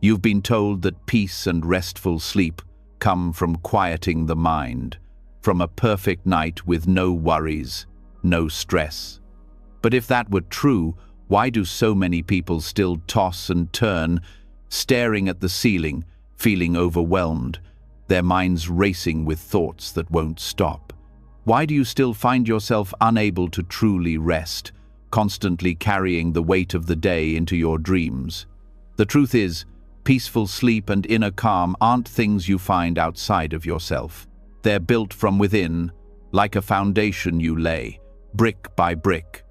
You've been told that peace and restful sleep come from quieting the mind, from a perfect night with no worries, no stress. But if that were true, why do so many people still toss and turn, staring at the ceiling, feeling overwhelmed, their minds racing with thoughts that won't stop? Why do you still find yourself unable to truly rest, constantly carrying the weight of the day into your dreams? The truth is, peaceful sleep and inner calm aren't things you find outside of yourself. They're built from within, like a foundation you lay, brick by brick.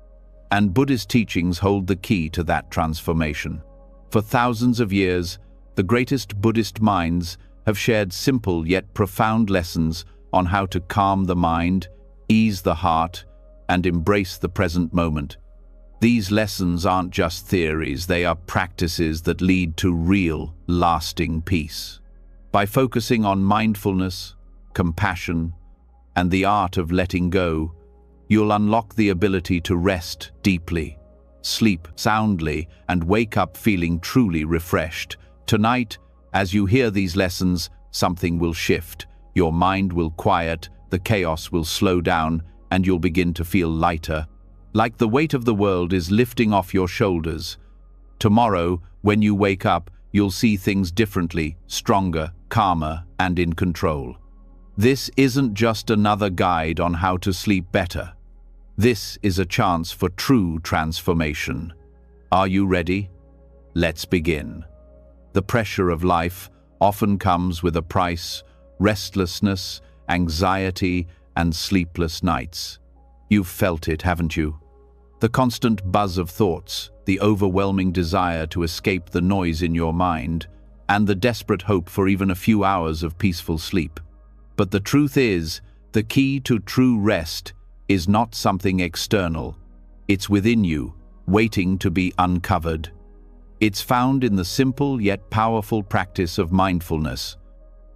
And Buddhist teachings hold the key to that transformation. For thousands of years, the greatest Buddhist minds have shared simple yet profound lessons on how to calm the mind, ease the heart, and embrace the present moment. These lessons aren't just theories, they are practices that lead to real, lasting peace. By focusing on mindfulness, compassion, and the art of letting go, you'll unlock the ability to rest deeply, sleep soundly, and wake up feeling truly refreshed. Tonight, as you hear these lessons, something will shift. Your mind will quiet, the chaos will slow down, and you'll begin to feel lighter, like the weight of the world is lifting off your shoulders. Tomorrow, when you wake up, you'll see things differently, stronger, calmer, and in control. This isn't just another guide on how to sleep better. This is a chance for true transformation. Are you ready? Let's begin. The pressure of life often comes with a price: restlessness, anxiety, and sleepless nights. You've felt it, haven't you? The constant buzz of thoughts, the overwhelming desire to escape the noise in your mind, and the desperate hope for even a few hours of peaceful sleep. But the truth is, the key to true rest is not something external. It's within you, waiting to be uncovered. It's found in the simple yet powerful practice of mindfulness.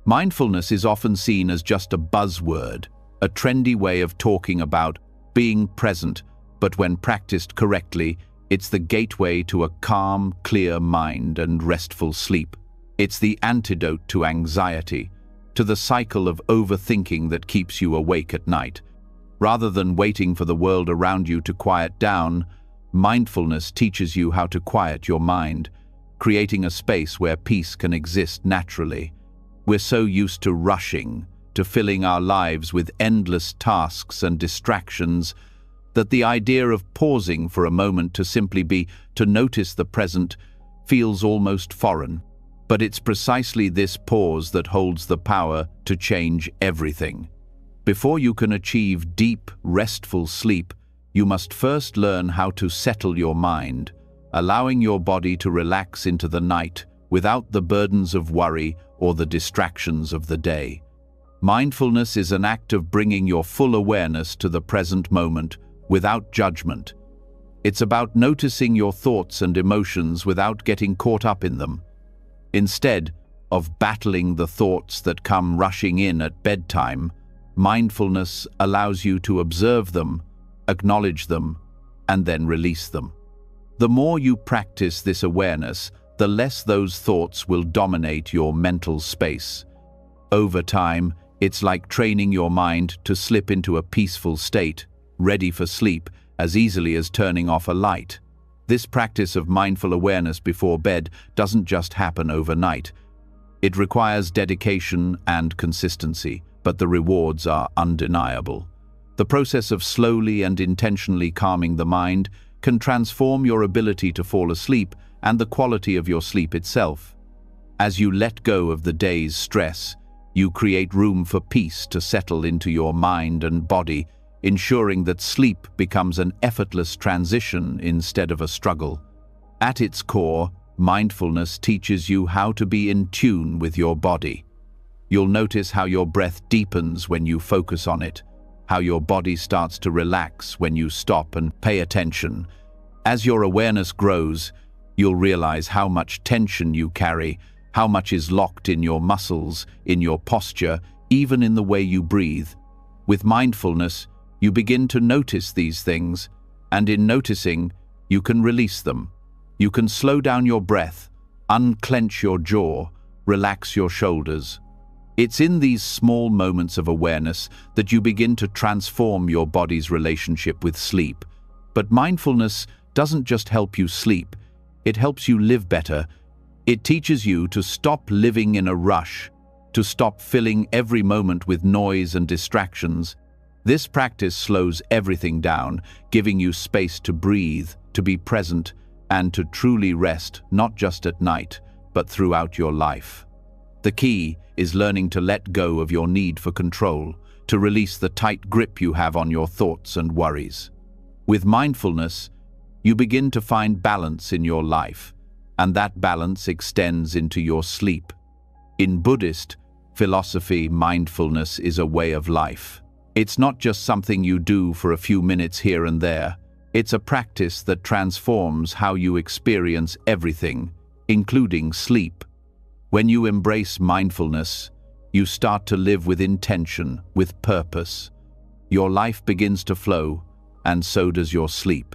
Mindfulness is often seen as just a buzzword, a trendy way of talking about being present, but when practiced correctly, it's the gateway to a calm, clear mind and restful sleep. It's the antidote to anxiety, to the cycle of overthinking that keeps you awake at night. Rather than waiting for the world around you to quiet down, mindfulness teaches you how to quiet your mind, creating a space where peace can exist naturally. We're so used to rushing, to filling our lives with endless tasks and distractions, that the idea of pausing for a moment to simply be, to notice the present, feels almost foreign. But it's precisely this pause that holds the power to change everything. Before you can achieve deep, restful sleep, you must first learn how to settle your mind, allowing your body to relax into the night without the burdens of worry or the distractions of the day. Mindfulness is an act of bringing your full awareness to the present moment without judgment. It's about noticing your thoughts and emotions without getting caught up in them. Instead of battling the thoughts that come rushing in at bedtime, mindfulness allows you to observe them, acknowledge them, and then release them. The more you practice this awareness, the less those thoughts will dominate your mental space. Over time, it's like training your mind to slip into a peaceful state, ready for sleep, as easily as turning off a light. This practice of mindful awareness before bed doesn't just happen overnight. It requires dedication and consistency, but the rewards are undeniable. The process of slowly and intentionally calming the mind can transform your ability to fall asleep and the quality of your sleep itself. As you let go of the day's stress, you create room for peace to settle into your mind and body, ensuring that sleep becomes an effortless transition instead of a struggle. At its core, mindfulness teaches you how to be in tune with your body. You'll notice how your breath deepens when you focus on it, how your body starts to relax when you stop and pay attention. As your awareness grows, you'll realize how much tension you carry, how much is locked in your muscles, in your posture, even in the way you breathe. With mindfulness, you begin to notice these things, and in noticing, you can release them. You can slow down your breath, Unclench your jaw, relax your shoulders. It's in these small moments of awareness that you begin to transform your body's relationship with sleep. But mindfulness doesn't just help you sleep, it helps you live better. It teaches you to stop living in a rush, to stop filling every moment with noise and distractions. This practice slows everything down, giving you space to breathe, to be present, and to truly rest, not just at night, but throughout your life. The key is learning to let go of your need for control, to release the tight grip you have on your thoughts and worries. With mindfulness, you begin to find balance in your life, and that balance extends into your sleep. In Buddhist philosophy, mindfulness is a way of life. It's not just something you do for a few minutes here and there. It's a practice that transforms how you experience everything, including sleep. When you embrace mindfulness, you start to live with intention, with purpose. Your life begins to flow, and so does your sleep.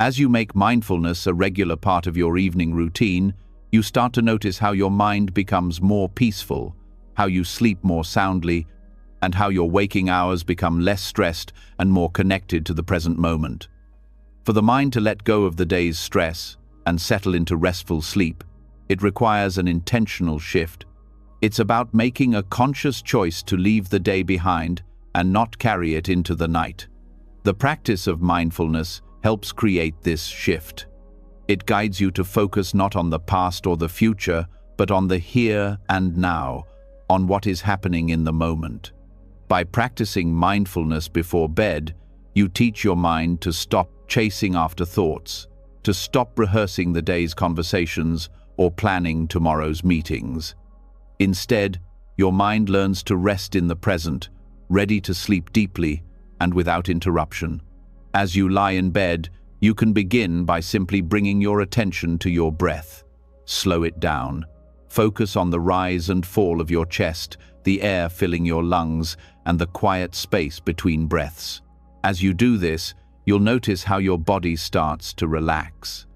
As you make mindfulness a regular part of your evening routine, you start to notice how your mind becomes more peaceful, how you sleep more soundly, and how your waking hours become less stressed and more connected to the present moment. For the mind to let go of the day's stress and settle into restful sleep, it requires an intentional shift. It's about making a conscious choice to leave the day behind and not carry it into the night. The practice of mindfulness helps create this shift. It guides you to focus not on the past or the future, but on the here and now, on what is happening in the moment. By practicing mindfulness before bed, you teach your mind to stop chasing after thoughts, to stop rehearsing the day's conversations or planning tomorrow's meetings. Instead, your mind learns to rest in the present, ready to sleep deeply and without interruption. As you lie in bed, you can begin by simply bringing your attention to your breath. Slow it down. Focus on the rise and fall of your chest, the air filling your lungs, and the quiet space between breaths. As you do this, you'll notice how your body starts to relax.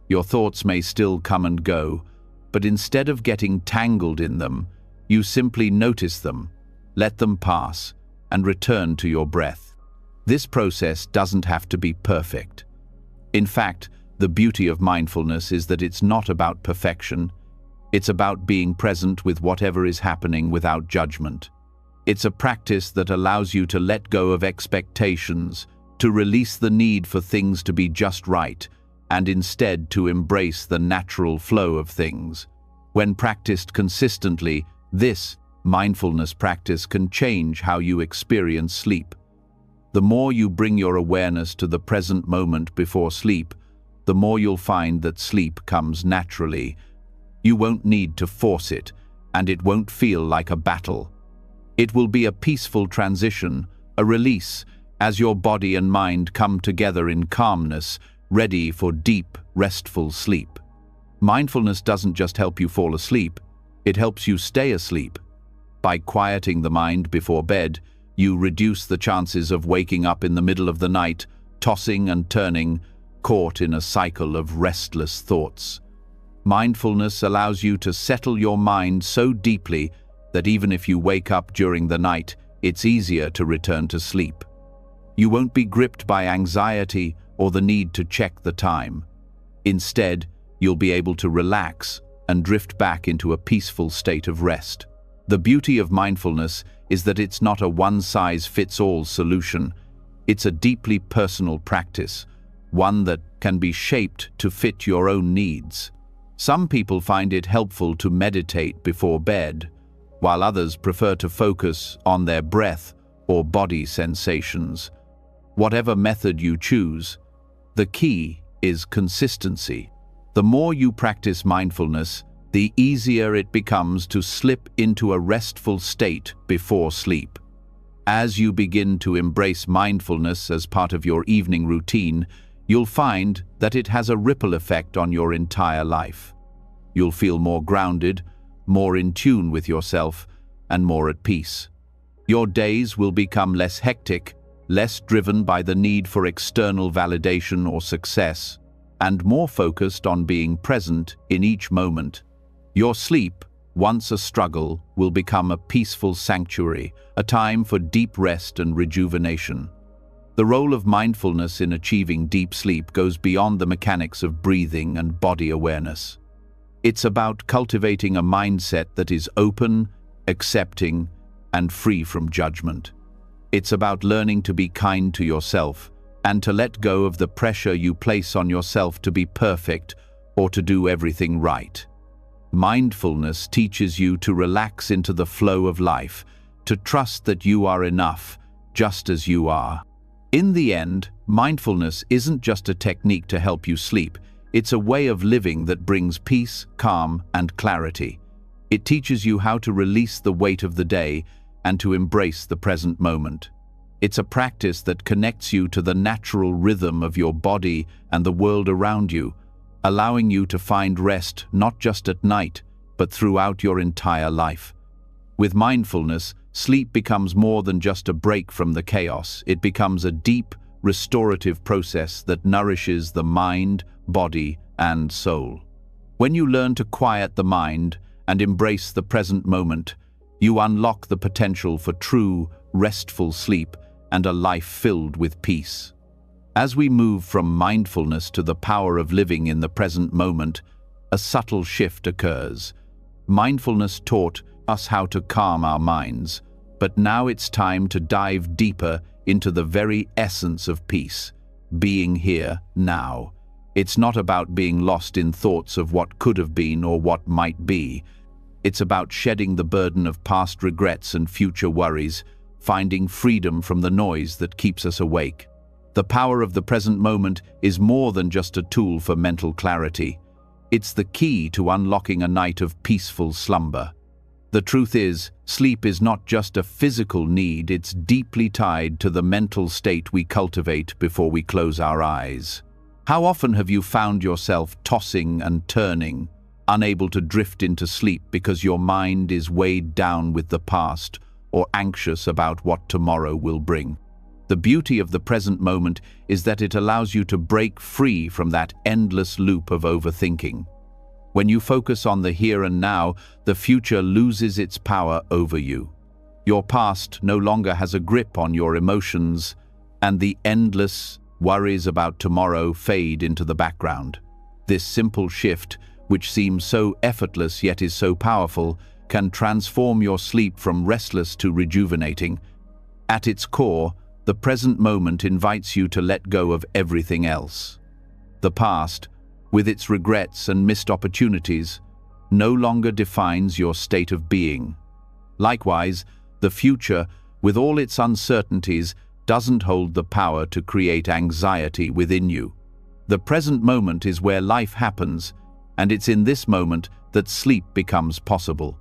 Your thoughts may still come and go, but instead of getting tangled in them, you simply notice them, let them pass, and return to your breath. This process doesn't have to be perfect. In fact, the beauty of mindfulness is that it's not about perfection. It's about being present with whatever is happening without judgment. It's a practice that allows you to let go of expectations, to release the need for things to be just right, and instead to embrace the natural flow of things. When practiced consistently, this mindfulness practice can change how you experience sleep. The more you bring your awareness to the present moment before sleep, the more you'll find that sleep comes naturally. You won't need to force it, and it won't feel like a battle. It will be a peaceful transition, a release, as your body and mind come together in calmness, ready for deep, restful sleep. Mindfulness doesn't just help you fall asleep, it helps you stay asleep. By quieting the mind before bed, you reduce the chances of waking up in the middle of the night, tossing and turning, caught in a cycle of restless thoughts. Mindfulness allows you to settle your mind so deeply that even if you wake up during the night, it's easier to return to sleep. You won't be gripped by anxiety or the need to check the time. Instead, you'll be able to relax and drift back into a peaceful state of rest. The beauty of mindfulness is that it's not a one-size-fits-all solution. It's a deeply personal practice, one that can be shaped to fit your own needs. Some people find it helpful to meditate before bed, while others prefer to focus on their breath or body sensations. Whatever method you choose, the key is consistency. The more you practice mindfulness, the easier it becomes to slip into a restful state before sleep. As you begin to embrace mindfulness as part of your evening routine, you'll find that it has a ripple effect on your entire life. You'll feel more grounded, more in tune with yourself, and more at peace. Your days will become less hectic, less driven by the need for external validation or success, and more focused on being present in each moment. Your sleep, once a struggle, will become a peaceful sanctuary, a time for deep rest and rejuvenation. The role of mindfulness in achieving deep sleep goes beyond the mechanics of breathing and body awareness. It's about cultivating a mindset that is open, accepting, and free from judgment. It's about learning to be kind to yourself and to let go of the pressure you place on yourself to be perfect or to do everything right. Mindfulness teaches you to relax into the flow of life, to trust that you are enough, just as you are. In the end, mindfulness isn't just a technique to help you sleep, it's a way of living that brings peace, calm, and clarity. It teaches you how to release the weight of the day and to embrace the present moment. It's a practice that connects you to the natural rhythm of your body and the world around you, allowing you to find rest not just at night, but throughout your entire life. With mindfulness, sleep becomes more than just a break from the chaos. It becomes a deep, restorative process that nourishes the mind, body, and soul. When you learn to quiet the mind and embrace the present moment, you unlock the potential for true, restful sleep and a life filled with peace. As we move from mindfulness to the power of living in the present moment, a subtle shift occurs. Mindfulness taught us how to calm our minds, but now it's time to dive deeper into the very essence of peace, being here now. It's not about being lost in thoughts of what could have been or what might be. It's about shedding the burden of past regrets and future worries, finding freedom from the noise that keeps us awake. The power of the present moment is more than just a tool for mental clarity. It's the key to unlocking a night of peaceful slumber. The truth is, sleep is not just a physical need, it's deeply tied to the mental state we cultivate before we close our eyes. How often have you found yourself tossing and turning, unable to drift into sleep because your mind is weighed down with the past or anxious about what tomorrow will bring? The beauty of the present moment is that it allows you to break free from that endless loop of overthinking. When you focus on the here and now, the future loses its power over you. Your past no longer has a grip on your emotions, and the endless worries about tomorrow fade into the background. This simple shift, which seems so effortless yet is so powerful, can transform your sleep from restless to rejuvenating. At its core, the present moment invites you to let go of everything else. The past, with its regrets and missed opportunities, no longer defines your state of being. Likewise, the future, with all its uncertainties, doesn't hold the power to create anxiety within you. The present moment is where life happens, and it's in this moment that sleep becomes possible.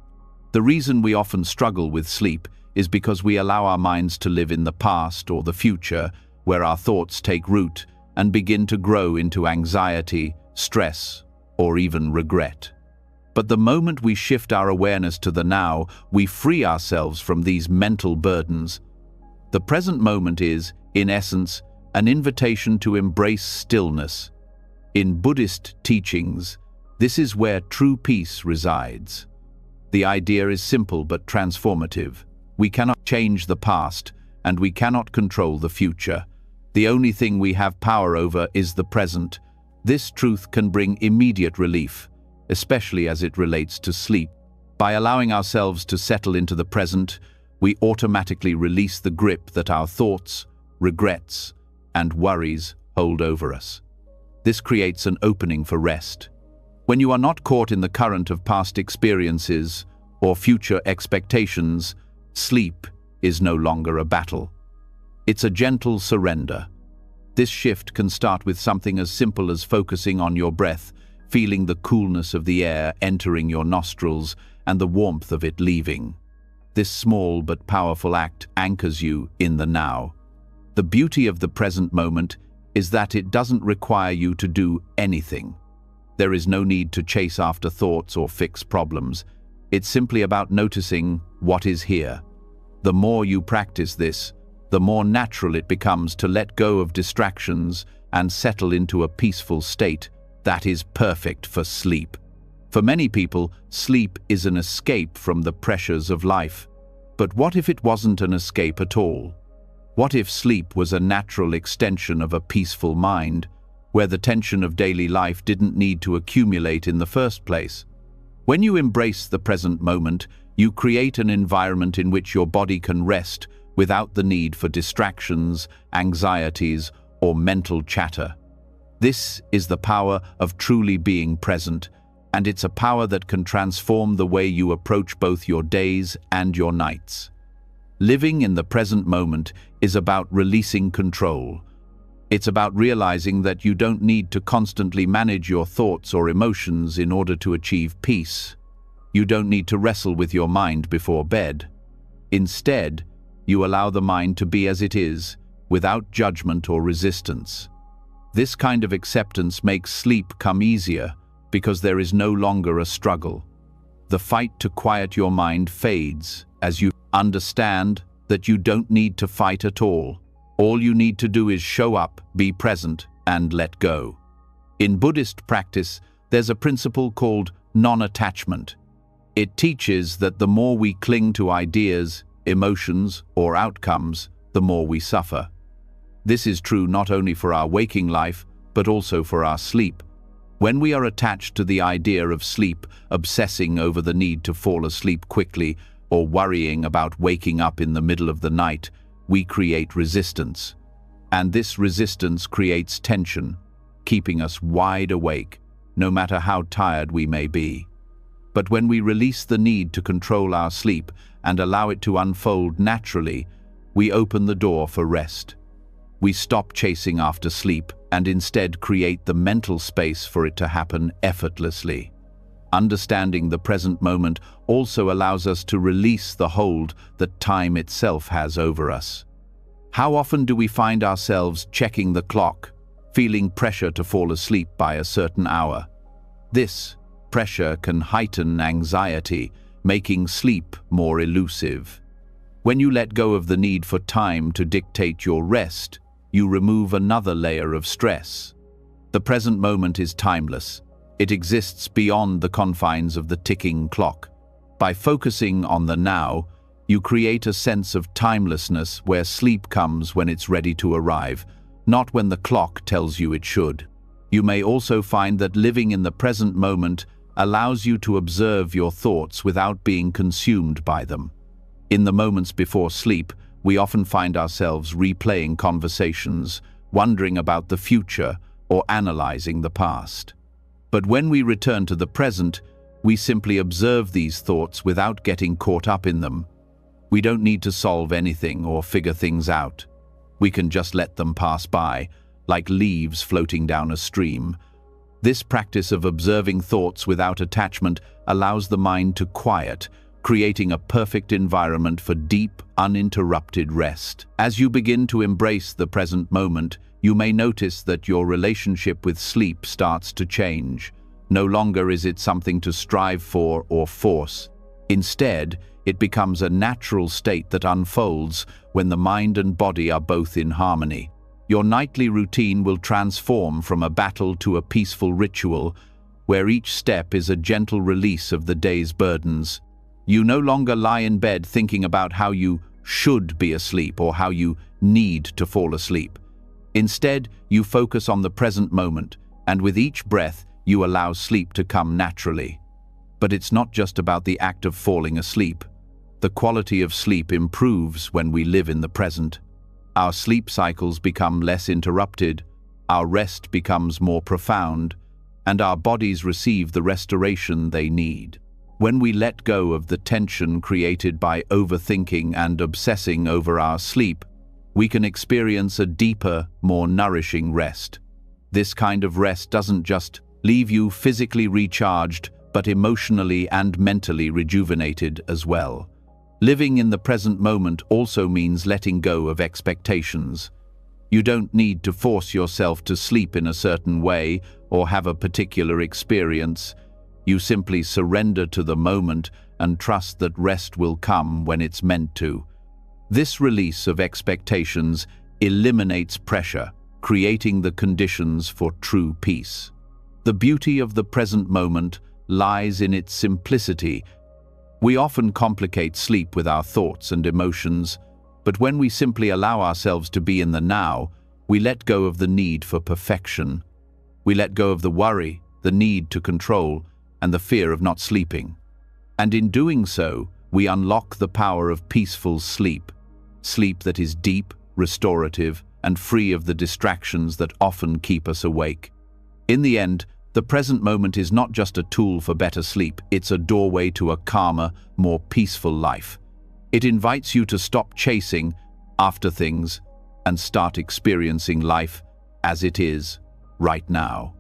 The reason we often struggle with sleep is because we allow our minds to live in the past or the future, where our thoughts take root and begin to grow into anxiety, stress, or even regret. But the moment we shift our awareness to the now, we free ourselves from these mental burdens. The present moment is, in essence, an invitation to embrace stillness. In Buddhist teachings, this is where true peace resides. The idea is simple but transformative. We cannot change the past, and we cannot control the future. The only thing we have power over is the present. This truth can bring immediate relief, especially as it relates to sleep. By allowing ourselves to settle into the present, we automatically release the grip that our thoughts, regrets, and worries hold over us. This creates an opening for rest. When you are not caught in the current of past experiences or future expectations, sleep is no longer a battle. It's a gentle surrender. This shift can start with something as simple as focusing on your breath, feeling the coolness of the air entering your nostrils and the warmth of it leaving. This small but powerful act anchors you in the now. The beauty of the present moment is that it doesn't require you to do anything. There is no need to chase after thoughts or fix problems. It's simply about noticing what is here. The more you practice this, the more natural it becomes to let go of distractions and settle into a peaceful state that is perfect for sleep. For many people, sleep is an escape from the pressures of life. But what if it wasn't an escape at all? What if sleep was a natural extension of a peaceful mind, where the tension of daily life didn't need to accumulate in the first place? When you embrace the present moment, you create an environment in which your body can rest without the need for distractions, anxieties, or mental chatter. This is the power of truly being present, and it's a power that can transform the way you approach both your days and your nights. Living in the present moment is about releasing control. It's about realizing that you don't need to constantly manage your thoughts or emotions in order to achieve peace. You don't need to wrestle with your mind before bed. Instead, you allow the mind to be as it is, without judgment or resistance. This kind of acceptance makes sleep come easier because there is no longer a struggle. The fight to quiet your mind fades as you understand that you don't need to fight at all. All you need to do is show up, be present, and let go. In Buddhist practice, there's a principle called non-attachment. It teaches that the more we cling to ideas, emotions, or outcomes, the more we suffer. This is true not only for our waking life, but also for our sleep. When we are attached to the idea of sleep, obsessing over the need to fall asleep quickly, or worrying about waking up in the middle of the night, we create resistance. And this resistance creates tension, keeping us wide awake, no matter how tired we may be. But when we release the need to control our sleep and allow it to unfold naturally, we open the door for rest. We stop chasing after sleep and instead create the mental space for it to happen effortlessly. Understanding the present moment also allows us to release the hold that time itself has over us. How often do we find ourselves checking the clock, feeling pressure to fall asleep by a certain hour? This pressure can heighten anxiety, making sleep more elusive. When you let go of the need for time to dictate your rest, you remove another layer of stress. The present moment is timeless. It exists beyond the confines of the ticking clock. By focusing on the now, you create a sense of timelessness where sleep comes when it's ready to arrive, not when the clock tells you it should. You may also find that living in the present moment allows you to observe your thoughts without being consumed by them. In the moments before sleep, we often find ourselves replaying conversations, wondering about the future, or analyzing the past. But when we return to the present, we simply observe these thoughts without getting caught up in them. We don't need to solve anything or figure things out. We can just let them pass by, like leaves floating down a stream. This practice of observing thoughts without attachment allows the mind to quiet, creating a perfect environment for deep, uninterrupted rest. As you begin to embrace the present moment, you may notice that your relationship with sleep starts to change. No longer is it something to strive for or force. Instead, it becomes a natural state that unfolds when the mind and body are both in harmony. Your nightly routine will transform from a battle to a peaceful ritual, where each step is a gentle release of the day's burdens. You no longer lie in bed thinking about how you should be asleep or how you need to fall asleep. Instead, you focus on the present moment, and with each breath, you allow sleep to come naturally. But it's not just about the act of falling asleep. The quality of sleep improves when we live in the present. Our sleep cycles become less interrupted, our rest becomes more profound, and our bodies receive the restoration they need. When we let go of the tension created by overthinking and obsessing over our sleep, we can experience a deeper, more nourishing rest. This kind of rest doesn't just leave you physically recharged, but emotionally and mentally rejuvenated as well. Living in the present moment also means letting go of expectations. You don't need to force yourself to sleep in a certain way or have a particular experience. You simply surrender to the moment and trust that rest will come when it's meant to. This release of expectations eliminates pressure, creating the conditions for true peace. The beauty of the present moment lies in its simplicity. We often complicate sleep with our thoughts and emotions, but when we simply allow ourselves to be in the now, we let go of the need for perfection. We let go of the worry, the need to control, and the fear of not sleeping. And in doing so, we unlock the power of peaceful sleep, sleep that is deep, restorative, and free of the distractions that often keep us awake. In the end, the present moment is not just a tool for better sleep, it's a doorway to a calmer, more peaceful life. It invites you to stop chasing after things and start experiencing life as it is, right now.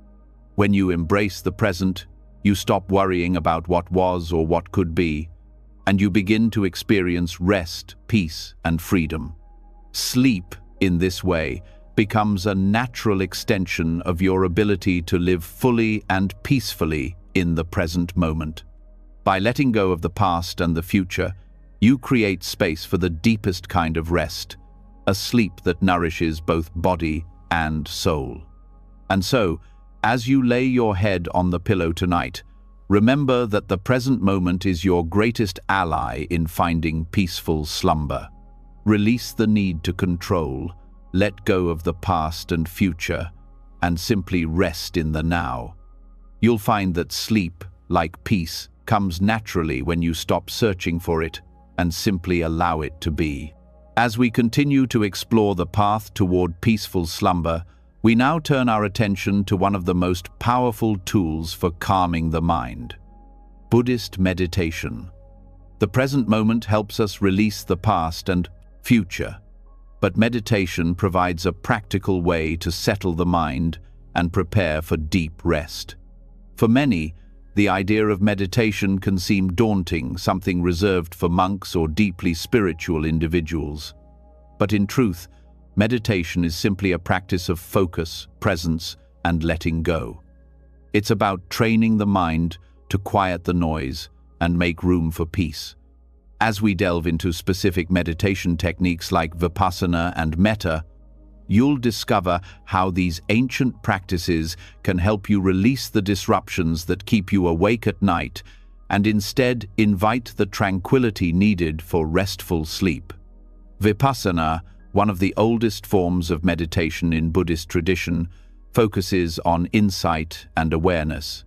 When you embrace the present, you stop worrying about what was or what could be, and you begin to experience rest, peace, and freedom. Sleep, in this way, becomes a natural extension of your ability to live fully and peacefully in the present moment. By letting go of the past and the future, you create space for the deepest kind of rest, a sleep that nourishes both body and soul. And so, as you lay your head on the pillow tonight, remember that the present moment is your greatest ally in finding peaceful slumber. Release the need to control, let go of the past and future, and simply rest in the now. You'll find that sleep, like peace, comes naturally when you stop searching for it and simply allow it to be. As we continue to explore the path toward peaceful slumber, we now turn our attention to one of the most powerful tools for calming the mind: Buddhist meditation. The present moment helps us release the past and future, but meditation provides a practical way to settle the mind and prepare for deep rest. For many, the idea of meditation can seem daunting, something reserved for monks or deeply spiritual individuals. But in truth, meditation is simply a practice of focus, presence, and letting go. It's about training the mind to quiet the noise and make room for peace. As we delve into specific meditation techniques like Vipassana and Metta, you'll discover how these ancient practices can help you release the disruptions that keep you awake at night and instead invite the tranquility needed for restful sleep. Vipassana, one of the oldest forms of meditation in Buddhist tradition, focuses on insight and awareness.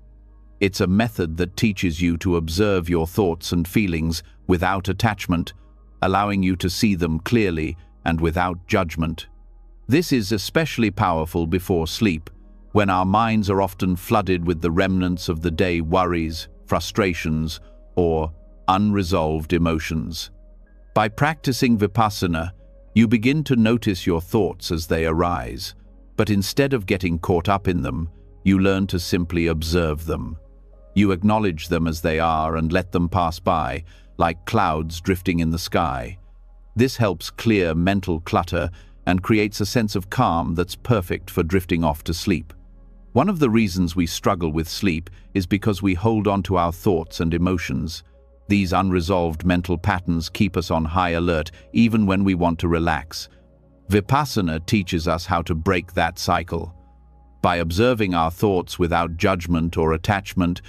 It's a method that teaches you to observe your thoughts and feelings without attachment, allowing you to see them clearly and without judgment. This is especially powerful before sleep, when our minds are often flooded with the remnants of the day worries, frustrations, or unresolved emotions. By practicing Vipassana, you begin to notice your thoughts as they arise, but instead of getting caught up in them, you learn to simply observe them. You acknowledge them as they are and let them pass by, like clouds drifting in the sky. This helps clear mental clutter and creates a sense of calm that's perfect for drifting off to sleep. One of the reasons we struggle with sleep is because we hold on to our thoughts and emotions. These unresolved mental patterns keep us on high alert even when we want to relax. Vipassana teaches us how to break that cycle. By observing our thoughts without judgment or attachment,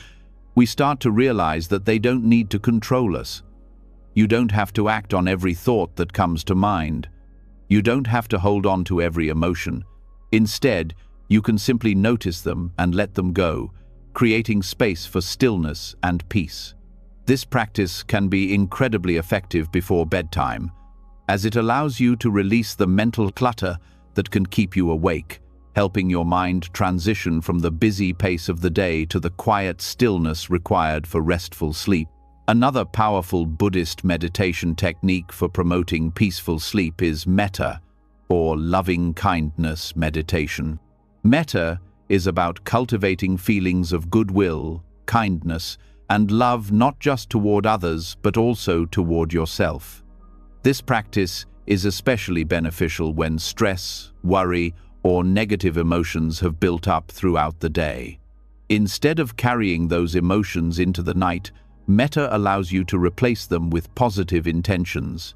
we start to realize that they don't need to control us. You don't have to act on every thought that comes to mind. You don't have to hold on to every emotion. Instead, you can simply notice them and let them go, creating space for stillness and peace. This practice can be incredibly effective before bedtime, as it allows you to release the mental clutter that can keep you awake, helping your mind transition from the busy pace of the day to the quiet stillness required for restful sleep. Another powerful Buddhist meditation technique for promoting peaceful sleep is metta, or loving-kindness meditation. Metta is about cultivating feelings of goodwill, kindness, and love not just toward others but also toward yourself. This practice is especially beneficial when stress, worry, or negative emotions have built up throughout the day. Instead of carrying those emotions into the night, metta allows you to replace them with positive intentions.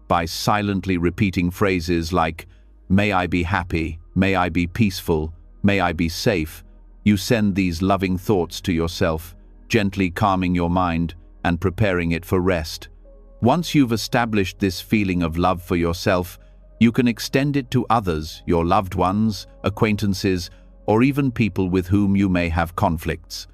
By silently repeating phrases like, "May I be happy, may I be peaceful, may I be safe, you send these loving thoughts to yourself, gently calming your mind and preparing it for rest. Once you've established this feeling of love for yourself, you can extend it to others, your loved ones, acquaintances, or even people with whom you may have conflicts.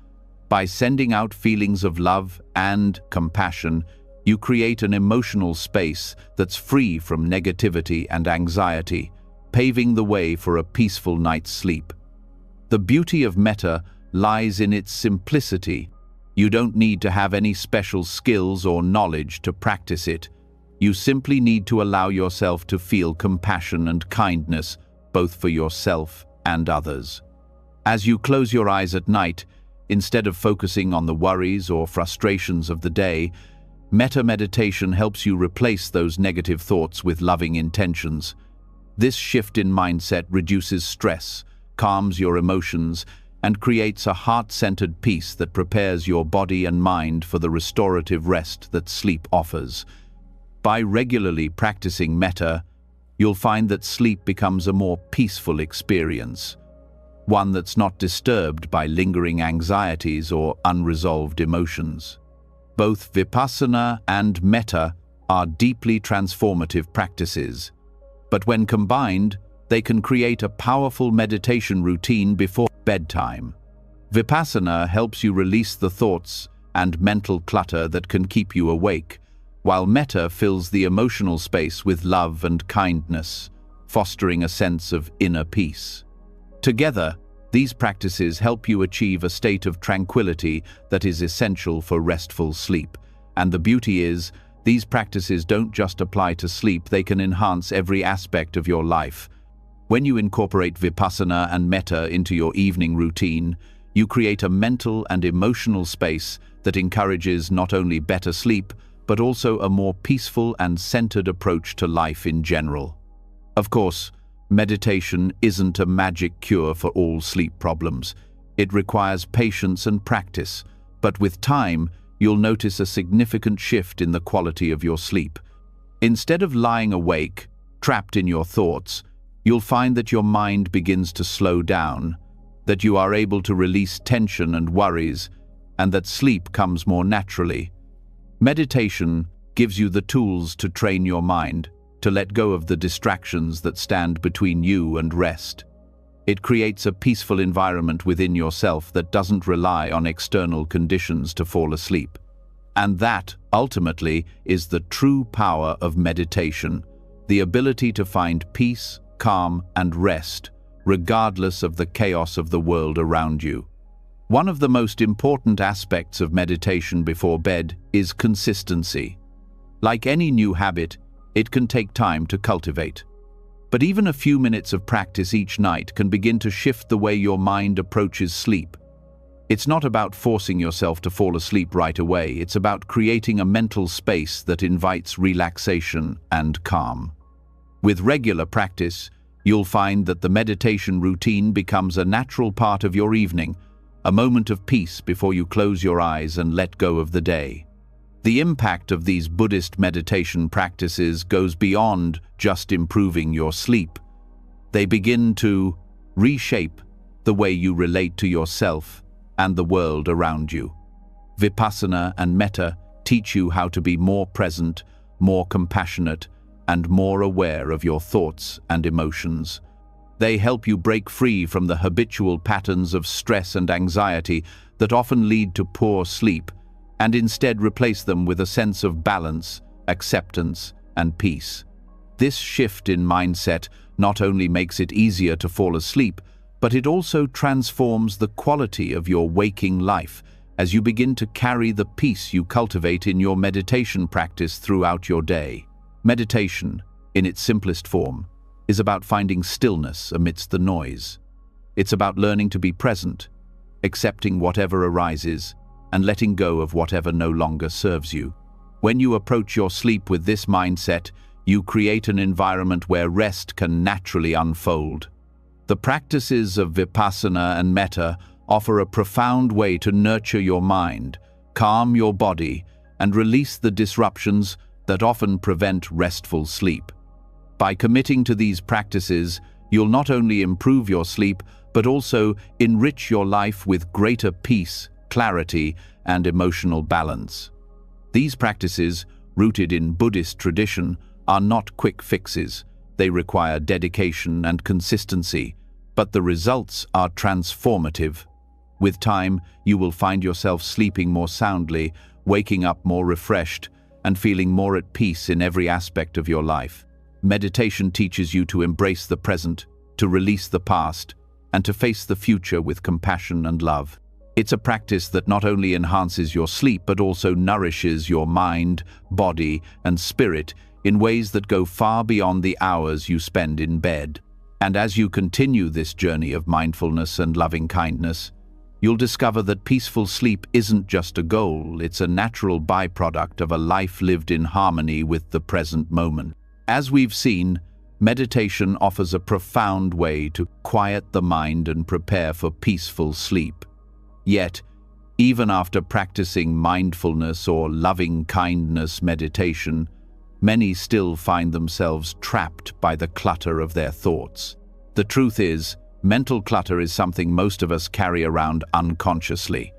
By sending out feelings of love and compassion, you create an emotional space that's free from negativity and anxiety, paving the way for a peaceful night's sleep. The beauty of metta lies in its simplicity. You don't need to have any special skills or knowledge to practice it. You simply need to allow yourself to feel compassion and kindness, both for yourself and others. As you close your eyes at night, instead of focusing on the worries or frustrations of the day, metta meditation helps you replace those negative thoughts with loving intentions. This shift in mindset reduces stress, calms your emotions, and creates a heart-centered peace that prepares your body and mind for the restorative rest that sleep offers. By regularly practicing metta, you'll find that sleep becomes a more peaceful experience, one that's not disturbed by lingering anxieties or unresolved emotions. Both vipassana and metta are deeply transformative practices, but when combined, they can create a powerful meditation routine before bedtime. Vipassana helps you release the thoughts and mental clutter that can keep you awake, while metta fills the emotional space with love and kindness, fostering a sense of inner peace. Together, these practices help you achieve a state of tranquility that is essential for restful sleep. And the beauty is, these practices don't just apply to sleep, they can enhance every aspect of your life. When you incorporate vipassana and metta into your evening routine, you create a mental and emotional space that encourages not only better sleep, but also a more peaceful and centered approach to life in general. Of course, meditation isn't a magic cure for all sleep problems. It requires patience and practice, but with time, you'll notice a significant shift in the quality of your sleep. Instead of lying awake, trapped in your thoughts, you'll find that your mind begins to slow down, that you are able to release tension and worries, and that sleep comes more naturally. Meditation gives you the tools to train your mind, to let go of the distractions that stand between you and rest. It creates a peaceful environment within yourself that doesn't rely on external conditions to fall asleep. And that, ultimately, is the true power of meditation, the ability to find peace, calm, and rest, regardless of the chaos of the world around you. One of the most important aspects of meditation before bed is consistency. Like any new habit, it can take time to cultivate. But even a few minutes of practice each night can begin to shift the way your mind approaches sleep. It's not about forcing yourself to fall asleep right away, it's about creating a mental space that invites relaxation and calm. With regular practice, you'll find that the meditation routine becomes a natural part of your evening, a moment of peace before you close your eyes and let go of the day. The impact of these Buddhist meditation practices goes beyond just improving your sleep. They begin to reshape the way you relate to yourself and the world around you. Vipassana and metta teach you how to be more present, more compassionate, and more aware of your thoughts and emotions. They help you break free from the habitual patterns of stress and anxiety that often lead to poor sleep, and instead replace them with a sense of balance, acceptance, and peace. This shift in mindset not only makes it easier to fall asleep, but it also transforms the quality of your waking life as you begin to carry the peace you cultivate in your meditation practice throughout your day. Meditation, in its simplest form, is about finding stillness amidst the noise. It's about learning to be present, accepting whatever arises, and letting go of whatever no longer serves you. When you approach your sleep with this mindset, you create an environment where rest can naturally unfold. The practices of vipassana and metta offer a profound way to nurture your mind, calm your body, and release the disruptions that often prevent restful sleep. By committing to these practices, you'll not only improve your sleep, but also enrich your life with greater peace, clarity, and emotional balance. These practices, rooted in Buddhist tradition, are not quick fixes. They require dedication and consistency, but the results are transformative. With time, you will find yourself sleeping more soundly, waking up more refreshed, and feeling more at peace in every aspect of your life. Meditation teaches you to embrace the present, to release the past, and to face the future with compassion and love. It's a practice that not only enhances your sleep, but also nourishes your mind, body, and spirit in ways that go far beyond the hours you spend in bed. And as you continue this journey of mindfulness and loving kindness, you'll discover that peaceful sleep isn't just a goal, it's a natural byproduct of a life lived in harmony with the present moment. As we've seen, meditation offers a profound way to quiet the mind and prepare for peaceful sleep. Yet, even after practicing mindfulness or loving kindness meditation, many still find themselves trapped by the clutter of their thoughts. The truth is, mental clutter is something most of us carry around unconsciously.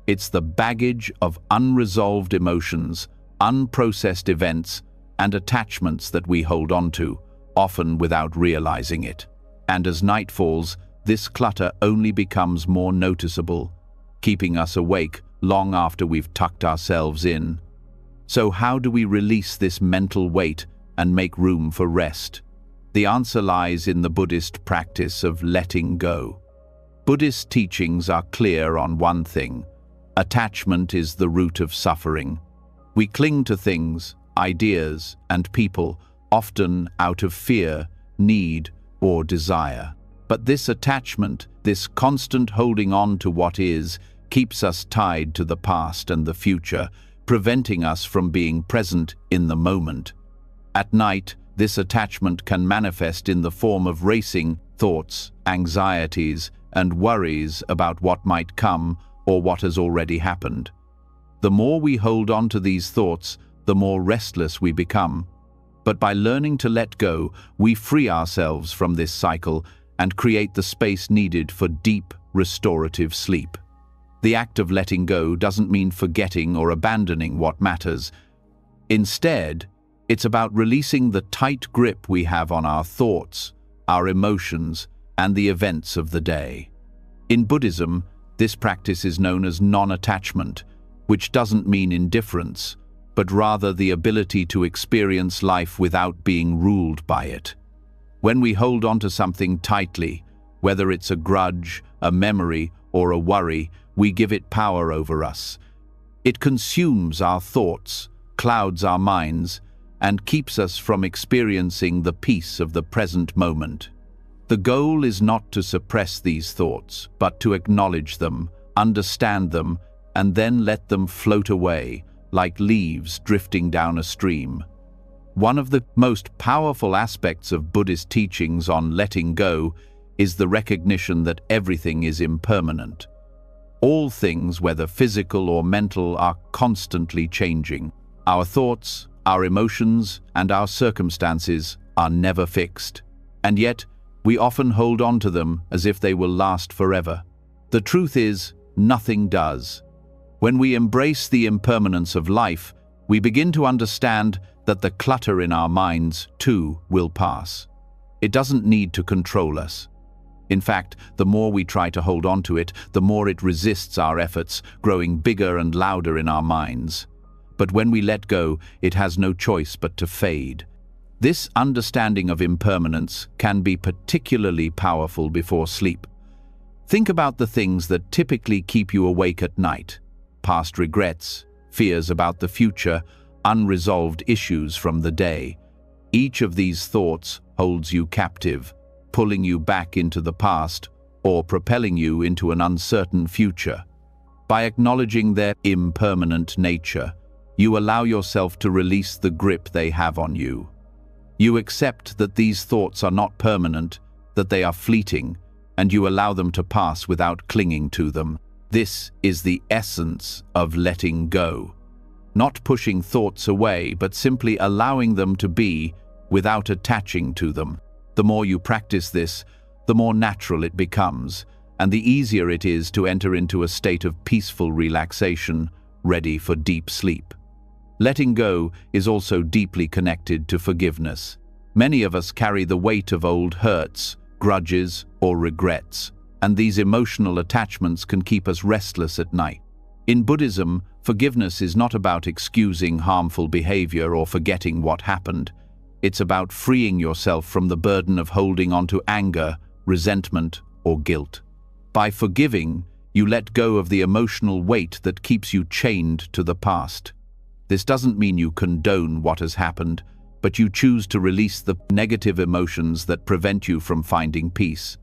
It's the baggage of unresolved emotions, unprocessed events, and attachments that we hold on to, often without realizing it. And as night falls, this clutter only becomes more noticeable, keeping us awake long after we've tucked ourselves in. So how do we release this mental weight and make room for rest? The answer lies in the Buddhist practice of letting go. Buddhist teachings are clear on one thing: attachment is the root of suffering. We cling to things, ideas, and people, often out of fear, need, or desire. But this attachment, this constant holding on to what is, keeps us tied to the past and the future, preventing us from being present in the moment. At night, this attachment can manifest in the form of racing thoughts, anxieties, and worries about what might come or what has already happened. The more we hold on to these thoughts, the more restless we become. But by learning to let go, we free ourselves from this cycle and create the space needed for deep, restorative sleep. The act of letting go doesn't mean forgetting or abandoning what matters. Instead, it's about releasing the tight grip we have on our thoughts, our emotions, and the events of the day. In Buddhism, this practice is known as non-attachment, which doesn't mean indifference, but rather the ability to experience life without being ruled by it. When we hold on to something tightly, whether it's a grudge, a memory, or a worry, we give it power over us. It consumes our thoughts, clouds our minds, and keeps us from experiencing the peace of the present moment. The goal is not to suppress these thoughts, but to acknowledge them, understand them, and then let them float away, like leaves drifting down a stream. One of the most powerful aspects of Buddhist teachings on letting go is the recognition that everything is impermanent. All things, whether physical or mental, are constantly changing. Our thoughts, our emotions, and our circumstances are never fixed. And yet, we often hold on to them as if they will last forever. The truth is, nothing does. When we embrace the impermanence of life, we begin to understand that the clutter in our minds, too, will pass. It doesn't need to control us. In fact, the more we try to hold on to it, the more it resists our efforts, growing bigger and louder in our minds. But when we let go, it has no choice but to fade. This understanding of impermanence can be particularly powerful before sleep. Think about the things that typically keep you awake at night: past regrets, fears about the future, unresolved issues from the day. Each of these thoughts holds you captive, pulling you back into the past or propelling you into an uncertain future. By acknowledging their impermanent nature, you allow yourself to release the grip they have on you. You accept that these thoughts are not permanent, that they are fleeting, and you allow them to pass without clinging to them. This is the essence of letting go. Not pushing thoughts away, but simply allowing them to be without attaching to them. The more you practice this, the more natural it becomes, and the easier it is to enter into a state of peaceful relaxation, ready for deep sleep. Letting go is also deeply connected to forgiveness. Many of us carry the weight of old hurts, grudges, or regrets, and these emotional attachments can keep us restless at night. In Buddhism, forgiveness is not about excusing harmful behavior or forgetting what happened. It's about freeing yourself from the burden of holding on to anger, resentment, or guilt. By forgiving, you let go of the emotional weight that keeps you chained to the past. This doesn't mean you condone what has happened, but you choose to release the negative emotions that prevent you from finding peace.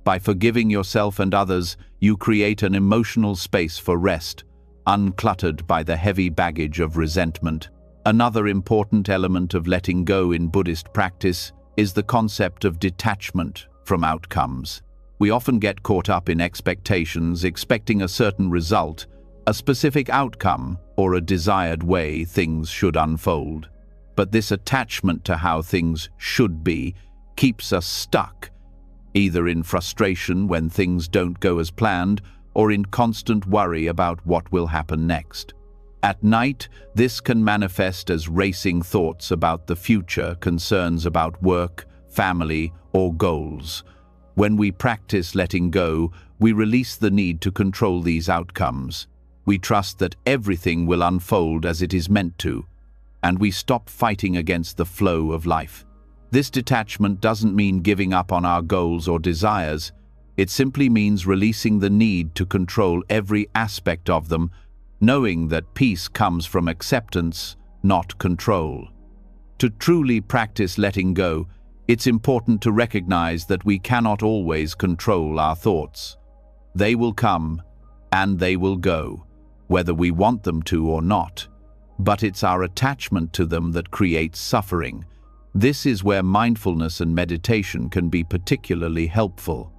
By forgiving yourself and others, you create an emotional space for rest, uncluttered by the heavy baggage of resentment. Another important element of letting go in Buddhist practice is the concept of detachment from outcomes. We often get caught up in expectations, expecting a certain result, a specific outcome, or a desired way things should unfold. But this attachment to how things should be keeps us stuck, either in frustration when things don't go as planned, or in constant worry about what will happen next. At night, this can manifest as racing thoughts about the future, concerns about work, family, or goals. When we practice letting go, we release the need to control these outcomes. We trust that everything will unfold as it is meant to, and we stop fighting against the flow of life. This detachment doesn't mean giving up on our goals or desires. It simply means releasing the need to control every aspect of them, knowing that peace comes from acceptance, not control. To truly practice letting go, it's important to recognize that we cannot always control our thoughts. They will come, and they will go, whether we want them to or not. But it's our attachment to them that creates suffering. This is where mindfulness and meditation can be particularly helpful.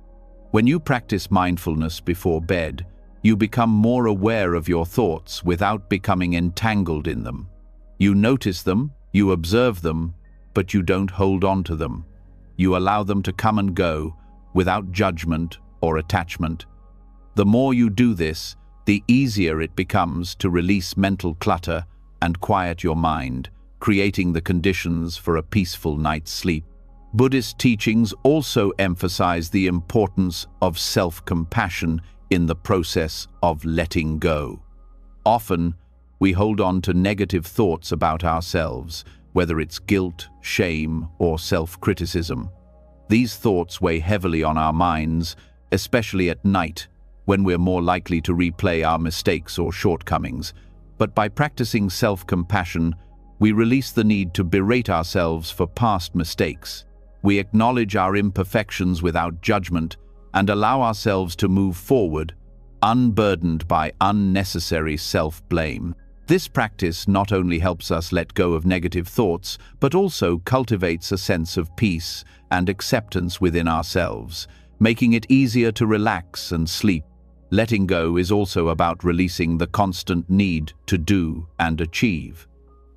When you practice mindfulness before bed, you become more aware of your thoughts without becoming entangled in them. You notice them, you observe them, but you don't hold on to them. You allow them to come and go without judgment or attachment. The more you do this, the easier it becomes to release mental clutter and quiet your mind, creating the conditions for a peaceful night's sleep. Buddhist teachings also emphasize the importance of self-compassion in the process of letting go. Often, we hold on to negative thoughts about ourselves, whether it's guilt, shame, or self-criticism. These thoughts weigh heavily on our minds, especially at night, when we're more likely to replay our mistakes or shortcomings. But by practicing self-compassion, we release the need to berate ourselves for past mistakes. We acknowledge our imperfections without judgment and allow ourselves to move forward, unburdened by unnecessary self-blame. This practice not only helps us let go of negative thoughts, but also cultivates a sense of peace and acceptance within ourselves, making it easier to relax and sleep. Letting go is also about releasing the constant need to do and achieve.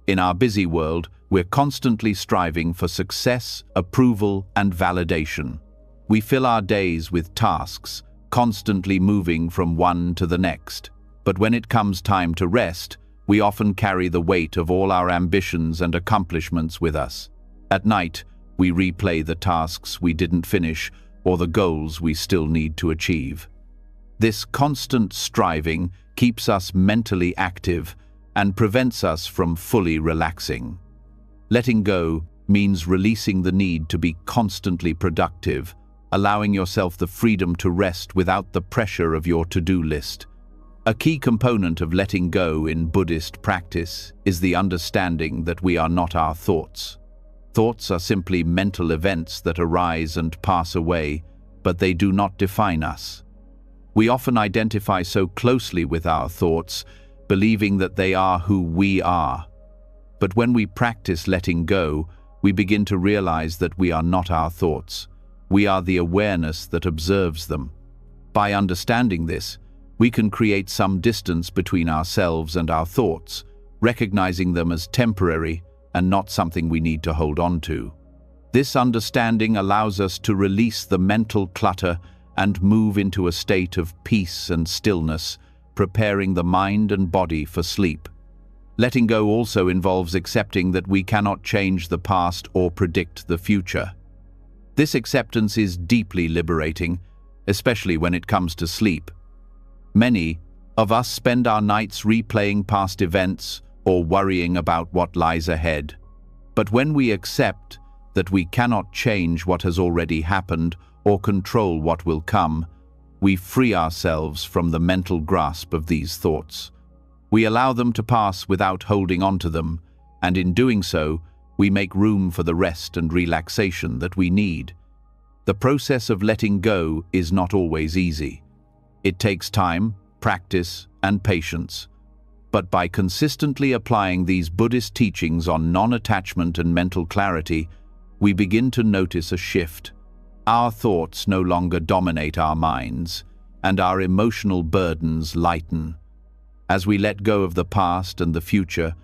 In our busy world, we're constantly striving for success, approval, and validation. We fill our days with tasks, constantly moving from one to the next. But when it comes time to rest, we often carry the weight of all our ambitions and accomplishments with us. At night, we replay the tasks we didn't finish or the goals we still need to achieve. This constant striving keeps us mentally active and prevents us from fully relaxing. Letting go means releasing the need to be constantly productive, allowing yourself the freedom to rest without the pressure of your to-do list. A key component of letting go in Buddhist practice is the understanding that we are not our thoughts. Thoughts are simply mental events that arise and pass away, but they do not define us. We often identify so closely with our thoughts, believing that they are who we are. But when we practice letting go, we begin to realize that we are not our thoughts. We are the awareness that observes them. By understanding this, we can create some distance between ourselves and our thoughts, recognizing them as temporary and not something we need to hold on to. This understanding allows us to release the mental clutter and move into a state of peace and stillness, preparing the mind and body for sleep. Letting go also involves accepting that we cannot change the past or predict the future. This acceptance is deeply liberating, especially when it comes to sleep. Many of us spend our nights replaying past events or worrying about what lies ahead. But when we accept that we cannot change what has already happened or control what will come, we free ourselves from the mental grasp of these thoughts. We allow them to pass without holding on to them, and in doing so, we make room for the rest and relaxation that we need. The process of letting go is not always easy. It takes time, practice, and patience. But by consistently applying these Buddhist teachings on non-attachment and mental clarity, we begin to notice a shift. Our thoughts no longer dominate our minds, and our emotional burdens lighten. As we let go of the past and the future,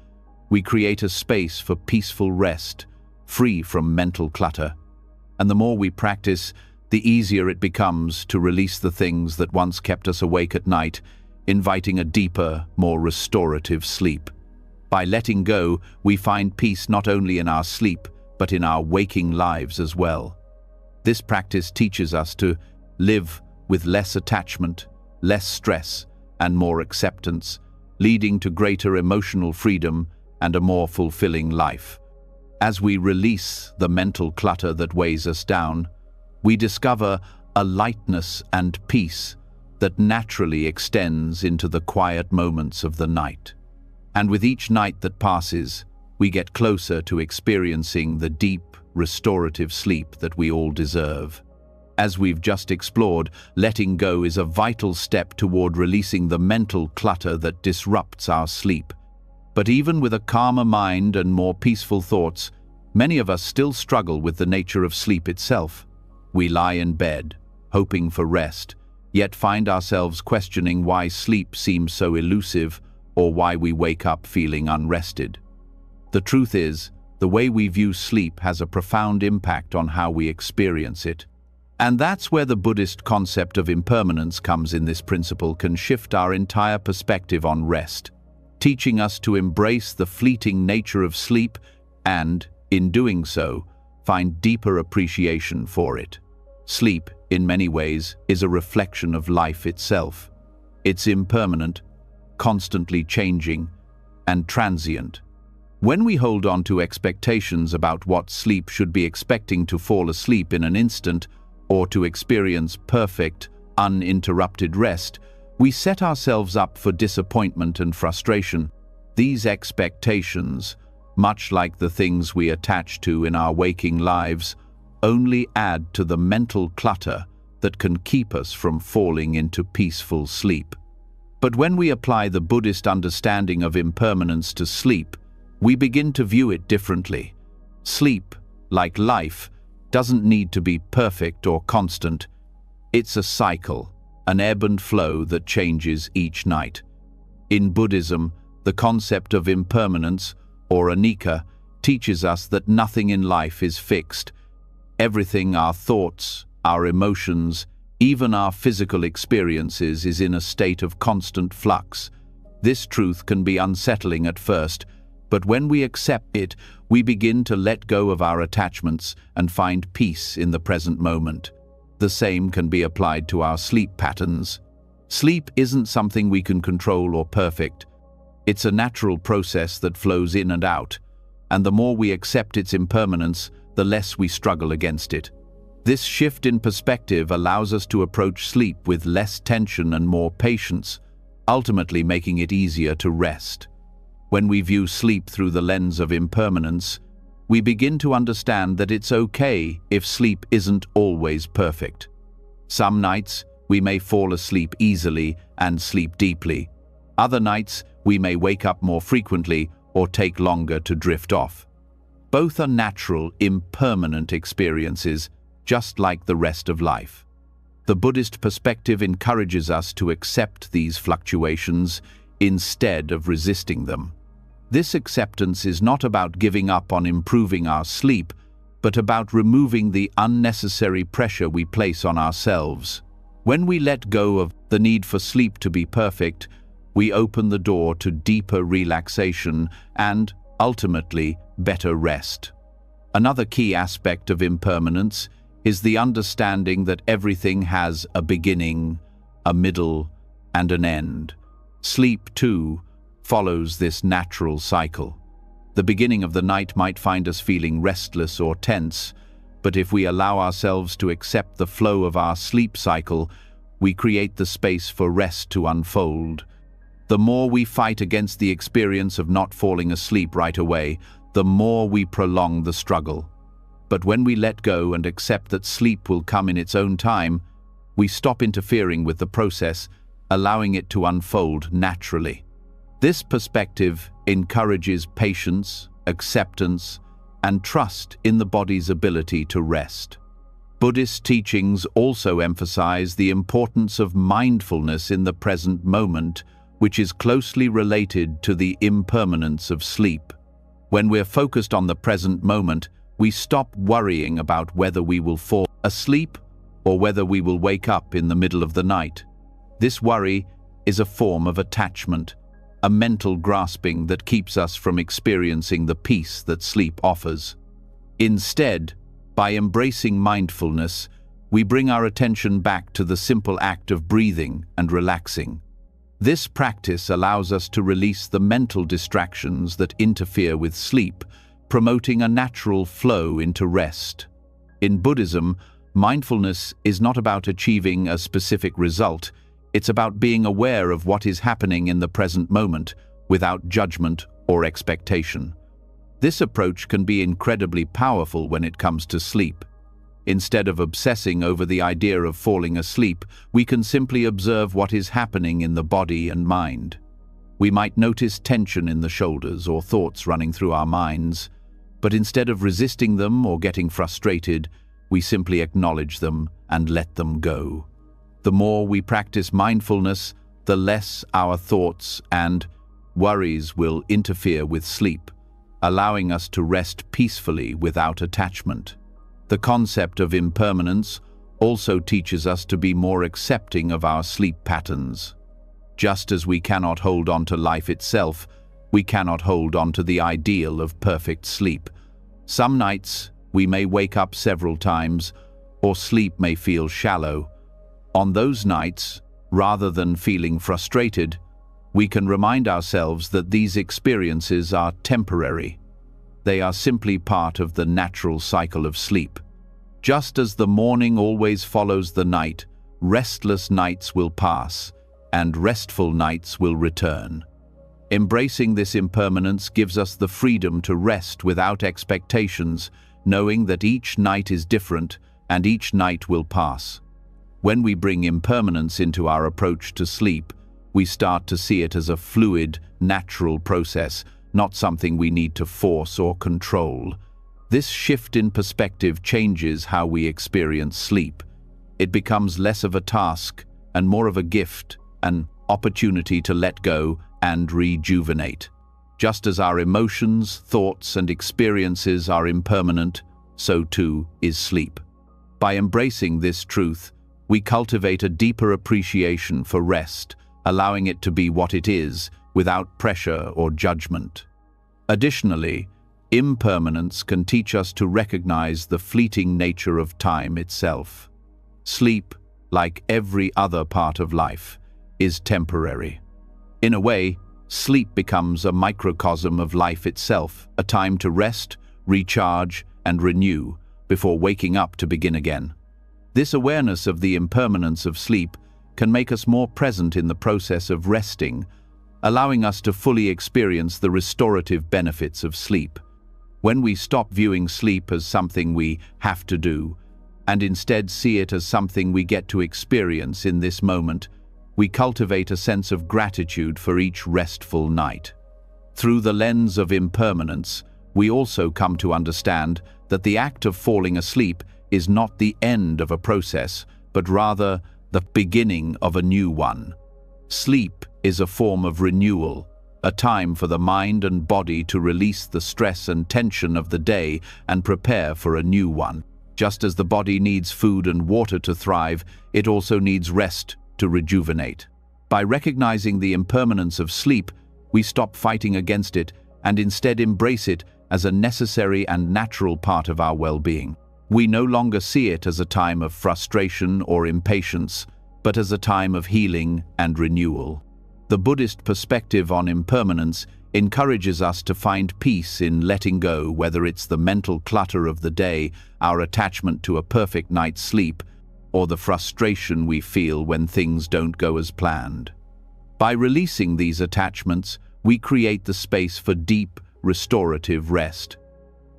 we create a space for peaceful rest, free from mental clutter. And the more we practice, the easier it becomes to release the things that once kept us awake at night, inviting a deeper, more restorative sleep. By letting go, we find peace not only in our sleep, but in our waking lives as well. This practice teaches us to live with less attachment, less stress, and more acceptance, leading to greater emotional freedom and a more fulfilling life. As we release the mental clutter that weighs us down, we discover a lightness and peace that naturally extends into the quiet moments of the night. And with each night that passes, we get closer to experiencing the deep, restorative sleep that we all deserve. As we've just explored, letting go is a vital step toward releasing the mental clutter that disrupts our sleep. But even with a calmer mind and more peaceful thoughts, many of us still struggle with the nature of sleep itself. We lie in bed, hoping for rest, yet find ourselves questioning why sleep seems so elusive or why we wake up feeling unrested. The truth is, the way we view sleep has a profound impact on how we experience it. And that's where the Buddhist concept of impermanence comes in. This principle can shift our entire perspective on rest, teaching us to embrace the fleeting nature of sleep and, in doing so, find deeper appreciation for it. Sleep, in many ways, is a reflection of life itself. It's impermanent, constantly changing, and transient. When we hold on to expectations about what sleep should be, expecting to fall asleep in an instant or to experience perfect, uninterrupted rest, we set ourselves up for disappointment and frustration. These expectations, much like the things we attach to in our waking lives, only add to the mental clutter that can keep us from falling into peaceful sleep. But when we apply the Buddhist understanding of impermanence to sleep, we begin to view it differently. Sleep, like life, doesn't need to be perfect or constant. It's a cycle, an ebb and flow that changes each night. In Buddhism, the concept of impermanence, or anicca, teaches us that nothing in life is fixed. Everything, our thoughts, our emotions, even our physical experiences, is in a state of constant flux. This truth can be unsettling at first, but when we accept it, we begin to let go of our attachments and find peace in the present moment. The same can be applied to our sleep patterns. Sleep isn't something we can control or perfect. It's a natural process that flows in and out, and the more we accept its impermanence, the less we struggle against it. This shift in perspective allows us to approach sleep with less tension and more patience, ultimately making it easier to rest. When we view sleep through the lens of impermanence, we begin to understand that it's okay if sleep isn't always perfect. Some nights, we may fall asleep easily and sleep deeply. Other nights, we may wake up more frequently or take longer to drift off. Both are natural, impermanent experiences, just like the rest of life. The Buddhist perspective encourages us to accept these fluctuations instead of resisting them. This acceptance is not about giving up on improving our sleep, but about removing the unnecessary pressure we place on ourselves. When we let go of the need for sleep to be perfect, we open the door to deeper relaxation and, ultimately, better rest. Another key aspect of impermanence is the understanding that everything has a beginning, a middle, and an end. Sleep, too, follows this natural cycle. The beginning of the night might find us feeling restless or tense, but if we allow ourselves to accept the flow of our sleep cycle, we create the space for rest to unfold. The more we fight against the experience of not falling asleep right away, the more we prolong the struggle. But when we let go and accept that sleep will come in its own time, we stop interfering with the process, allowing it to unfold naturally. This perspective encourages patience, acceptance, and trust in the body's ability to rest. Buddhist teachings also emphasize the importance of mindfulness in the present moment, which is closely related to the impermanence of sleep. When we're focused on the present moment, we stop worrying about whether we will fall asleep or whether we will wake up in the middle of the night. This worry is a form of attachment, a mental grasping that keeps us from experiencing the peace that sleep offers. Instead, by embracing mindfulness, we bring our attention back to the simple act of breathing and relaxing. This practice allows us to release the mental distractions that interfere with sleep, promoting a natural flow into rest. In Buddhism, mindfulness is not about achieving a specific result. It's about being aware of what is happening in the present moment, without judgment or expectation. This approach can be incredibly powerful when it comes to sleep. Instead of obsessing over the idea of falling asleep, we can simply observe what is happening in the body and mind. We might notice tension in the shoulders or thoughts running through our minds, but instead of resisting them or getting frustrated, we simply acknowledge them and let them go. The more we practice mindfulness, the less our thoughts and worries will interfere with sleep, allowing us to rest peacefully without attachment. The concept of impermanence also teaches us to be more accepting of our sleep patterns. Just as we cannot hold on to life itself, we cannot hold on to the ideal of perfect sleep. Some nights we may wake up several times, or sleep may feel shallow. On those nights, rather than feeling frustrated, we can remind ourselves that these experiences are temporary. They are simply part of the natural cycle of sleep. Just as the morning always follows the night, restless nights will pass, and restful nights will return. Embracing this impermanence gives us the freedom to rest without expectations, knowing that each night is different and each night will pass. When we bring impermanence into our approach to sleep, we start to see it as a fluid, natural process, not something we need to force or control. This shift in perspective changes how we experience sleep. It becomes less of a task and more of a gift, an opportunity to let go and rejuvenate. Just as our emotions, thoughts, and experiences are impermanent, so too is sleep. By embracing this truth, we cultivate a deeper appreciation for rest, allowing it to be what it is, without pressure or judgment. Additionally, impermanence can teach us to recognize the fleeting nature of time itself. Sleep, like every other part of life, is temporary. In a way, sleep becomes a microcosm of life itself, a time to rest, recharge, and renew before waking up to begin again. This awareness of the impermanence of sleep can make us more present in the process of resting, allowing us to fully experience the restorative benefits of sleep. When we stop viewing sleep as something we have to do, and instead see it as something we get to experience in this moment, we cultivate a sense of gratitude for each restful night. Through the lens of impermanence, we also come to understand that the act of falling asleep is not the end of a process, but rather the beginning of a new one. Sleep is a form of renewal, a time for the mind and body to release the stress and tension of the day and prepare for a new one. Just as the body needs food and water to thrive, it also needs rest to rejuvenate. By recognizing the impermanence of sleep, we stop fighting against it and instead embrace it as a necessary and natural part of our well-being. We no longer see it as a time of frustration or impatience, but as a time of healing and renewal. The Buddhist perspective on impermanence encourages us to find peace in letting go, whether it's the mental clutter of the day, our attachment to a perfect night's sleep, or the frustration we feel when things don't go as planned. By releasing these attachments, we create the space for deep, restorative rest.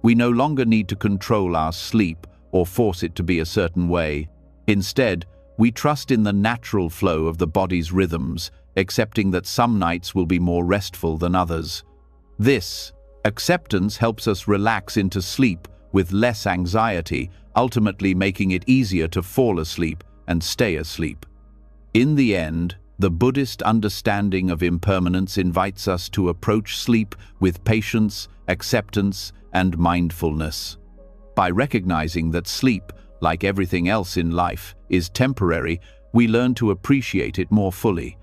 We no longer need to control our sleep or force it to be a certain way. Instead, we trust in the natural flow of the body's rhythms, accepting that some nights will be more restful than others. This acceptance helps us relax into sleep with less anxiety, ultimately making it easier to fall asleep and stay asleep. In the end, the Buddhist understanding of impermanence invites us to approach sleep with patience, acceptance, and mindfulness. By recognizing that sleep, like everything else in life, is temporary, we learn to appreciate it more fully.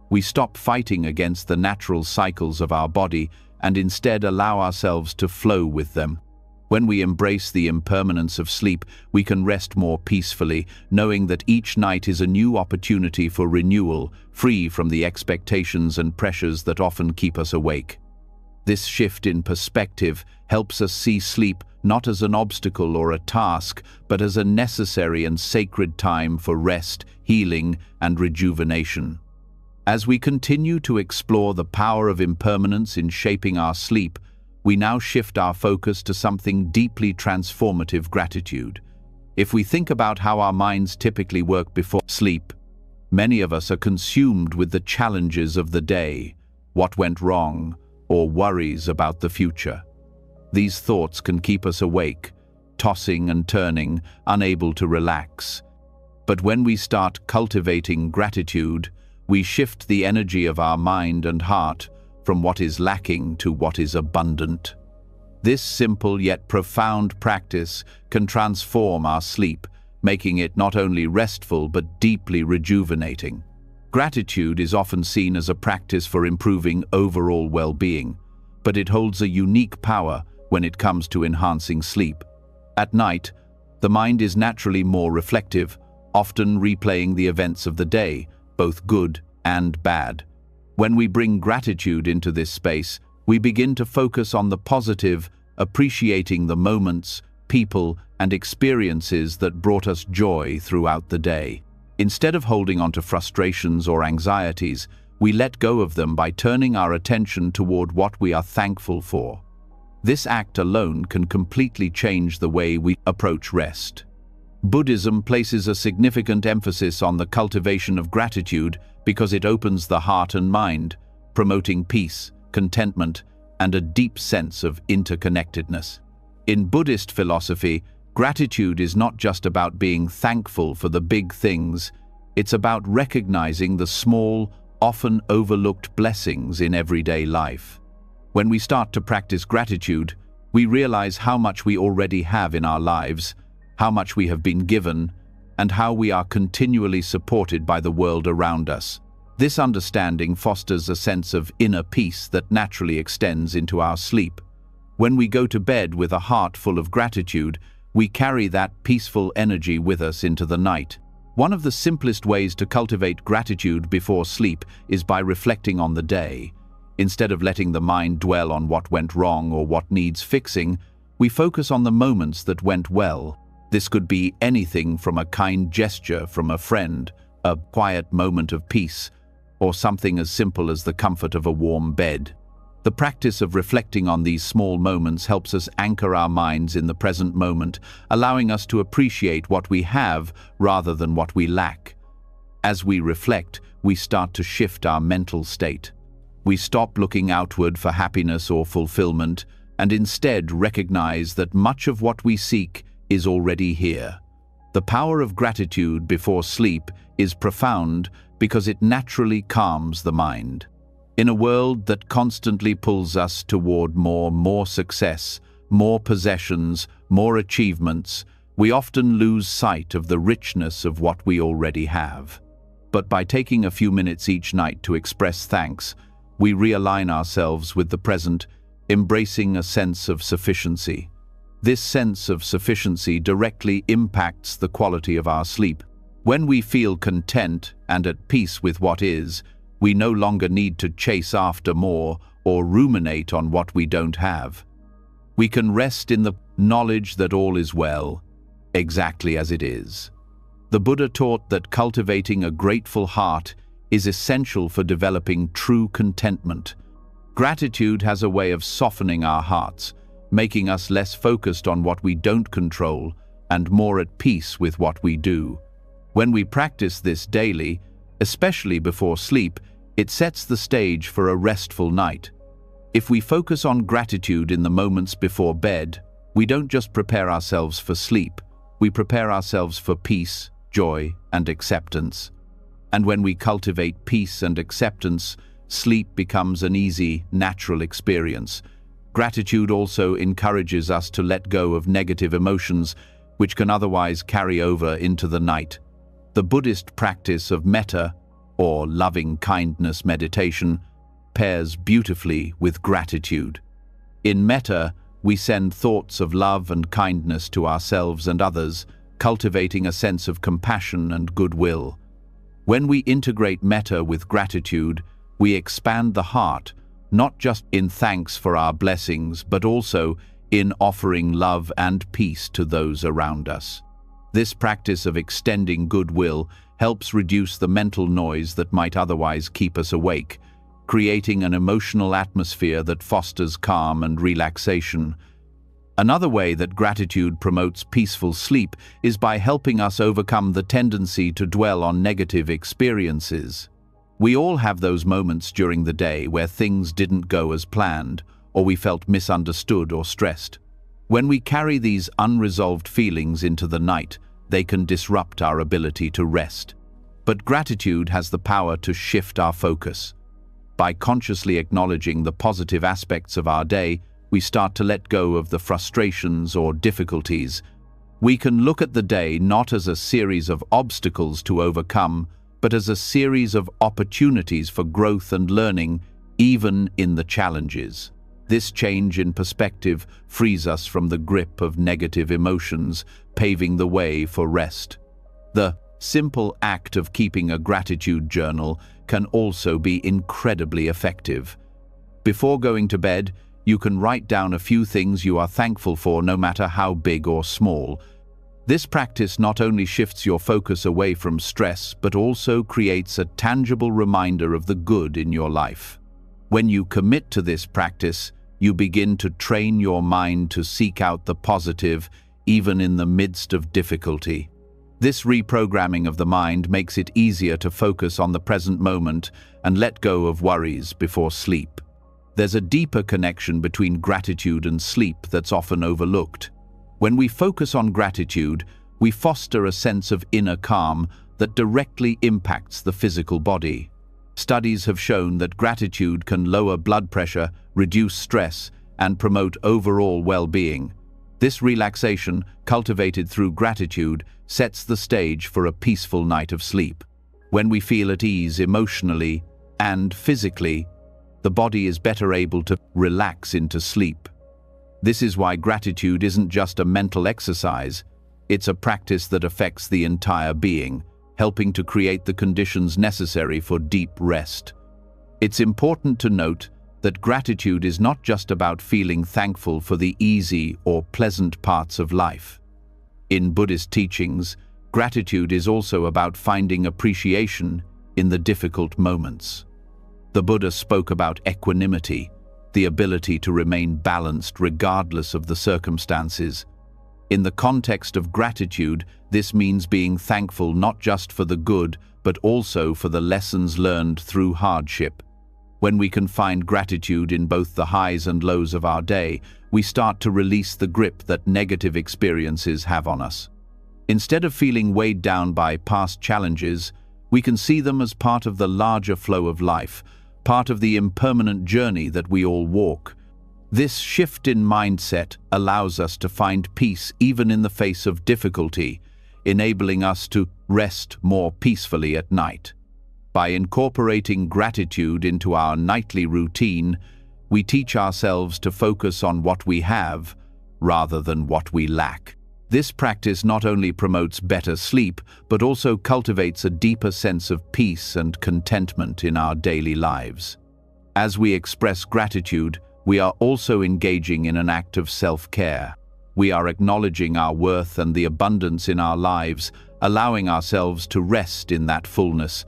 We stop fighting against the natural cycles of our body and instead allow ourselves to flow with them. When we embrace the impermanence of sleep, we can rest more peacefully, knowing that each night is a new opportunity for renewal, free from the expectations and pressures that often keep us awake. This shift in perspective helps us see sleep not as an obstacle or a task, but as a necessary and sacred time for rest, healing, and rejuvenation. As we continue to explore the power of impermanence in shaping our sleep, we now shift our focus to something deeply transformative: gratitude. If we think about how our minds typically work before sleep, many of us are consumed with the challenges of the day, what went wrong, or worries about the future. These thoughts can keep us awake, tossing and turning, unable to relax. But when we start cultivating gratitude, we shift the energy of our mind and heart from what is lacking to what is abundant. This simple yet profound practice can transform our sleep, making it not only restful but deeply rejuvenating. Gratitude is often seen as a practice for improving overall well-being, but it holds a unique power when it comes to enhancing sleep. At night, the mind is naturally more reflective, often replaying the events of the day, both good and bad. When we bring gratitude into this space, we begin to focus on the positive, appreciating the moments, people, and experiences that brought us joy throughout the day. Instead of holding on to frustrations or anxieties, we let go of them by turning our attention toward what we are thankful for. This act alone can completely change the way we approach rest. Buddhism places a significant emphasis on the cultivation of gratitude because it opens the heart and mind, promoting peace, contentment, and a deep sense of interconnectedness. In Buddhist philosophy, gratitude is not just about being thankful for the big things, it's about recognizing the small, often overlooked blessings in everyday life. When we start to practice gratitude, we realize how much we already have in our lives, how much we have been given, and how we are continually supported by the world around us. This understanding fosters a sense of inner peace that naturally extends into our sleep. When we go to bed with a heart full of gratitude, we carry that peaceful energy with us into the night. One of the simplest ways to cultivate gratitude before sleep is by reflecting on the day. Instead of letting the mind dwell on what went wrong or what needs fixing, we focus on the moments that went well. This could be anything from a kind gesture from a friend, a quiet moment of peace, or something as simple as the comfort of a warm bed. The practice of reflecting on these small moments helps us anchor our minds in the present moment, allowing us to appreciate what we have rather than what we lack. As we reflect, we start to shift our mental state. We stop looking outward for happiness or fulfillment, and instead recognize that much of what we seek is already here. The power of gratitude before sleep is profound because it naturally calms the mind. In a world that constantly pulls us toward more success, more possessions, more achievements, we often lose sight of the richness of what we already have. But by taking a few minutes each night to express thanks, we realign ourselves with the present, embracing a sense of sufficiency. This sense of sufficiency directly impacts the quality of our sleep. When we feel content and at peace with what is, we no longer need to chase after more or ruminate on what we don't have. We can rest in the knowledge that all is well, exactly as it is. The Buddha taught that cultivating a grateful heart is essential for developing true contentment. Gratitude has a way of softening our hearts, making us less focused on what we don't control and more at peace with what we do. When we practice this daily, especially before sleep, it sets the stage for a restful night. If we focus on gratitude in the moments before bed, we don't just prepare ourselves for sleep, we prepare ourselves for peace, joy, and acceptance. And when we cultivate peace and acceptance, sleep becomes an easy, natural experience. Gratitude also encourages us to let go of negative emotions, which can otherwise carry over into the night. The Buddhist practice of metta, or loving kindness meditation, pairs beautifully with gratitude. In metta, we send thoughts of love and kindness to ourselves and others, cultivating a sense of compassion and goodwill. When we integrate metta with gratitude, we expand the heart, not just in thanks for our blessings, but also in offering love and peace to those around us. This practice of extending goodwill helps reduce the mental noise that might otherwise keep us awake, creating an emotional atmosphere that fosters calm and relaxation. Another way that gratitude promotes peaceful sleep is by helping us overcome the tendency to dwell on negative experiences. We all have those moments during the day where things didn't go as planned, or we felt misunderstood or stressed. When we carry these unresolved feelings into the night, they can disrupt our ability to rest. But gratitude has the power to shift our focus. By consciously acknowledging the positive aspects of our day, we start to let go of the frustrations or difficulties. We can look at the day not as a series of obstacles to overcome, but as a series of opportunities for growth and learning, even in the challenges. This change in perspective frees us from the grip of negative emotions, paving the way for rest. The simple act of keeping a gratitude journal can also be incredibly effective. Before going to bed, you can write down a few things you are thankful for, no matter how big or small. This practice not only shifts your focus away from stress, but also creates a tangible reminder of the good in your life. When you commit to this practice, you begin to train your mind to seek out the positive, even in the midst of difficulty. This reprogramming of the mind makes it easier to focus on the present moment and let go of worries before sleep. There's a deeper connection between gratitude and sleep that's often overlooked. When we focus on gratitude, we foster a sense of inner calm that directly impacts the physical body. Studies have shown that gratitude can lower blood pressure, reduce stress, and promote overall well-being. This relaxation, cultivated through gratitude, sets the stage for a peaceful night of sleep. When we feel at ease emotionally and physically, the body is better able to relax into sleep. This is why gratitude isn't just a mental exercise, it's a practice that affects the entire being, helping to create the conditions necessary for deep rest. It's important to note that gratitude is not just about feeling thankful for the easy or pleasant parts of life. In Buddhist teachings, gratitude is also about finding appreciation in the difficult moments. The Buddha spoke about equanimity, the ability to remain balanced regardless of the circumstances. In the context of gratitude, this means being thankful not just for the good, but also for the lessons learned through hardship. When we can find gratitude in both the highs and lows of our day, we start to release the grip that negative experiences have on us. Instead of feeling weighed down by past challenges, we can see them as part of the larger flow of life, part of the impermanent journey that we all walk. This shift in mindset allows us to find peace even in the face of difficulty, enabling us to rest more peacefully at night. By incorporating gratitude into our nightly routine, we teach ourselves to focus on what we have rather than what we lack. This practice not only promotes better sleep, but also cultivates a deeper sense of peace and contentment in our daily lives. As we express gratitude, we are also engaging in an act of self-care. We are acknowledging our worth and the abundance in our lives, allowing ourselves to rest in that fullness.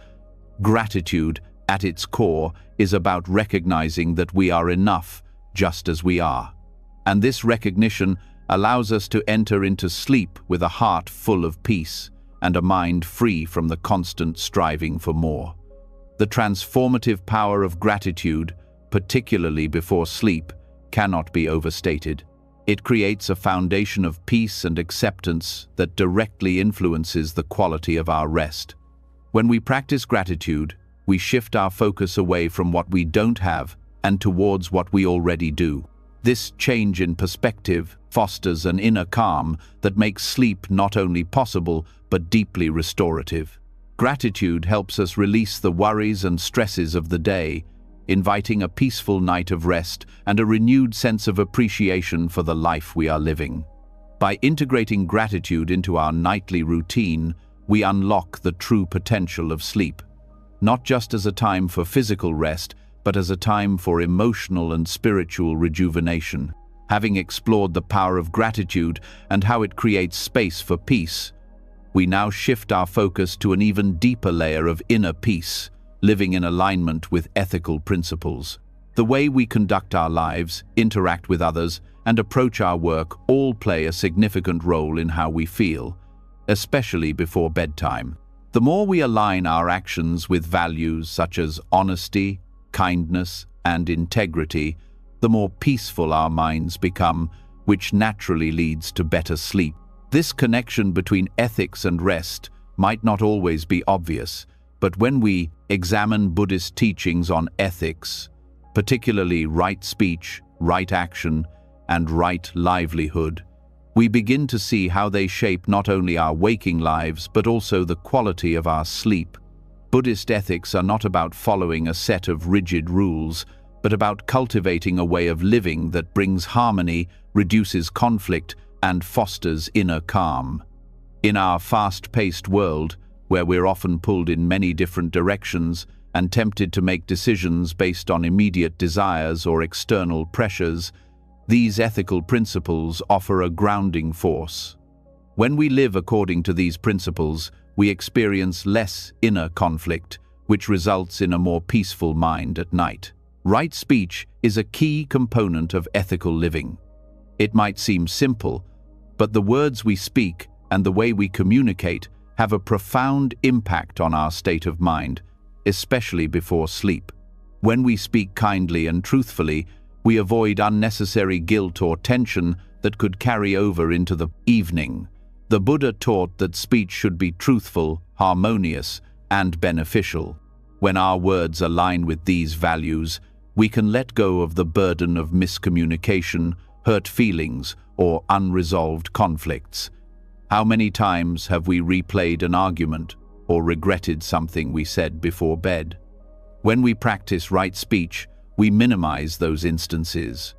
Gratitude, at its core, is about recognizing that we are enough just as we are. And this recognition allows us to enter into sleep with a heart full of peace and a mind free from the constant striving for more. The transformative power of gratitude, particularly before sleep, cannot be overstated. It creates a foundation of peace and acceptance that directly influences the quality of our rest. When we practice gratitude, we shift our focus away from what we don't have and towards what we already do. This change in perspective fosters an inner calm that makes sleep not only possible but deeply restorative. Gratitude helps us release the worries and stresses of the day, inviting a peaceful night of rest and a renewed sense of appreciation for the life we are living. By integrating gratitude into our nightly routine, we unlock the true potential of sleep, not just as a time for physical rest, but as a time for emotional and spiritual rejuvenation. Having explored the power of gratitude and how it creates space for peace, we now shift our focus to an even deeper layer of inner peace, living in alignment with ethical principles. The way we conduct our lives, interact with others, and approach our work all play a significant role in how we feel, especially before bedtime. The more we align our actions with values such as honesty, kindness, and integrity, the more peaceful our minds become, which naturally leads to better sleep. This connection between ethics and rest might not always be obvious, but when we examine Buddhist teachings on ethics, particularly right speech, right action, and right livelihood, we begin to see how they shape not only our waking lives but also the quality of our sleep. Buddhist ethics are not about following a set of rigid rules, but about cultivating a way of living that brings harmony, reduces conflict, and fosters inner calm. In our fast-paced world, where we're often pulled in many different directions and tempted to make decisions based on immediate desires or external pressures, these ethical principles offer a grounding force. When we live according to these principles, we experience less inner conflict, which results in a more peaceful mind at night. Right speech is a key component of ethical living. It might seem simple, but the words we speak and the way we communicate have a profound impact on our state of mind, especially before sleep. When we speak kindly and truthfully, we avoid unnecessary guilt or tension that could carry over into the evening. The Buddha taught that speech should be truthful, harmonious, and beneficial. When our words align with these values, we can let go of the burden of miscommunication, hurt feelings, or unresolved conflicts. How many times have we replayed an argument or regretted something we said before bed? When we practice right speech, we minimize those instances.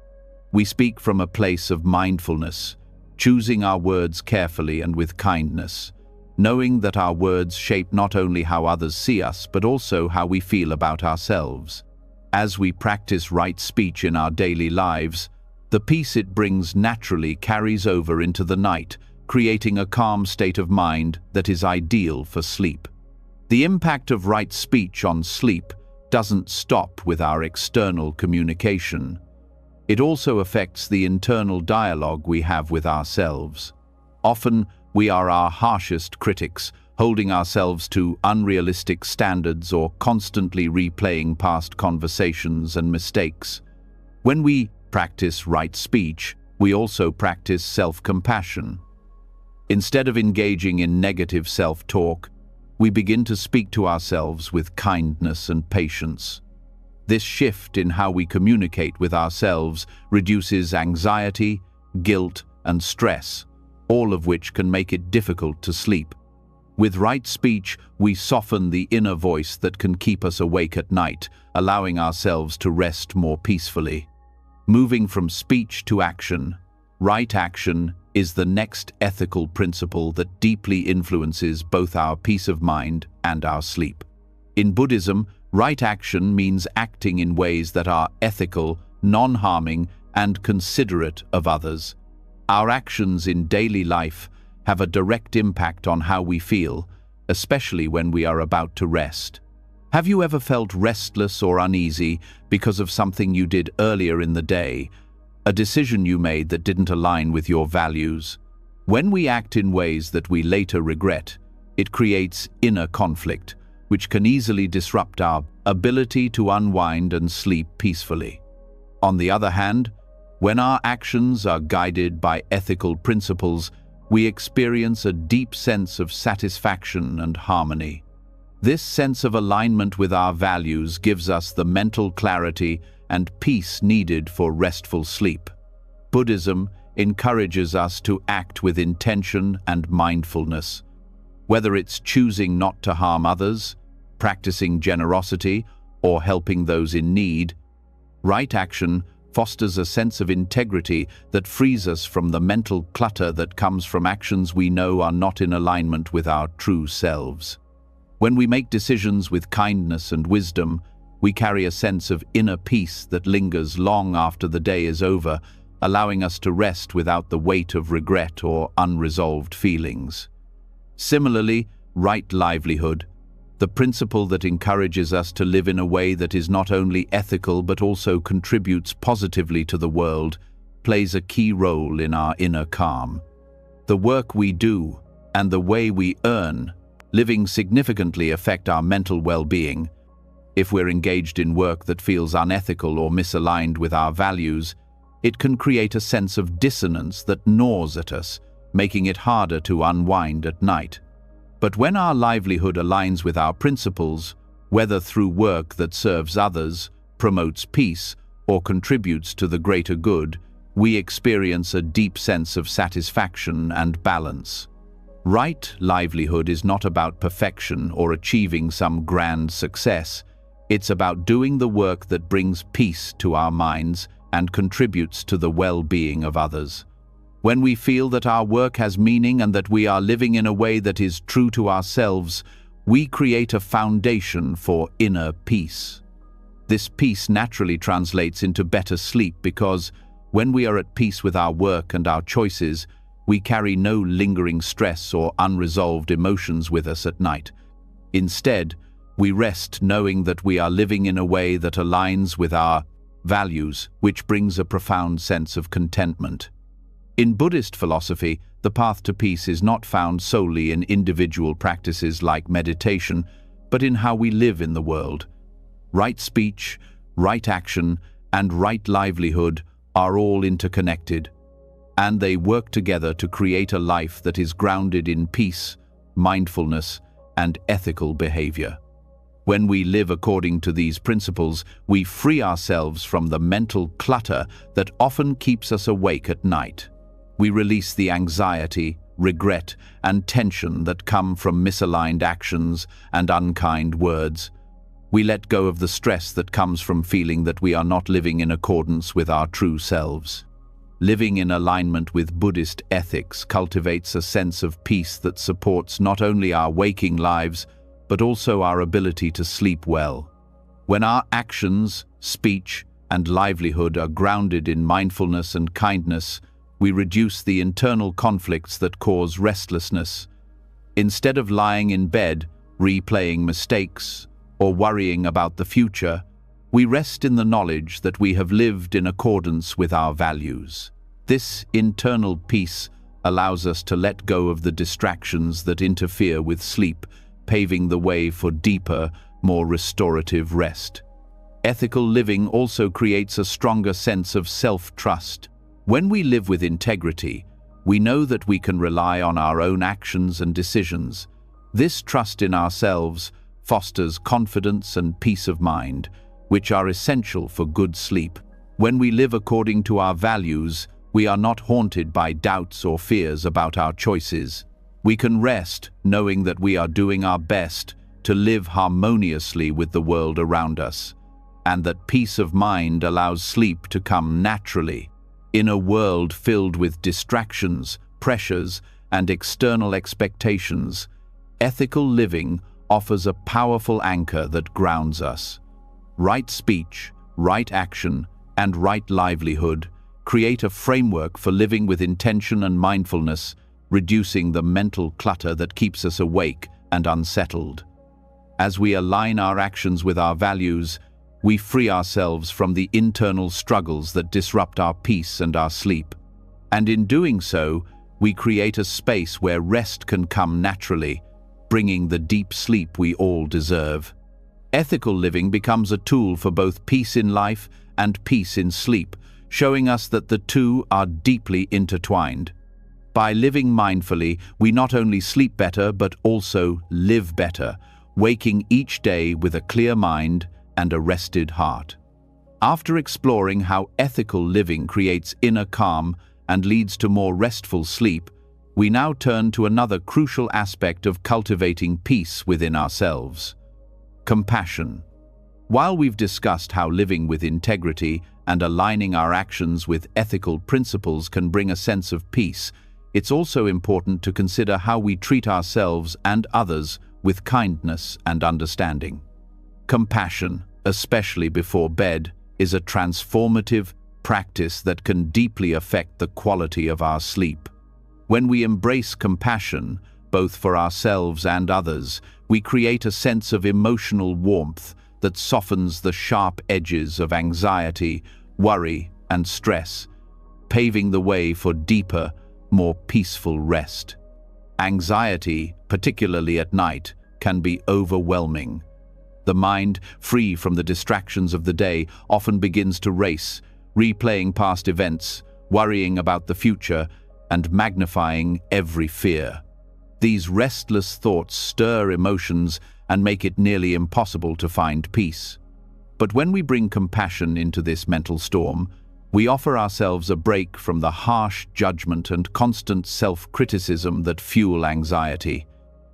We speak from a place of mindfulness, choosing our words carefully and with kindness, knowing that our words shape not only how others see us, but also how we feel about ourselves. As we practice right speech in our daily lives, the peace it brings naturally carries over into the night, creating a calm state of mind that is ideal for sleep. The impact of right speech on sleep doesn't stop with our external communication. It also affects the internal dialogue we have with ourselves. Often, we are our harshest critics, holding ourselves to unrealistic standards or constantly replaying past conversations and mistakes. When we practice right speech, we also practice self-compassion. Instead of engaging in negative self-talk, we begin to speak to ourselves with kindness and patience. This shift in how we communicate with ourselves reduces anxiety, guilt, and stress, all of which can make it difficult to sleep. With right speech, we soften the inner voice that can keep us awake at night, allowing ourselves to rest more peacefully. Moving from speech to action, right action is the next ethical principle that deeply influences both our peace of mind and our sleep. In Buddhism, right action means acting in ways that are ethical, non-harming, and considerate of others. Our actions in daily life have a direct impact on how we feel, especially when we are about to rest. Have you ever felt restless or uneasy because of something you did earlier in the day, a decision you made that didn't align with your values? When we act in ways that we later regret, it creates inner conflict, which can easily disrupt our ability to unwind and sleep peacefully. On the other hand, when our actions are guided by ethical principles, we experience a deep sense of satisfaction and harmony. This sense of alignment with our values gives us the mental clarity and peace needed for restful sleep. Buddhism encourages us to act with intention and mindfulness. Whether it's choosing not to harm others, practicing generosity, or helping those in need, right action fosters a sense of integrity that frees us from the mental clutter that comes from actions we know are not in alignment with our true selves. When we make decisions with kindness and wisdom, we carry a sense of inner peace that lingers long after the day is over, allowing us to rest without the weight of regret or unresolved feelings. Similarly, right livelihood, the principle that encourages us to live in a way that is not only ethical but also contributes positively to the world, plays a key role in our inner calm. The work we do and the way we earn living significantly affect our mental well-being. If we're engaged in work that feels unethical or misaligned with our values, it can create a sense of dissonance that gnaws at us, making it harder to unwind at night. But when our livelihood aligns with our principles, whether through work that serves others, promotes peace, or contributes to the greater good, we experience a deep sense of satisfaction and balance. Right livelihood is not about perfection or achieving some grand success. It's about doing the work that brings peace to our minds and contributes to the well-being of others. When we feel that our work has meaning and that we are living in a way that is true to ourselves, we create a foundation for inner peace. This peace naturally translates into better sleep because, when we are at peace with our work and our choices, we carry no lingering stress or unresolved emotions with us at night. Instead, we rest knowing that we are living in a way that aligns with our values, which brings a profound sense of contentment. In Buddhist philosophy, the path to peace is not found solely in individual practices like meditation, but in how we live in the world. Right speech, right action, and right livelihood are all interconnected, and they work together to create a life that is grounded in peace, mindfulness, and ethical behavior. When we live according to these principles, we free ourselves from the mental clutter that often keeps us awake at night. We release the anxiety, regret, and tension that come from misaligned actions and unkind words. We let go of the stress that comes from feeling that we are not living in accordance with our true selves. Living in alignment with Buddhist ethics cultivates a sense of peace that supports not only our waking lives, but also our ability to sleep well. When our actions, speech, and livelihood are grounded in mindfulness and kindness, we reduce the internal conflicts that cause restlessness. Instead of lying in bed, replaying mistakes, or worrying about the future, we rest in the knowledge that we have lived in accordance with our values. This internal peace allows us to let go of the distractions that interfere with sleep, paving the way for deeper, more restorative rest. Ethical living also creates a stronger sense of self-trust. When we live with integrity, we know that we can rely on our own actions and decisions. This trust in ourselves fosters confidence and peace of mind, which are essential for good sleep. When we live according to our values, we are not haunted by doubts or fears about our choices. We can rest knowing that we are doing our best to live harmoniously with the world around us, and that peace of mind allows sleep to come naturally. In a world filled with distractions, pressures, and external expectations, ethical living offers a powerful anchor that grounds us. Right speech, right action, and right livelihood create a framework for living with intention and mindfulness, reducing the mental clutter that keeps us awake and unsettled. As we align our actions with our values, we free ourselves from the internal struggles that disrupt our peace and our sleep. And in doing so, we create a space where rest can come naturally, bringing the deep sleep we all deserve. Ethical living becomes a tool for both peace in life and peace in sleep, showing us that the two are deeply intertwined. By living mindfully, we not only sleep better but also live better, waking each day with a clear mind and a rested heart. After exploring how ethical living creates inner calm and leads to more restful sleep, we now turn to another crucial aspect of cultivating peace within ourselves: compassion. While we've discussed how living with integrity and aligning our actions with ethical principles can bring a sense of peace, it's also important to consider how we treat ourselves and others with kindness and understanding. Compassion, especially before bed, is a transformative practice that can deeply affect the quality of our sleep. When we embrace compassion, both for ourselves and others, we create a sense of emotional warmth that softens the sharp edges of anxiety, worry, and stress, paving the way for deeper, more peaceful rest. Anxiety, particularly at night, can be overwhelming. The mind, free from the distractions of the day, often begins to race, replaying past events, worrying about the future, and magnifying every fear. These restless thoughts stir emotions and make it nearly impossible to find peace. But when we bring compassion into this mental storm, we offer ourselves a break from the harsh judgment and constant self-criticism that fuel anxiety.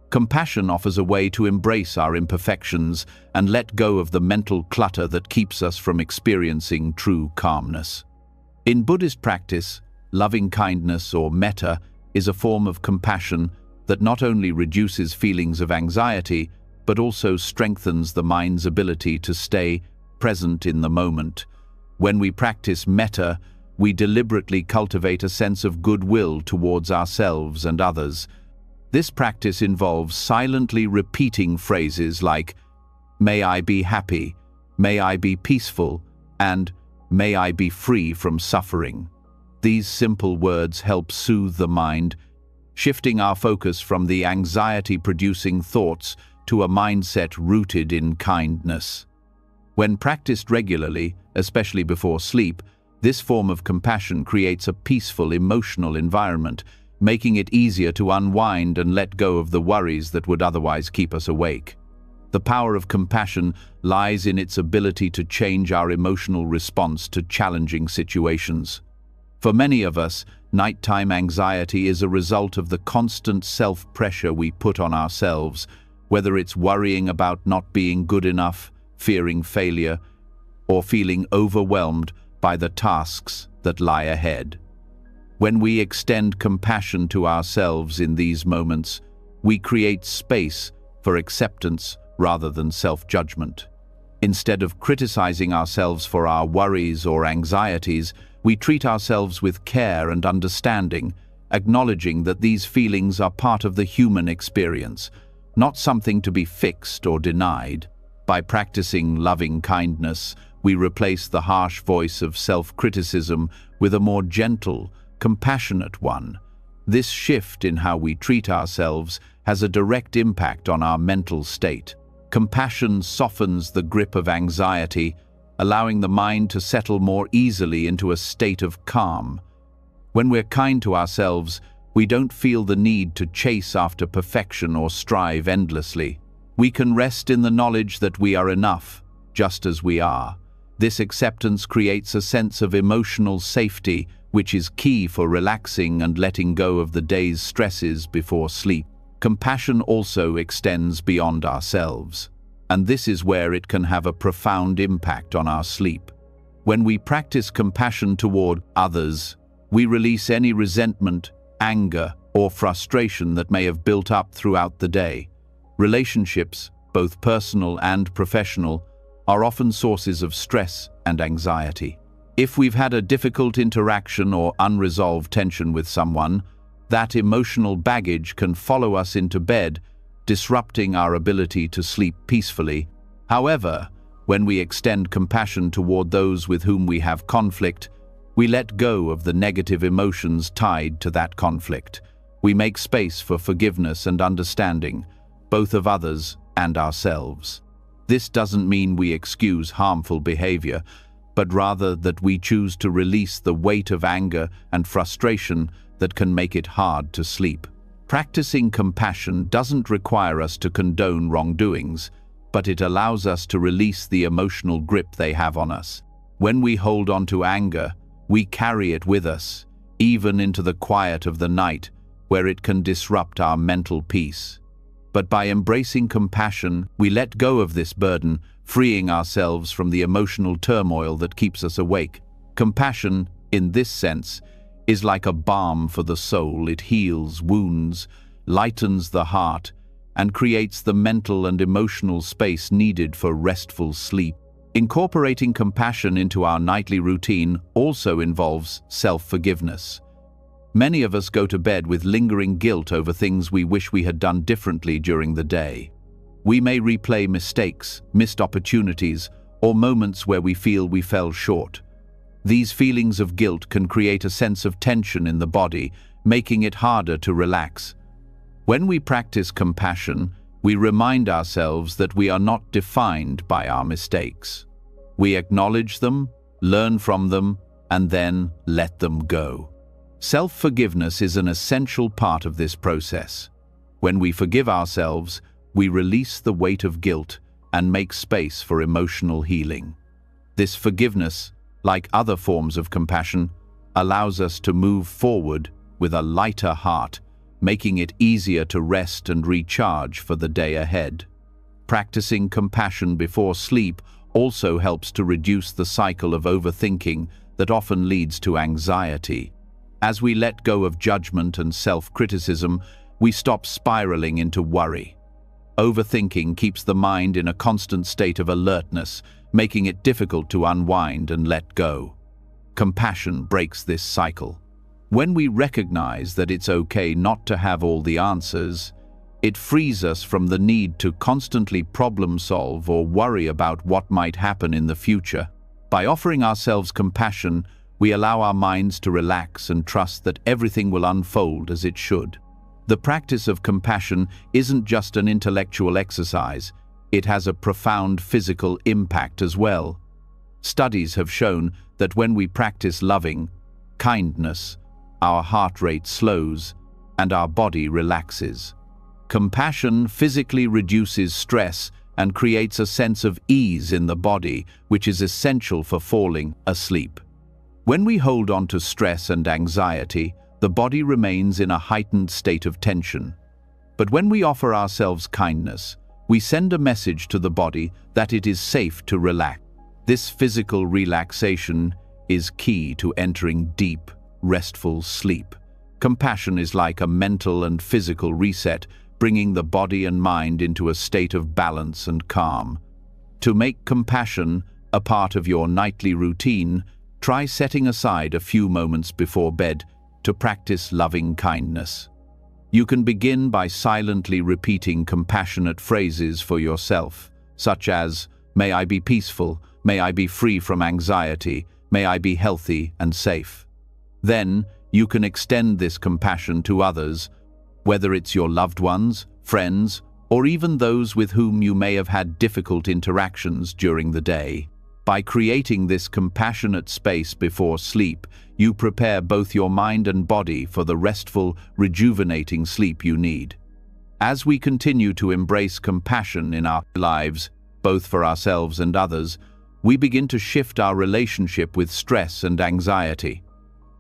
Compassion offers a way to embrace our imperfections and let go of the mental clutter that keeps us from experiencing true calmness. In Buddhist practice, loving kindness or metta is a form of compassion that not only reduces feelings of anxiety, but also strengthens the mind's ability to stay present in the moment. When we practice metta, we deliberately cultivate a sense of goodwill towards ourselves and others. This practice involves silently repeating phrases like, "May I be happy," "May I be peaceful," and "May I be free from suffering." These simple words help soothe the mind, shifting our focus from the anxiety-producing thoughts to a mindset rooted in kindness. When practiced regularly, especially before sleep, this form of compassion creates a peaceful emotional environment, making it easier to unwind and let go of the worries that would otherwise keep us awake. The power of compassion lies in its ability to change our emotional response to challenging situations. For many of us, nighttime anxiety is a result of the constant self-pressure we put on ourselves, whether it's worrying about not being good enough, fearing failure, or feeling overwhelmed by the tasks that lie ahead. When we extend compassion to ourselves in these moments, we create space for acceptance rather than self-judgment. Instead of criticizing ourselves for our worries or anxieties, we treat ourselves with care and understanding, acknowledging that these feelings are part of the human experience, not something to be fixed or denied. By practicing loving kindness, we replace the harsh voice of self-criticism with a more gentle, compassionate one. This shift in how we treat ourselves has a direct impact on our mental state. Compassion softens the grip of anxiety, allowing the mind to settle more easily into a state of calm. When we're kind to ourselves, we don't feel the need to chase after perfection or strive endlessly. We can rest in the knowledge that we are enough, just as we are. This acceptance creates a sense of emotional safety, which is key for relaxing and letting go of the day's stresses before sleep. Compassion also extends beyond ourselves, and this is where it can have a profound impact on our sleep. When we practice compassion toward others, we release any resentment, anger, or frustration that may have built up throughout the day. Relationships, both personal and professional, are often sources of stress and anxiety. If we've had a difficult interaction or unresolved tension with someone, that emotional baggage can follow us into bed, disrupting our ability to sleep peacefully. However, when we extend compassion toward those with whom we have conflict, we let go of the negative emotions tied to that conflict. We make space for forgiveness and understanding, both of others and ourselves. This doesn't mean we excuse harmful behavior, but rather that we choose to release the weight of anger and frustration that can make it hard to sleep. Practicing compassion doesn't require us to condone wrongdoings, but it allows us to release the emotional grip they have on us. When we hold on to anger, we carry it with us, even into the quiet of the night, where it can disrupt our mental peace. But by embracing compassion, we let go of this burden, freeing ourselves from the emotional turmoil that keeps us awake. Compassion, in this sense, is like a balm for the soul. It heals wounds, lightens the heart, and creates the mental and emotional space needed for restful sleep. Incorporating compassion into our nightly routine also involves self-forgiveness. Many of us go to bed with lingering guilt over things we wish we had done differently during the day. We may replay mistakes, missed opportunities, or moments where we feel we fell short. These feelings of guilt can create a sense of tension in the body, making it harder to relax. When we practice compassion, we remind ourselves that we are not defined by our mistakes. We acknowledge them, learn from them, and then let them go. Self-forgiveness is an essential part of this process. When we forgive ourselves, we release the weight of guilt and make space for emotional healing. This forgiveness, like other forms of compassion, allows us to move forward with a lighter heart, making it easier to rest and recharge for the day ahead. Practicing compassion before sleep also helps to reduce the cycle of overthinking that often leads to anxiety. As we let go of judgment and self-criticism, we stop spiraling into worry. Overthinking keeps the mind in a constant state of alertness, making it difficult to unwind and let go. Compassion breaks this cycle. When we recognize that it's okay not to have all the answers, it frees us from the need to constantly problem solve or worry about what might happen in the future. By offering ourselves compassion, we allow our minds to relax and trust that everything will unfold as it should. The practice of compassion isn't just an intellectual exercise, it has a profound physical impact as well. Studies have shown that when we practice loving kindness, our heart rate slows and our body relaxes. Compassion physically reduces stress and creates a sense of ease in the body, which is essential for falling asleep. When we hold on to stress and anxiety, the body remains in a heightened state of tension. But when we offer ourselves kindness, we send a message to the body that it is safe to relax. This physical relaxation is key to entering deep, restful sleep. Compassion is like a mental and physical reset, bringing the body and mind into a state of balance and calm. To make compassion a part of your nightly routine, try setting aside a few moments before bed to practice loving kindness. You can begin by silently repeating compassionate phrases for yourself, such as, "May I be peaceful, may I be free from anxiety, may I be healthy and safe." Then, you can extend this compassion to others, whether it's your loved ones, friends, or even those with whom you may have had difficult interactions during the day. By creating this compassionate space before sleep, you prepare both your mind and body for the restful, rejuvenating sleep you need. As we continue to embrace compassion in our lives, both for ourselves and others, we begin to shift our relationship with stress and anxiety.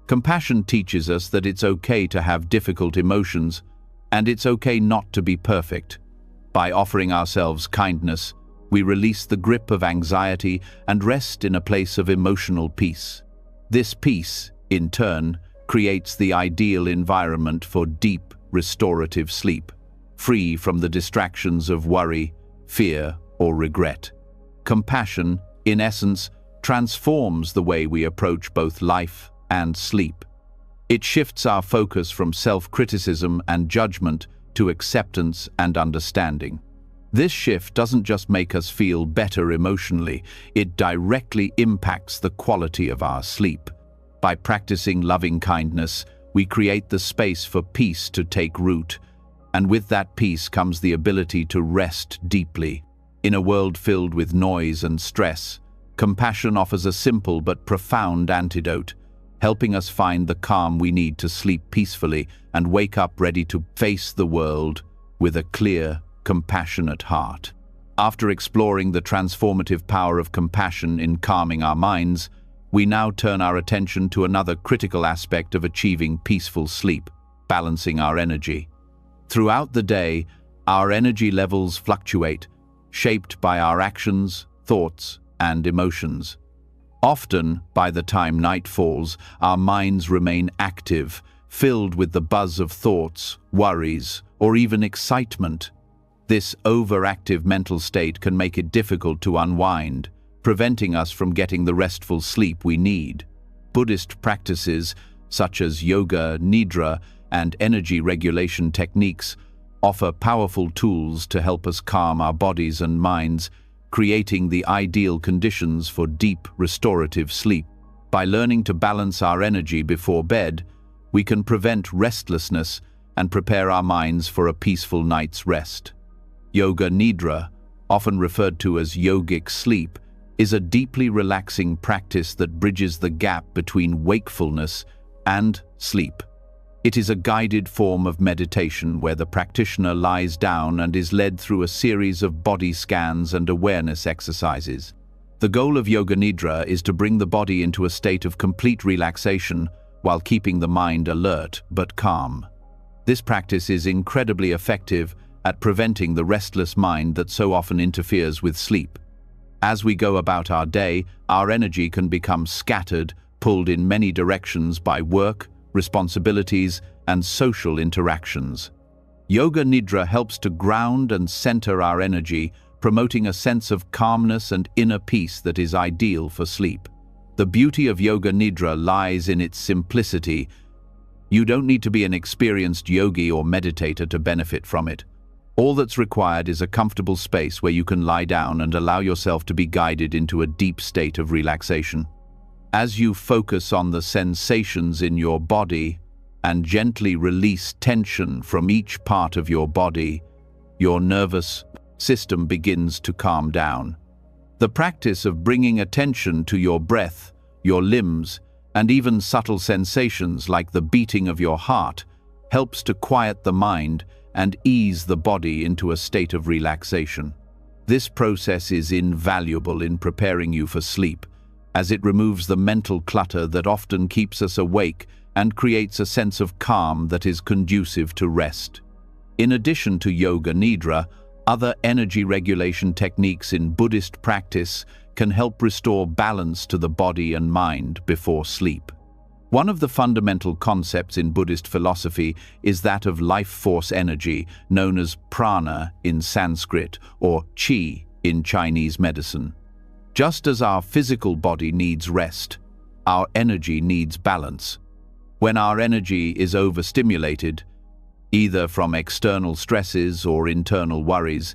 Compassion teaches us that it's okay to have difficult emotions, and it's okay not to be perfect. By offering ourselves kindness, we release the grip of anxiety and rest in a place of emotional peace. This peace, in turn, creates the ideal environment for deep, restorative sleep, free from the distractions of worry, fear, or regret. Compassion, in essence, transforms the way we approach both life and sleep. It shifts our focus from self-criticism and judgment to acceptance and understanding. This shift doesn't just make us feel better emotionally, it directly impacts the quality of our sleep. By practicing loving kindness, we create the space for peace to take root, and with that peace comes the ability to rest deeply. In a world filled with noise and stress, compassion offers a simple but profound antidote, helping us find the calm we need to sleep peacefully and wake up ready to face the world with a clear, compassionate heart. After exploring the transformative power of compassion in calming our minds, we now turn our attention to another critical aspect of achieving peaceful sleep: balancing our energy. Throughout the day, our energy levels fluctuate, shaped by our actions, thoughts, and emotions. Often, by the time night falls, our minds remain active, filled with the buzz of thoughts, worries, or even excitement. This overactive mental state can make it difficult to unwind, preventing us from getting the restful sleep we need. Buddhist practices, such as yoga, nidra, and energy regulation techniques, offer powerful tools to help us calm our bodies and minds, creating the ideal conditions for deep, restorative sleep. By learning to balance our energy before bed, we can prevent restlessness and prepare our minds for a peaceful night's rest. Yoga nidra, often referred to as yogic sleep, is a deeply relaxing practice that bridges the gap between wakefulness and sleep. It is a guided form of meditation where the practitioner lies down and is led through a series of body scans and awareness exercises. The goal of Yoga Nidra is to bring the body into a state of complete relaxation while keeping the mind alert but calm. This practice is incredibly effective at preventing the restless mind that so often interferes with sleep. As we go about our day, our energy can become scattered, pulled in many directions by work, responsibilities, and social interactions. Yoga Nidra helps to ground and center our energy, promoting a sense of calmness and inner peace that is ideal for sleep. The beauty of Yoga Nidra lies in its simplicity. You don't need to be an experienced yogi or meditator to benefit from it. All that's required is a comfortable space where you can lie down and allow yourself to be guided into a deep state of relaxation. As you focus on the sensations in your body and gently release tension from each part of your body, your nervous system begins to calm down. The practice of bringing attention to your breath, your limbs, and even subtle sensations like the beating of your heart helps to quiet the mind and ease the body into a state of relaxation. This process is invaluable in preparing you for sleep, as it removes the mental clutter that often keeps us awake and creates a sense of calm that is conducive to rest. In addition to Yoga Nidra, other energy regulation techniques in Buddhist practice can help restore balance to the body and mind before sleep. One of the fundamental concepts in Buddhist philosophy is that of life force energy, known as prana in Sanskrit or qi in Chinese medicine. Just as our physical body needs rest, our energy needs balance. When our energy is overstimulated, either from external stresses or internal worries,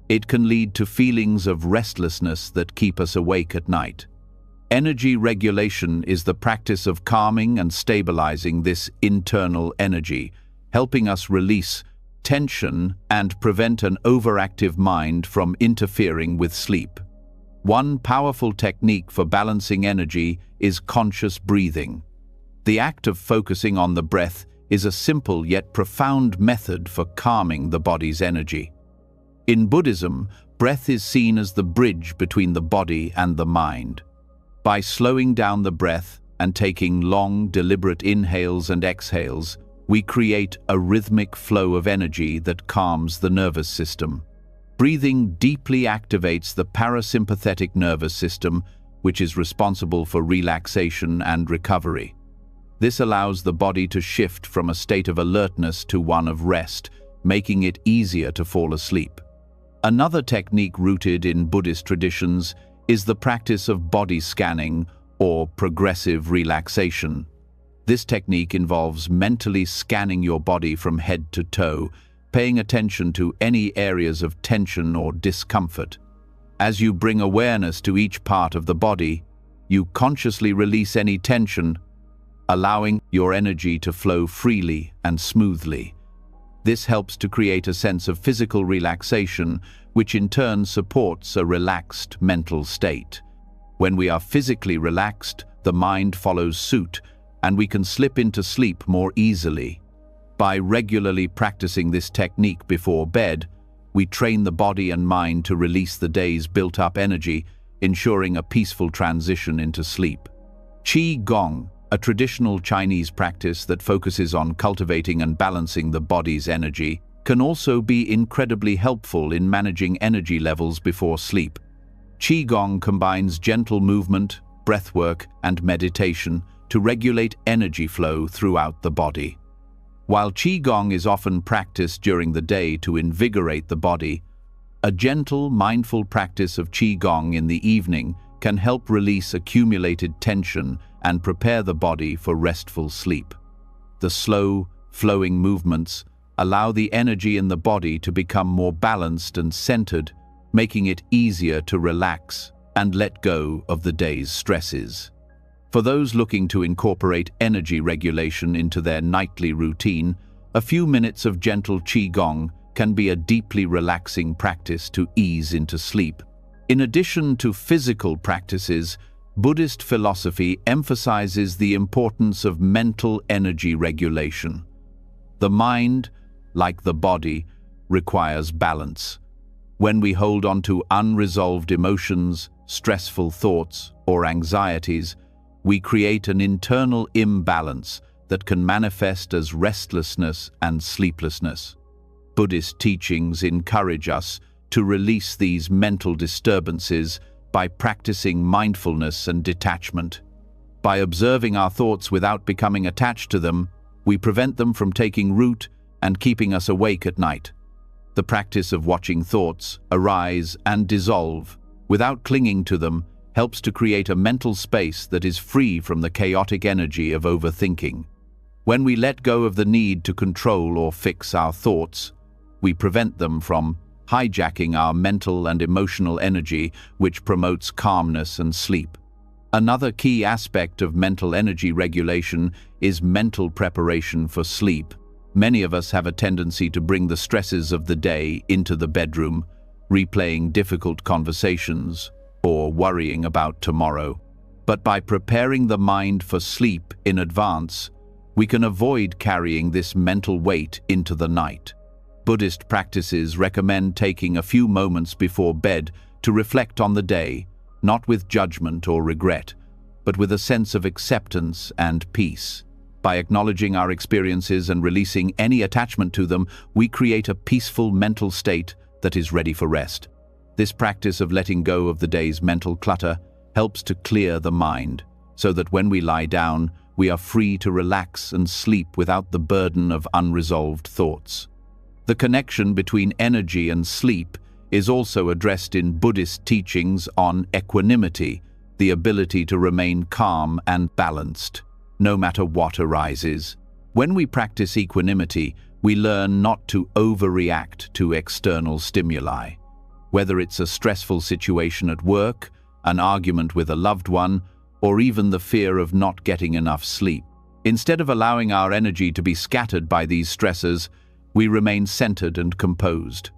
it can lead to feelings of restlessness that keep us awake at night. Energy regulation is the practice of calming and stabilizing this internal energy, helping us release tension and prevent an overactive mind from interfering with sleep. One powerful technique for balancing energy is conscious breathing. The act of focusing on the breath is a simple yet profound method for calming the body's energy. In Buddhism, Breath is seen as the bridge between the body and the mind. By slowing down the breath and taking long, deliberate inhales and exhales, we create a rhythmic flow of energy that calms the nervous system. Breathing deeply activates the parasympathetic nervous system, which is responsible for relaxation and recovery. This allows the body to shift from a state of alertness to one of rest, making it easier to fall asleep. Another technique rooted in Buddhist traditions is the practice of body scanning or progressive relaxation. This technique involves mentally scanning your body from head to toe, paying attention to any areas of tension or discomfort. As you bring awareness to each part of the body, you consciously release any tension, allowing your energy to flow freely and smoothly. This helps to create a sense of physical relaxation, which in turn supports a relaxed mental state. When we are physically relaxed, the mind follows suit, and we can slip into sleep more easily. By regularly practicing this technique before bed, we train the body and mind to release the day's built-up energy, ensuring a peaceful transition into sleep. Qi Gong, a traditional Chinese practice that focuses on cultivating and balancing the body's energy, can also be incredibly helpful in managing energy levels before sleep. Qigong combines gentle movement, breathwork, and meditation to regulate energy flow throughout the body. While Qigong is often practiced during the day to invigorate the body, a gentle, mindful practice of Qigong in the evening can help release accumulated tension and prepare the body for restful sleep. The slow, flowing movements allow the energy in the body to become more balanced and centered, making it easier to relax and let go of the day's stresses. For those looking to incorporate energy regulation into their nightly routine, a few minutes of gentle Qigong can be a deeply relaxing practice to ease into sleep. In addition to physical practices, Buddhist philosophy emphasizes the importance of mental energy regulation. The mind, like the body, requires balance. When we hold on to unresolved emotions, stressful thoughts, or anxieties, we create an internal imbalance that can manifest as restlessness and sleeplessness. Buddhist teachings encourage us to release these mental disturbances by practicing mindfulness and detachment. By observing our thoughts without becoming attached to them, we prevent them from taking root and keeping us awake at night. The practice of watching thoughts arise and dissolve without clinging to them helps to create a mental space that is free from the chaotic energy of overthinking. When we let go of the need to control or fix our thoughts, we prevent them from hijacking our mental and emotional energy, which promotes calmness and sleep. Another key aspect of mental energy regulation is mental preparation for sleep. Many of us have a tendency to bring the stresses of the day into the bedroom, replaying difficult conversations or worrying about tomorrow. But by preparing the mind for sleep in advance, we can avoid carrying this mental weight into the night. Buddhist practices recommend taking a few moments before bed to reflect on the day, not with judgment or regret, but with a sense of acceptance and peace. By acknowledging our experiences and releasing any attachment to them, we create a peaceful mental state that is ready for rest. This practice of letting go of the day's mental clutter helps to clear the mind, so that when we lie down, we are free to relax and sleep without the burden of unresolved thoughts. The connection between energy and sleep is also addressed in Buddhist teachings on equanimity, the ability to remain calm and balanced, no matter what arises. When we practice equanimity, we learn not to overreact to external stimuli. Whether it's a stressful situation at work, an argument with a loved one, or even the fear of not getting enough sleep. Instead of allowing our energy to be scattered by these stressors, we remain centered and composed.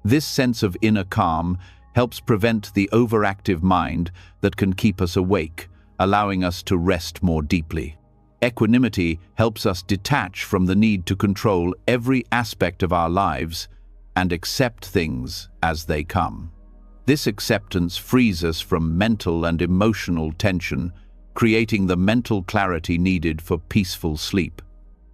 This sense of inner calm helps prevent the overactive mind that can keep us awake, allowing us to rest more deeply. Equanimity helps us detach from the need to control every aspect of our lives and accept things as they come. This acceptance frees us from mental and emotional tension, creating the mental clarity needed for peaceful sleep.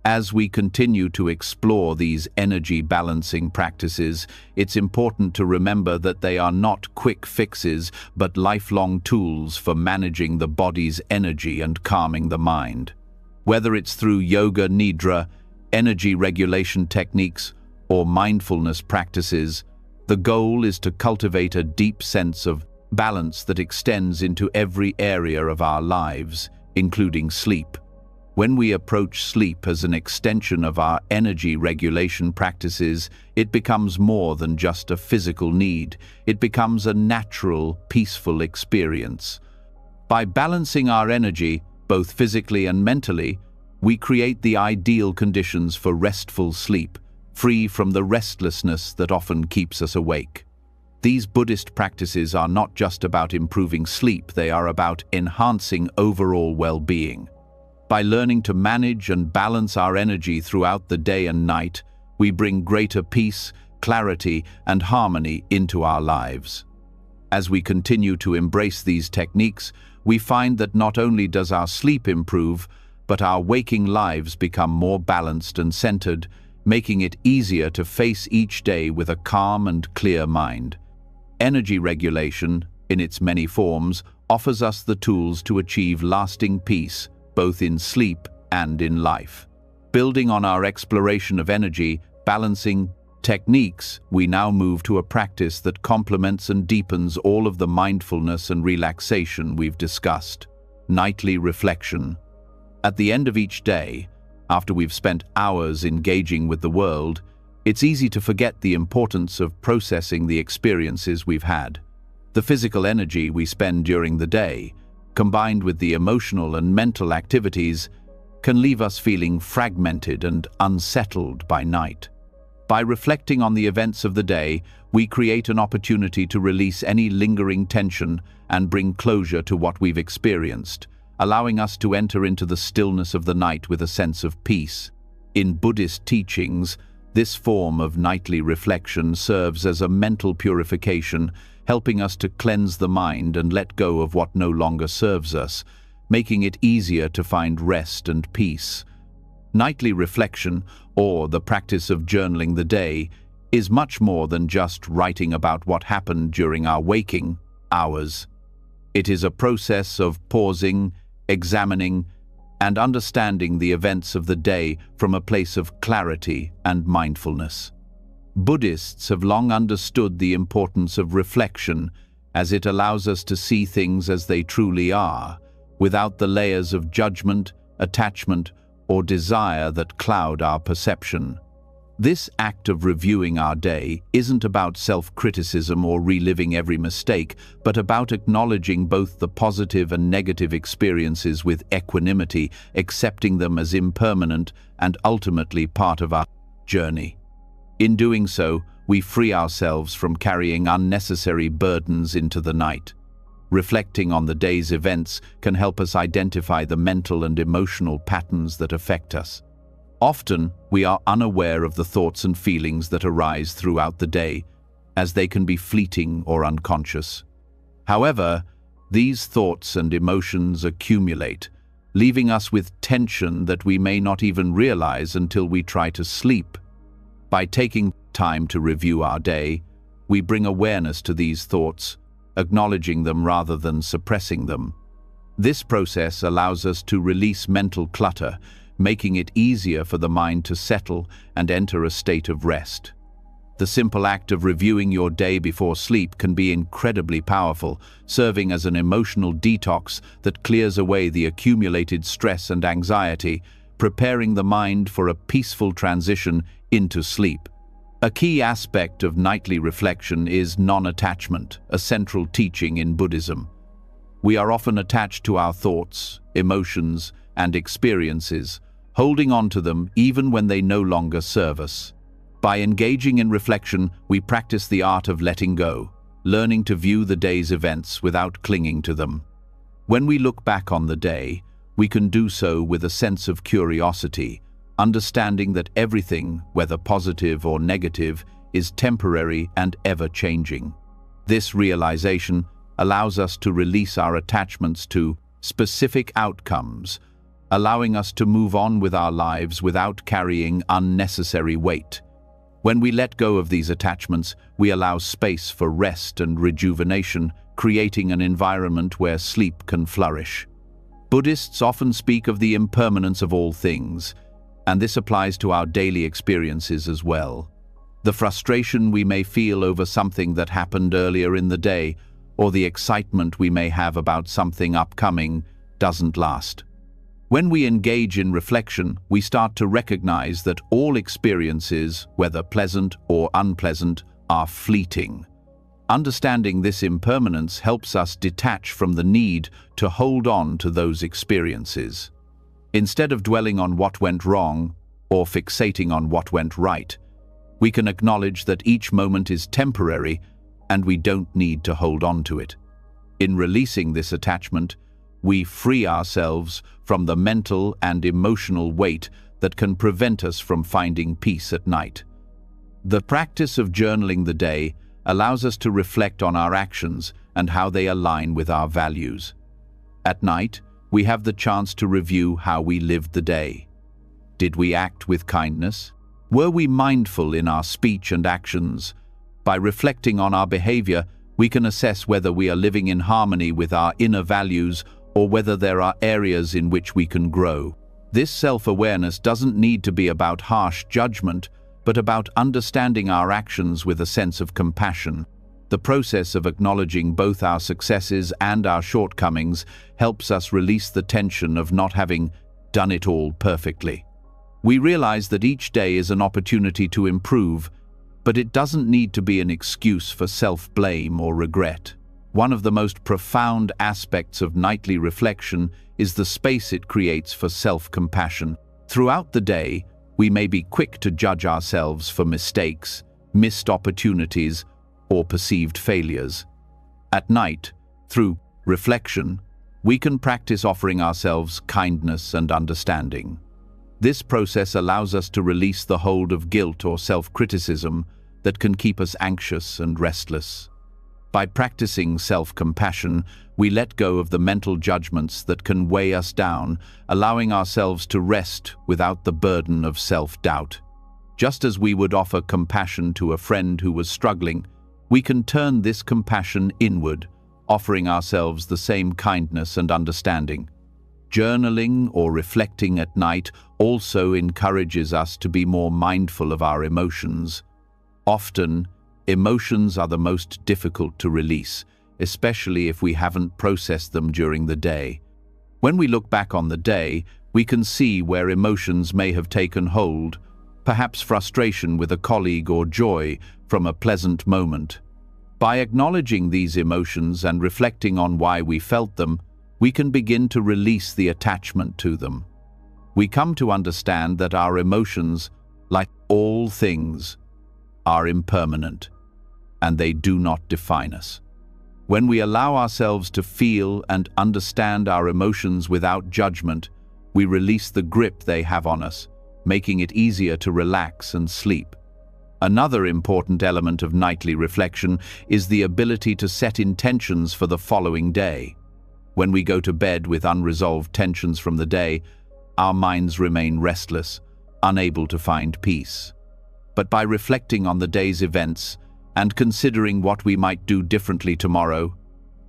As we continue to explore these energy balancing practices, it's important to remember that they are not quick fixes, but lifelong tools for managing the body's energy and calming the mind. Whether it's through yoga nidra, energy regulation techniques, or mindfulness practices, the goal is to cultivate a deep sense of balance that extends into every area of our lives, including sleep. When we approach sleep as an extension of our energy regulation practices, it becomes more than just a physical need. It becomes a natural, peaceful experience. By balancing our energy, both physically and mentally, we create the ideal conditions for restful sleep, free from the restlessness that often keeps us awake. These Buddhist practices are not just about improving sleep, they are about enhancing overall well-being. By learning to manage and balance our energy throughout the day and night, we bring greater peace, clarity, and harmony into our lives. As we continue to embrace these techniques, we find that not only does our sleep improve, but our waking lives become more balanced and centered, making it easier to face each day with a calm and clear mind. Energy regulation, in its many forms, offers us the tools to achieve lasting peace, both in sleep and in life. Building on our exploration of energy balancing techniques, we now move to a practice that complements and deepens all of the mindfulness and relaxation we've discussed: nightly reflection. At the end of each day, after we've spent hours engaging with the world, it's easy to forget the importance of processing the experiences we've had. The physical energy we spend during the day, combined with the emotional and mental activities, can leave us feeling fragmented and unsettled by night. By reflecting on the events of the day, we create an opportunity to release any lingering tension and bring closure to what we've experienced, allowing us to enter into the stillness of the night with a sense of peace. In Buddhist teachings, this form of nightly reflection serves as a mental purification, helping us to cleanse the mind and let go of what no longer serves us, making it easier to find rest and peace. Nightly reflection, or the practice of journaling the day, is much more than just writing about what happened during our waking hours. It is a process of pausing, examining, and understanding the events of the day from a place of clarity and mindfulness. Buddhists have long understood the importance of reflection, as it allows us to see things as they truly are, without the layers of judgment, attachment, or desire that cloud our perception. This act of reviewing our day isn't about self-criticism or reliving every mistake, but about acknowledging both the positive and negative experiences with equanimity, accepting them as impermanent and ultimately part of our journey. In doing so, we free ourselves from carrying unnecessary burdens into the night. Reflecting on the day's events can help us identify the mental and emotional patterns that affect us. Often, we are unaware of the thoughts and feelings that arise throughout the day, as they can be fleeting or unconscious. However, these thoughts and emotions accumulate, leaving us with tension that we may not even realize until we try to sleep. By taking time to review our day, we bring awareness to these thoughts, acknowledging them rather than suppressing them. This process allows us to release mental clutter, making it easier for the mind to settle and enter a state of rest. The simple act of reviewing your day before sleep can be incredibly powerful, serving as an emotional detox that clears away the accumulated stress and anxiety, preparing the mind for a peaceful transition into sleep. A key aspect of nightly reflection is non-attachment, a central teaching in Buddhism. We are often attached to our thoughts, emotions, and experiences, holding on to them even when they no longer serve us. By engaging in reflection, we practice the art of letting go, learning to view the day's events without clinging to them. When we look back on the day, we can do so with a sense of curiosity, understanding that everything, whether positive or negative, is temporary and ever-changing. This realization allows us to release our attachments to specific outcomes, allowing us to move on with our lives without carrying unnecessary weight. When we let go of these attachments, we allow space for rest and rejuvenation, creating an environment where sleep can flourish. Buddhists often speak of the impermanence of all things, and this applies to our daily experiences as well. The frustration we may feel over something that happened earlier in the day, or the excitement we may have about something upcoming, doesn't last. When we engage in reflection, we start to recognize that all experiences, whether pleasant or unpleasant, are fleeting. Understanding this impermanence helps us detach from the need to hold on to those experiences. Instead of dwelling on what went wrong or fixating on what went right, we can acknowledge that each moment is temporary and we don't need to hold on to it. In releasing this attachment, we free ourselves from the mental and emotional weight that can prevent us from finding peace at night. The practice of journaling the day allows us to reflect on our actions and how they align with our values. At night, we have the chance to review how we lived the day. Did we act with kindness? Were we mindful in our speech and actions? By reflecting on our behavior, we can assess whether we are living in harmony with our inner values or whether there are areas in which we can grow. This self-awareness doesn't need to be about harsh judgment, but about understanding our actions with a sense of compassion. The process of acknowledging both our successes and our shortcomings helps us release the tension of not having done it all perfectly. We realize that each day is an opportunity to improve, but it doesn't need to be an excuse for self-blame or regret. One of the most profound aspects of nightly reflection is the space it creates for self-compassion. Throughout the day, we may be quick to judge ourselves for mistakes, missed opportunities, or perceived failures. At night, through reflection, we can practice offering ourselves kindness and understanding. This process allows us to release the hold of guilt or self-criticism that can keep us anxious and restless. By practicing self-compassion, we let go of the mental judgments that can weigh us down, allowing ourselves to rest without the burden of self-doubt. Just as we would offer compassion to a friend who was struggling, we can turn this compassion inward, offering ourselves the same kindness and understanding. Journaling or reflecting at night also encourages us to be more mindful of our emotions. Often, emotions are the most difficult to release, especially if we haven't processed them during the day. When we look back on the day, we can see where emotions may have taken hold, perhaps frustration with a colleague or joy from a pleasant moment. By acknowledging these emotions and reflecting on why we felt them, we can begin to release the attachment to them. We come to understand that our emotions, like all things, are impermanent, and they do not define us. When we allow ourselves to feel and understand our emotions without judgment, we release the grip they have on us, making it easier to relax and sleep. Another important element of nightly reflection is the ability to set intentions for the following day. When we go to bed with unresolved tensions from the day, our minds remain restless, unable to find peace. But by reflecting on the day's events and considering what we might do differently tomorrow,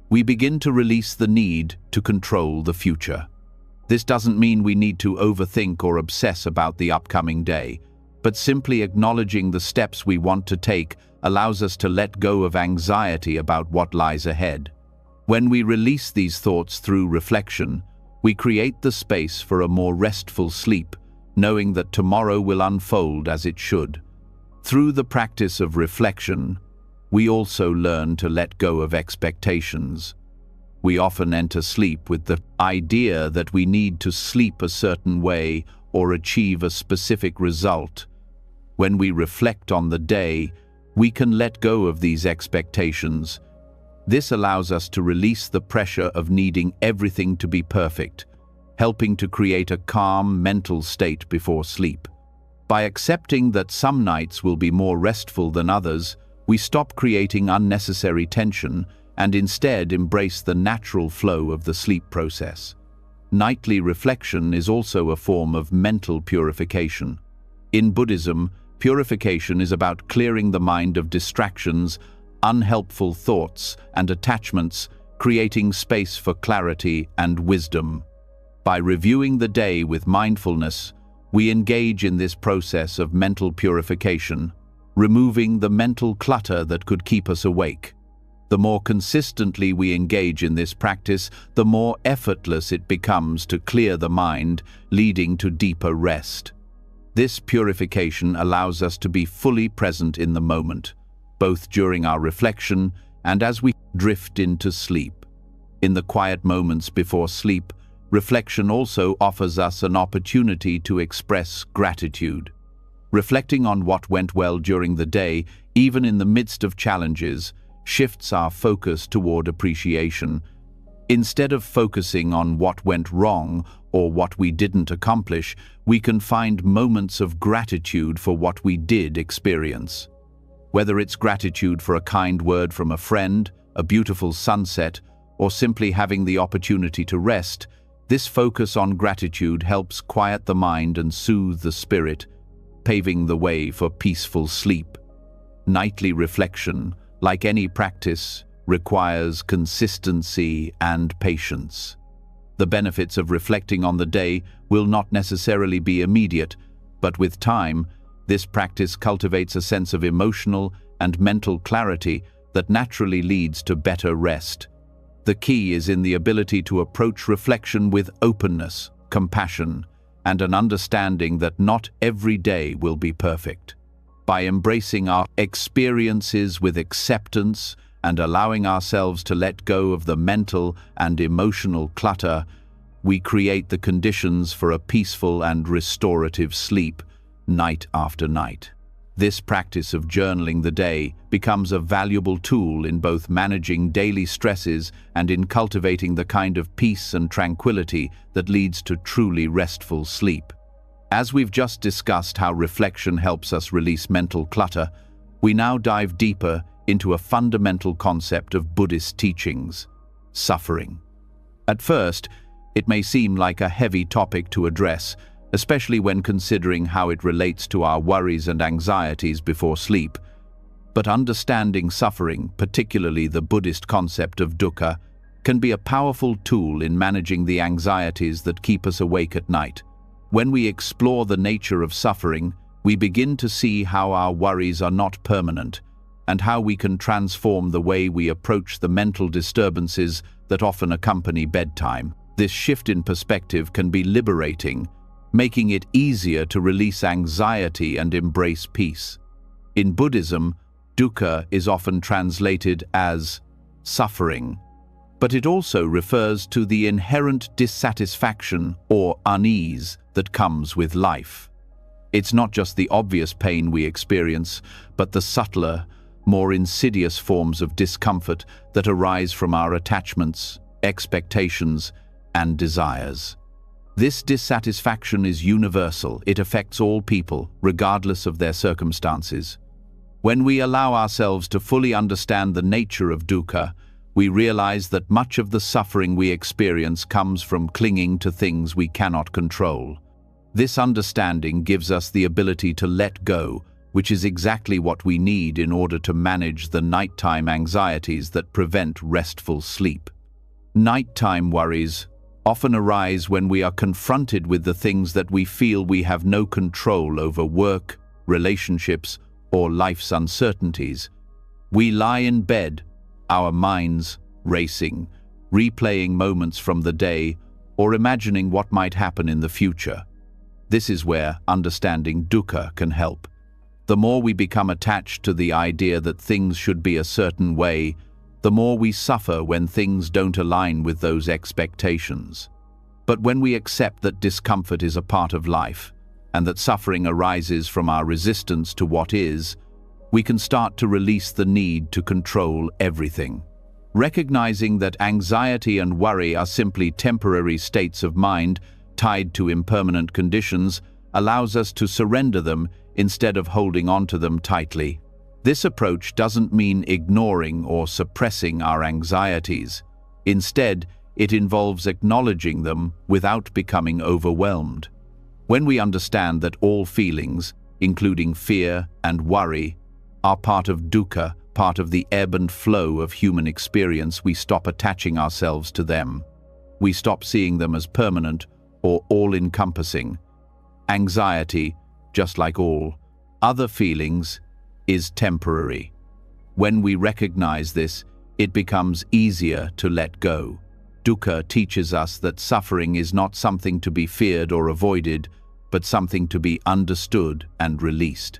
we begin to release the need to control the future. This doesn't mean we need to overthink or obsess about the upcoming day, but simply acknowledging the steps we want to take allows us to let go of anxiety about what lies ahead. When we release these thoughts through reflection, we create the space for a more restful sleep, knowing that tomorrow will unfold as it should. Through the practice of reflection, we also learn to let go of expectations. We often enter sleep with the idea that we need to sleep a certain way or achieve a specific result. When we reflect on the day, we can let go of these expectations. This allows us to release the pressure of needing everything to be perfect, helping to create a calm mental state before sleep. By accepting that some nights will be more restful than others, we stop creating unnecessary tension and instead embrace the natural flow of the sleep process. Nightly reflection is also a form of mental purification. In Buddhism, purification is about clearing the mind of distractions, unhelpful thoughts, and attachments, creating space for clarity and wisdom. By reviewing the day with mindfulness, we engage in this process of mental purification, removing the mental clutter that could keep us awake. The more consistently we engage in this practice, the more effortless it becomes to clear the mind, leading to deeper rest. This purification allows us to be fully present in the moment, both during our reflection and as we drift into sleep. In the quiet moments before sleep, reflection also offers us an opportunity to express gratitude. Reflecting on what went well during the day, even in the midst of challenges, shifts our focus toward appreciation. Instead of focusing on what went wrong or what we didn't accomplish, we can find moments of gratitude for what we did experience. Whether it's gratitude for a kind word from a friend, a beautiful sunset, or simply having the opportunity to rest, this focus on gratitude helps quiet the mind and soothe the spirit, paving the way for peaceful sleep. Nightly reflection, like any practice, requires consistency and patience. The benefits of reflecting on the day will not necessarily be immediate, but with time, this practice cultivates a sense of emotional and mental clarity that naturally leads to better rest. The key is in the ability to approach reflection with openness, compassion, and an understanding that not every day will be perfect. By embracing our experiences with acceptance and allowing ourselves to let go of the mental and emotional clutter, we create the conditions for a peaceful and restorative sleep, night after night. This practice of journaling the day becomes a valuable tool in both managing daily stresses and in cultivating the kind of peace and tranquility that leads to truly restful sleep. As we've just discussed how reflection helps us release mental clutter, we now dive deeper into a fundamental concept of Buddhist teachings: suffering. At first, it may seem like a heavy topic to address, especially when considering how it relates to our worries and anxieties before sleep. But understanding suffering, particularly the Buddhist concept of dukkha, can be a powerful tool in managing the anxieties that keep us awake at night. When we explore the nature of suffering, we begin to see how our worries are not permanent, and how we can transform the way we approach the mental disturbances that often accompany bedtime. This shift in perspective can be liberating, making it easier to release anxiety and embrace peace. In Buddhism, dukkha is often translated as suffering, but it also refers to the inherent dissatisfaction or unease that comes with life. It's not just the obvious pain we experience, but the subtler, more insidious forms of discomfort that arise from our attachments, expectations, and desires. This dissatisfaction is universal. It affects all people, regardless of their circumstances. When we allow ourselves to fully understand the nature of dukkha, we realize that much of the suffering we experience comes from clinging to things we cannot control. This understanding gives us the ability to let go, which is exactly what we need in order to manage the nighttime anxieties that prevent restful sleep. Nighttime worries often arise when we are confronted with the things that we feel we have no control over: work, relationships, or life's uncertainties. We lie in bed, our minds racing, replaying moments from the day or imagining what might happen in the future. This is where understanding dukkha can help. The more we become attached to the idea that things should be a certain way, the more we suffer when things don't align with those expectations. But when we accept that discomfort is a part of life, and that suffering arises from our resistance to what is, we can start to release the need to control everything. Recognizing that anxiety and worry are simply temporary states of mind tied to impermanent conditions allows us to surrender them instead of holding on to them tightly. This approach doesn't mean ignoring or suppressing our anxieties. Instead, it involves acknowledging them without becoming overwhelmed. When we understand that all feelings, including fear and worry, are part of dukkha, part of the ebb and flow of human experience, we stop attaching ourselves to them. We stop seeing them as permanent or all-encompassing. Anxiety, just like all other feelings, is temporary. When we recognize this, it becomes easier to let go. Dukkha teaches us that suffering is not something to be feared or avoided, but something to be understood and released.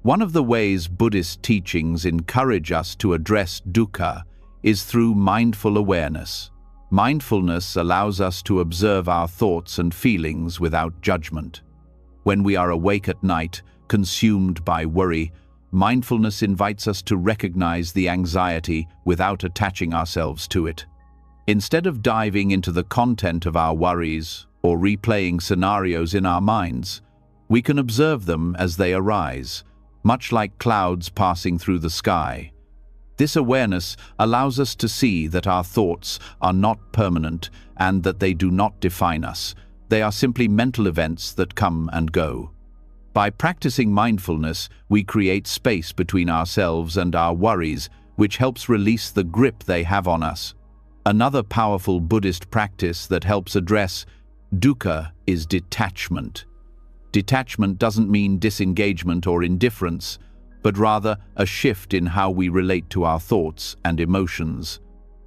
One of the ways Buddhist teachings encourage us to address dukkha is through mindful awareness. Mindfulness allows us to observe our thoughts and feelings without judgment. When we are awake at night, consumed by worry, mindfulness invites us to recognize the anxiety without attaching ourselves to it. Instead of diving into the content of our worries or replaying scenarios in our minds, we can observe them as they arise, much like clouds passing through the sky. This awareness allows us to see that our thoughts are not permanent and that they do not define us. They are simply mental events that come and go. By practicing mindfulness, we create space between ourselves and our worries, which helps release the grip they have on us. Another powerful Buddhist practice that helps address dukkha is detachment. Detachment doesn't mean disengagement or indifference, but rather a shift in how we relate to our thoughts and emotions.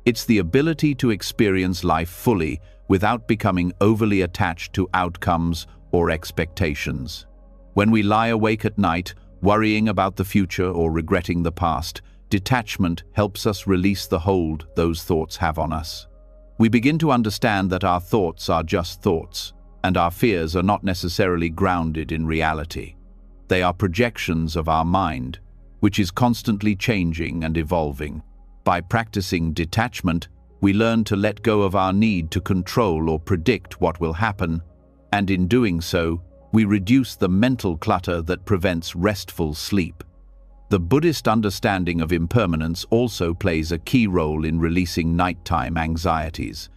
It's the ability to experience life fully without becoming overly attached to outcomes or expectations. When we lie awake at night, worrying about the future or regretting the past, detachment helps us release the hold those thoughts have on us. We begin to understand that our thoughts are just thoughts, and our fears are not necessarily grounded in reality. They are projections of our mind, which is constantly changing and evolving. By practicing detachment, we learn to let go of our need to control or predict what will happen, and in doing so, we reduce the mental clutter that prevents restful sleep. The Buddhist understanding of impermanence also plays a key role in releasing nighttime anxieties.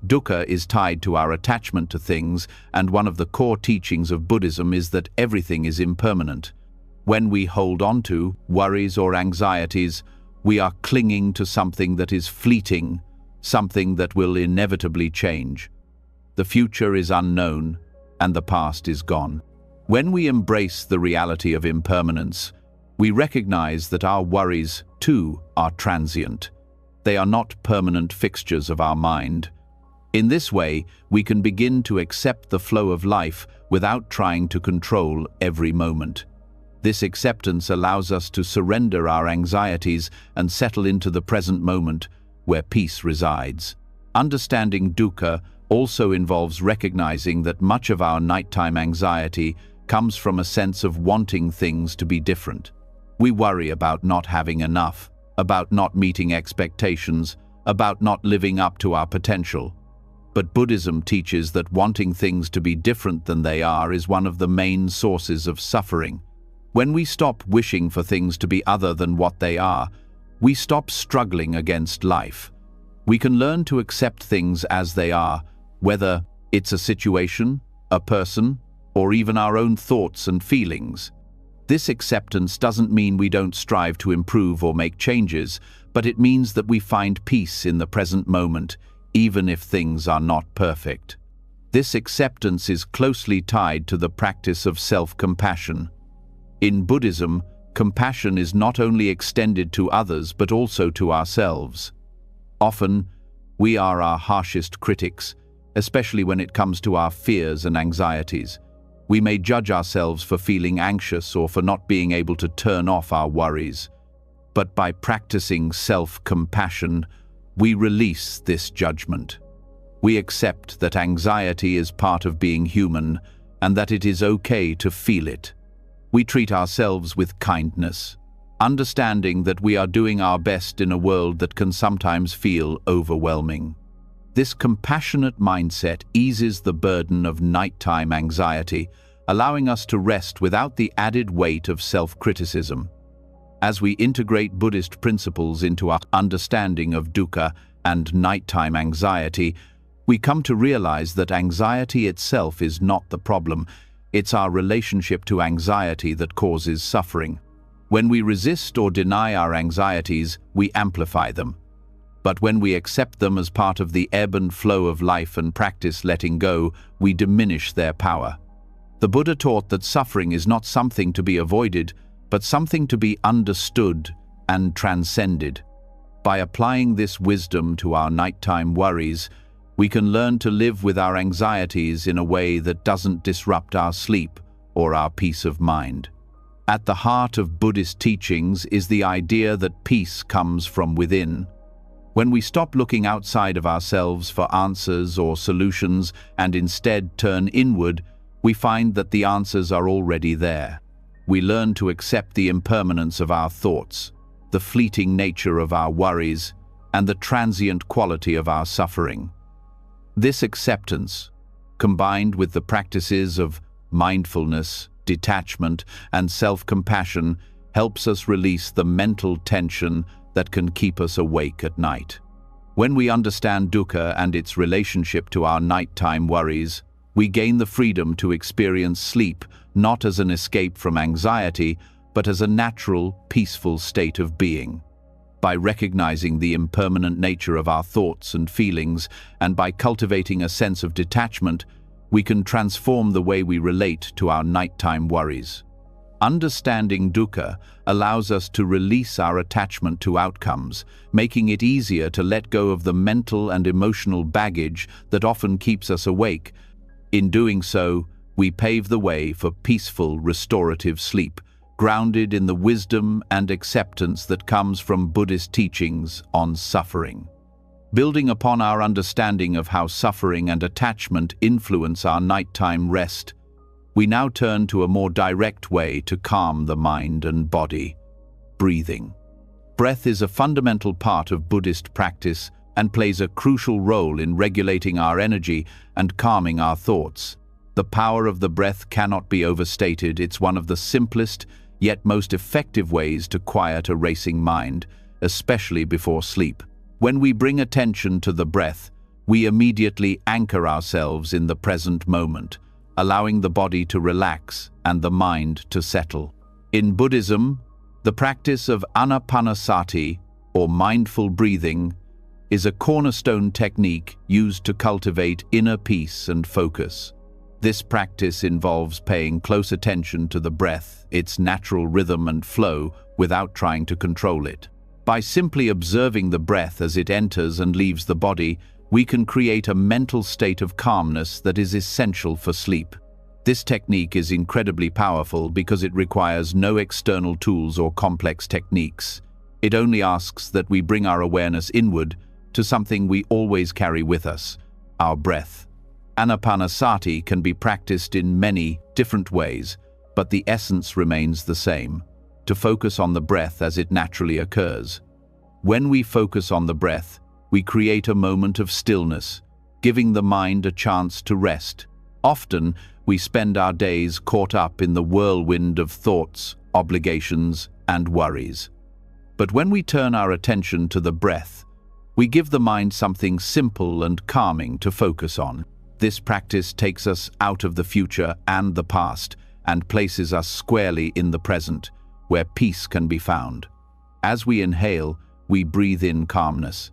Dukkha is tied to our attachment to things, and one of the core teachings of Buddhism is that everything is impermanent. When we hold on to worries or anxieties, we are clinging to something that is fleeting, something that will inevitably change. The future is unknown, and the past is gone. When we embrace the reality of impermanence, we recognize that our worries, too, are transient. They are not permanent fixtures of our mind. In this way, we can begin to accept the flow of life without trying to control every moment. This acceptance allows us to surrender our anxieties and settle into the present moment, where peace resides. Understanding dukkha also involves recognizing that much of our nighttime anxiety comes from a sense of wanting things to be different. We worry about not having enough, about not meeting expectations, about not living up to our potential. But Buddhism teaches that wanting things to be different than they are is one of the main sources of suffering. When we stop wishing for things to be other than what they are, we stop struggling against life. We can learn to accept things as they are, whether it's a situation, a person, or even our own thoughts and feelings. This acceptance doesn't mean we don't strive to improve or make changes, but it means that we find peace in the present moment, even if things are not perfect. This acceptance is closely tied to the practice of self-compassion. In Buddhism, compassion is not only extended to others but also to ourselves. Often, we are our harshest critics, especially when it comes to our fears and anxieties. We may judge ourselves for feeling anxious or for not being able to turn off our worries. But by practicing self-compassion, we release this judgment. We accept that anxiety is part of being human and that it is okay to feel it. We treat ourselves with kindness, understanding that we are doing our best in a world that can sometimes feel overwhelming. This compassionate mindset eases the burden of nighttime anxiety, allowing us to rest without the added weight of self-criticism. As we integrate Buddhist principles into our understanding of dukkha and nighttime anxiety, we come to realize that anxiety itself is not the problem. It's our relationship to anxiety that causes suffering. When we resist or deny our anxieties, we amplify them. But when we accept them as part of the ebb and flow of life and practice letting go, we diminish their power. The Buddha taught that suffering is not something to be avoided, but something to be understood and transcended. By applying this wisdom to our nighttime worries, we can learn to live with our anxieties in a way that doesn't disrupt our sleep or our peace of mind. At the heart of Buddhist teachings is the idea that peace comes from within. When we stop looking outside of ourselves for answers or solutions and instead turn inward, we find that the answers are already there. We learn to accept the impermanence of our thoughts, the fleeting nature of our worries, and the transient quality of our suffering. This acceptance, combined with the practices of mindfulness, detachment, and self-compassion, helps us release the mental tension that can keep us awake at night. When we understand dukkha and its relationship to our nighttime worries, we gain the freedom to experience sleep not as an escape from anxiety, but as a natural, peaceful state of being. By recognizing the impermanent nature of our thoughts and feelings, and by cultivating a sense of detachment, we can transform the way we relate to our nighttime worries. Understanding dukkha allows us to release our attachment to outcomes, making it easier to let go of the mental and emotional baggage that often keeps us awake. In doing so, we pave the way for peaceful, restorative sleep, grounded in the wisdom and acceptance that comes from Buddhist teachings on suffering. Building upon our understanding of how suffering and attachment influence our nighttime rest, we now turn to a more direct way to calm the mind and body: breathing. Breath is a fundamental part of Buddhist practice and plays a crucial role in regulating our energy and calming our thoughts. The power of the breath cannot be overstated. It's one of the simplest yet most effective ways to quiet a racing mind, especially before sleep. When we bring attention to the breath, we immediately anchor ourselves in the present moment, allowing the body to relax and the mind to settle. In Buddhism, the practice of anapanasati, or mindful breathing, is a cornerstone technique used to cultivate inner peace and focus. This practice involves paying close attention to the breath, its natural rhythm and flow, without trying to control it. By simply observing the breath as it enters and leaves the body, we can create a mental state of calmness that is essential for sleep. This technique is incredibly powerful because it requires no external tools or complex techniques. It only asks that we bring our awareness inward to something we always carry with us: our breath. Anapanasati can be practiced in many different ways, but the essence remains the same: to focus on the breath as it naturally occurs. When we focus on the breath, we create a moment of stillness, giving the mind a chance to rest. Often, we spend our days caught up in the whirlwind of thoughts, obligations, and worries. But when we turn our attention to the breath, we give the mind something simple and calming to focus on. This practice takes us out of the future and the past and places us squarely in the present, where peace can be found. As we inhale, we breathe in calmness,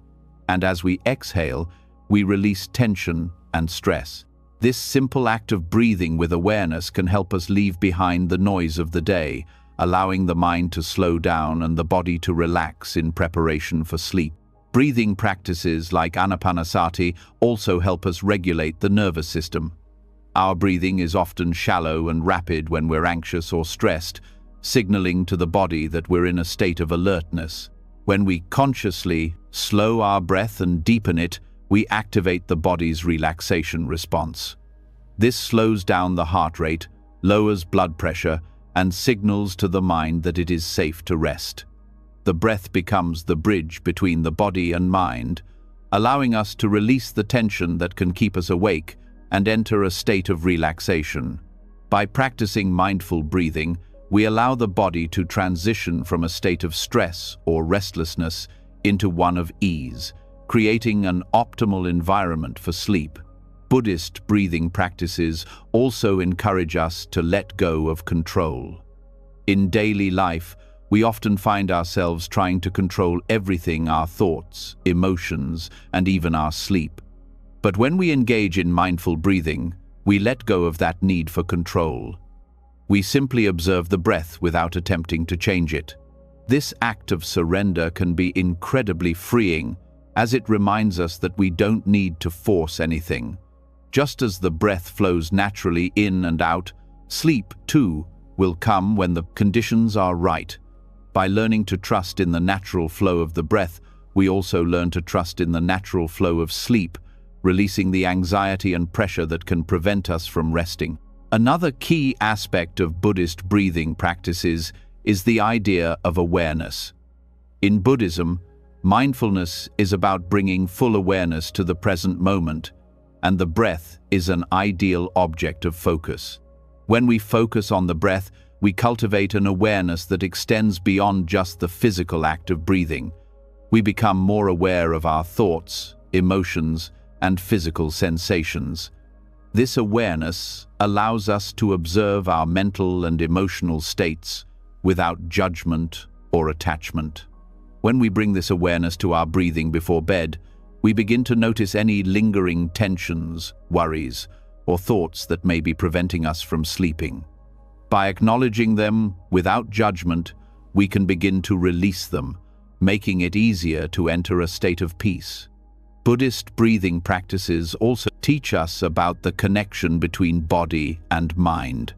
and as we exhale, we release tension and stress. This simple act of breathing with awareness can help us leave behind the noise of the day, allowing the mind to slow down and the body to relax in preparation for sleep. Breathing practices like anapanasati also help us regulate the nervous system. Our breathing is often shallow and rapid when we're anxious or stressed, signaling to the body that we're in a state of alertness. When we consciously slow our breath and deepen it, we activate the body's relaxation response. This slows down the heart rate, lowers blood pressure, and signals to the mind that it is safe to rest. The breath becomes the bridge between the body and mind, allowing us to release the tension that can keep us awake and enter a state of relaxation. By practicing mindful breathing, we allow the body to transition from a state of stress or restlessness into one of ease, creating an optimal environment for sleep. Buddhist breathing practices also encourage us to let go of control. In daily life, we often find ourselves trying to control everything: our thoughts, emotions, and even our sleep. But when we engage in mindful breathing, we let go of that need for control. We simply observe the breath without attempting to change it. This act of surrender can be incredibly freeing, as it reminds us that we don't need to force anything. Just as the breath flows naturally in and out, sleep, too, will come when the conditions are right. By learning to trust in the natural flow of the breath, we also learn to trust in the natural flow of sleep, releasing the anxiety and pressure that can prevent us from resting. Another key aspect of Buddhist breathing practices is the idea of awareness. In Buddhism, mindfulness is about bringing full awareness to the present moment, and the breath is an ideal object of focus. When we focus on the breath, we cultivate an awareness that extends beyond just the physical act of breathing. We become more aware of our thoughts, emotions, and physical sensations. This awareness allows us to observe our mental and emotional states without judgment or attachment. When we bring this awareness to our breathing before bed, we begin to notice any lingering tensions, worries, or thoughts that may be preventing us from sleeping. By acknowledging them without judgment, we can begin to release them, making it easier to enter a state of peace. Buddhist breathing practices also teach us about the connection between body and mind.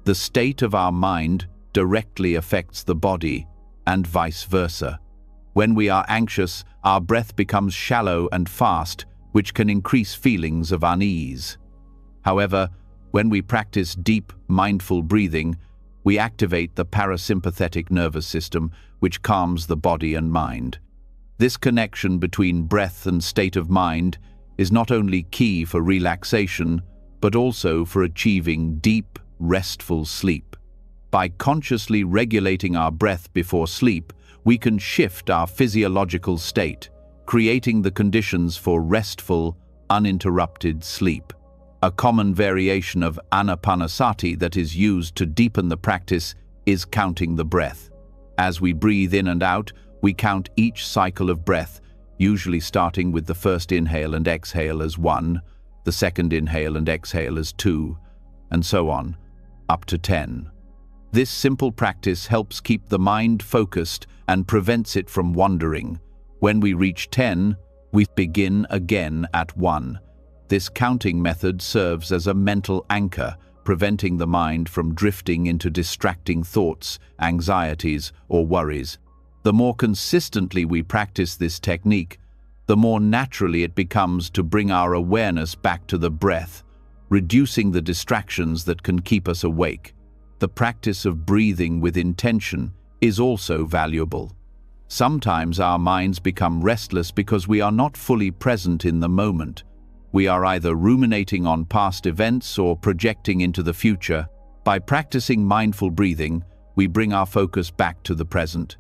The state of our mind directly affects the body, and vice versa. When we are anxious, our breath becomes shallow and fast, which can increase feelings of unease. However, when we practice deep, mindful breathing, we activate the parasympathetic nervous system, which calms the body and mind. This connection between breath and state of mind is not only key for relaxation, but also for achieving deep, restful sleep. By consciously regulating our breath before sleep, we can shift our physiological state, creating the conditions for restful, uninterrupted sleep. A common variation of anapanasati that is used to deepen the practice is counting the breath. As we breathe in and out, we count each cycle of breath, usually starting with the first inhale and exhale as 1, the second inhale and exhale as 2, and so on, up to 10. This simple practice helps keep the mind focused and prevents it from wandering. When we reach 10, we begin again at 1. This counting method serves as a mental anchor, preventing the mind from drifting into distracting thoughts, anxieties, or worries. The more consistently we practice this technique, the more naturally it becomes to bring our awareness back to the breath, reducing the distractions that can keep us awake. The practice of breathing with intention is also valuable. Sometimes our minds become restless because we are not fully present in the moment. We are either ruminating on past events or projecting into the future. By practicing mindful breathing, we bring our focus back to the present.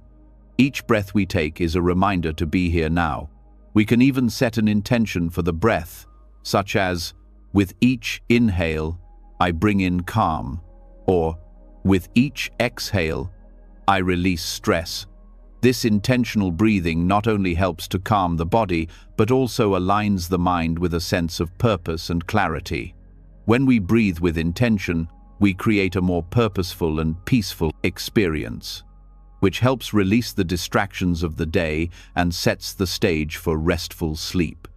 Each breath we take is a reminder to be here now. We can even set an intention for the breath, such as, with each inhale, I bring in calm, or with each exhale, I release stress. This intentional breathing not only helps to calm the body, but also aligns the mind with a sense of purpose and clarity. When we breathe with intention, we create a more purposeful and peaceful experience, which helps release the distractions of the day and sets the stage for restful sleep.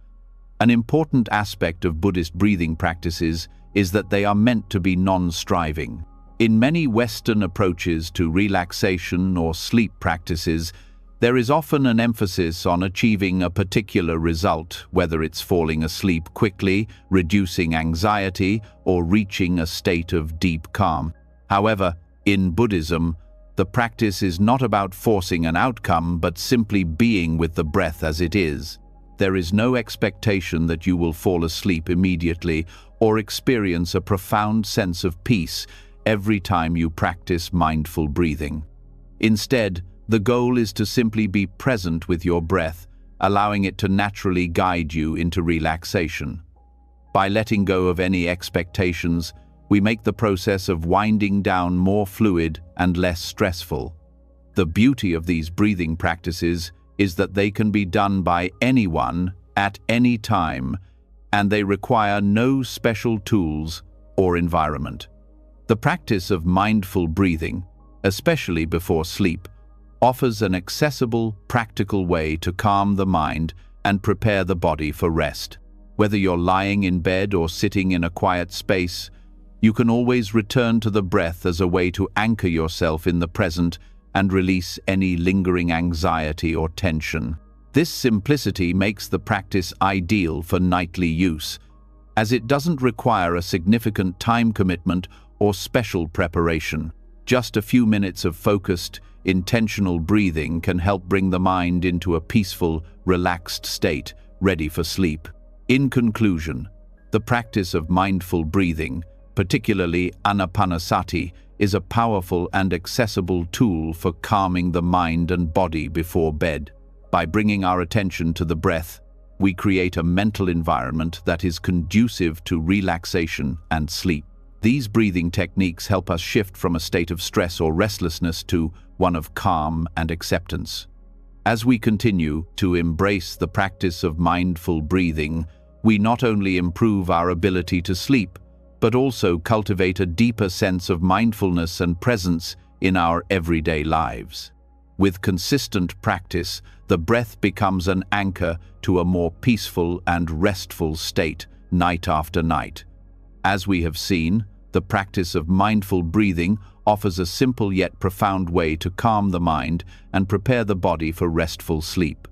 An important aspect of Buddhist breathing practices is that they are meant to be non-striving. In many Western approaches to relaxation or sleep practices, there is often an emphasis on achieving a particular result, whether it's falling asleep quickly, reducing anxiety, or reaching a state of deep calm. However, in Buddhism, the practice is not about forcing an outcome, but simply being with the breath as it is. There is no expectation that you will fall asleep immediately or experience a profound sense of peace. every time you practice mindful breathing. Instead, the goal is to simply be present with your breath, allowing it to naturally guide you into relaxation. By letting go of any expectations, we make the process of winding down more fluid and less stressful. The beauty of these breathing practices is that they can be done by anyone at any time, and they require no special tools or environment. The practice of mindful breathing, especially before sleep, offers an accessible, practical way to calm the mind and prepare the body for rest. Whether you're lying in bed or sitting in a quiet space, you can always return to the breath as a way to anchor yourself in the present and release any lingering anxiety or tension. This simplicity makes the practice ideal for nightly use, as it doesn't require a significant time commitment or special preparation. Just a few minutes of focused, intentional breathing can help bring the mind into a peaceful, relaxed state, ready for sleep. In conclusion, the practice of mindful breathing, particularly anapanasati, is a powerful and accessible tool for calming the mind and body before bed. By bringing our attention to the breath, we create a mental environment that is conducive to relaxation and sleep. These breathing techniques help us shift from a state of stress or restlessness to one of calm and acceptance. As we continue to embrace the practice of mindful breathing, we not only improve our ability to sleep, but also cultivate a deeper sense of mindfulness and presence in our everyday lives. With consistent practice, the breath becomes an anchor to a more peaceful and restful state night after night. As we have seen, the practice of mindful breathing offers a simple yet profound way to calm the mind and prepare the body for restful sleep.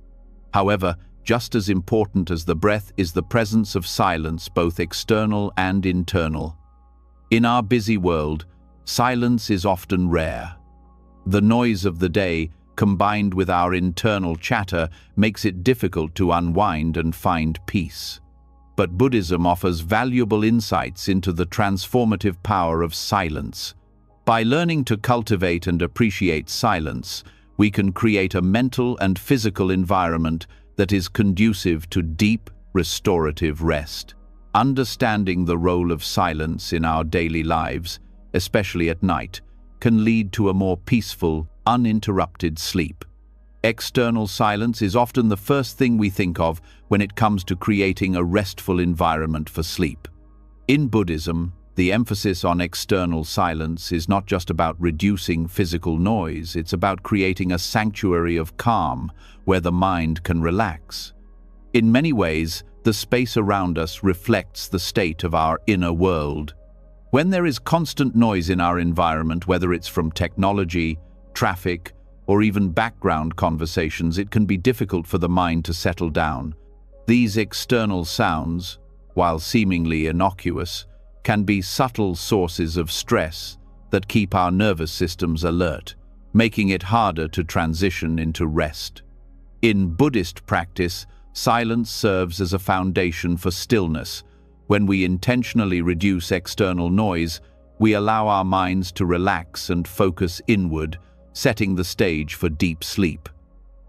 However, just as important as the breath is the presence of silence, both external and internal. In our busy world, silence is often rare. The noise of the day, combined with our internal chatter, makes it difficult to unwind and find peace. But Buddhism offers valuable insights into the transformative power of silence. By learning to cultivate and appreciate silence, we can create a mental and physical environment that is conducive to deep, restorative rest. Understanding the role of silence in our daily lives, especially at night, can lead to a more peaceful, uninterrupted sleep. External silence is often the first thing we think of when it comes to creating a restful environment for sleep. In Buddhism, the emphasis on external silence is not just about reducing physical noise, it's about creating a sanctuary of calm where the mind can relax. In many ways, the space around us reflects the state of our inner world. When there is constant noise in our environment, whether it's from technology, traffic, or even background conversations, it can be difficult for the mind to settle down. These external sounds, while seemingly innocuous, can be subtle sources of stress that keep our nervous systems alert, making it harder to transition into rest. In Buddhist practice, silence serves as a foundation for stillness. When we intentionally reduce external noise, we allow our minds to relax and focus inward, setting the stage for deep sleep.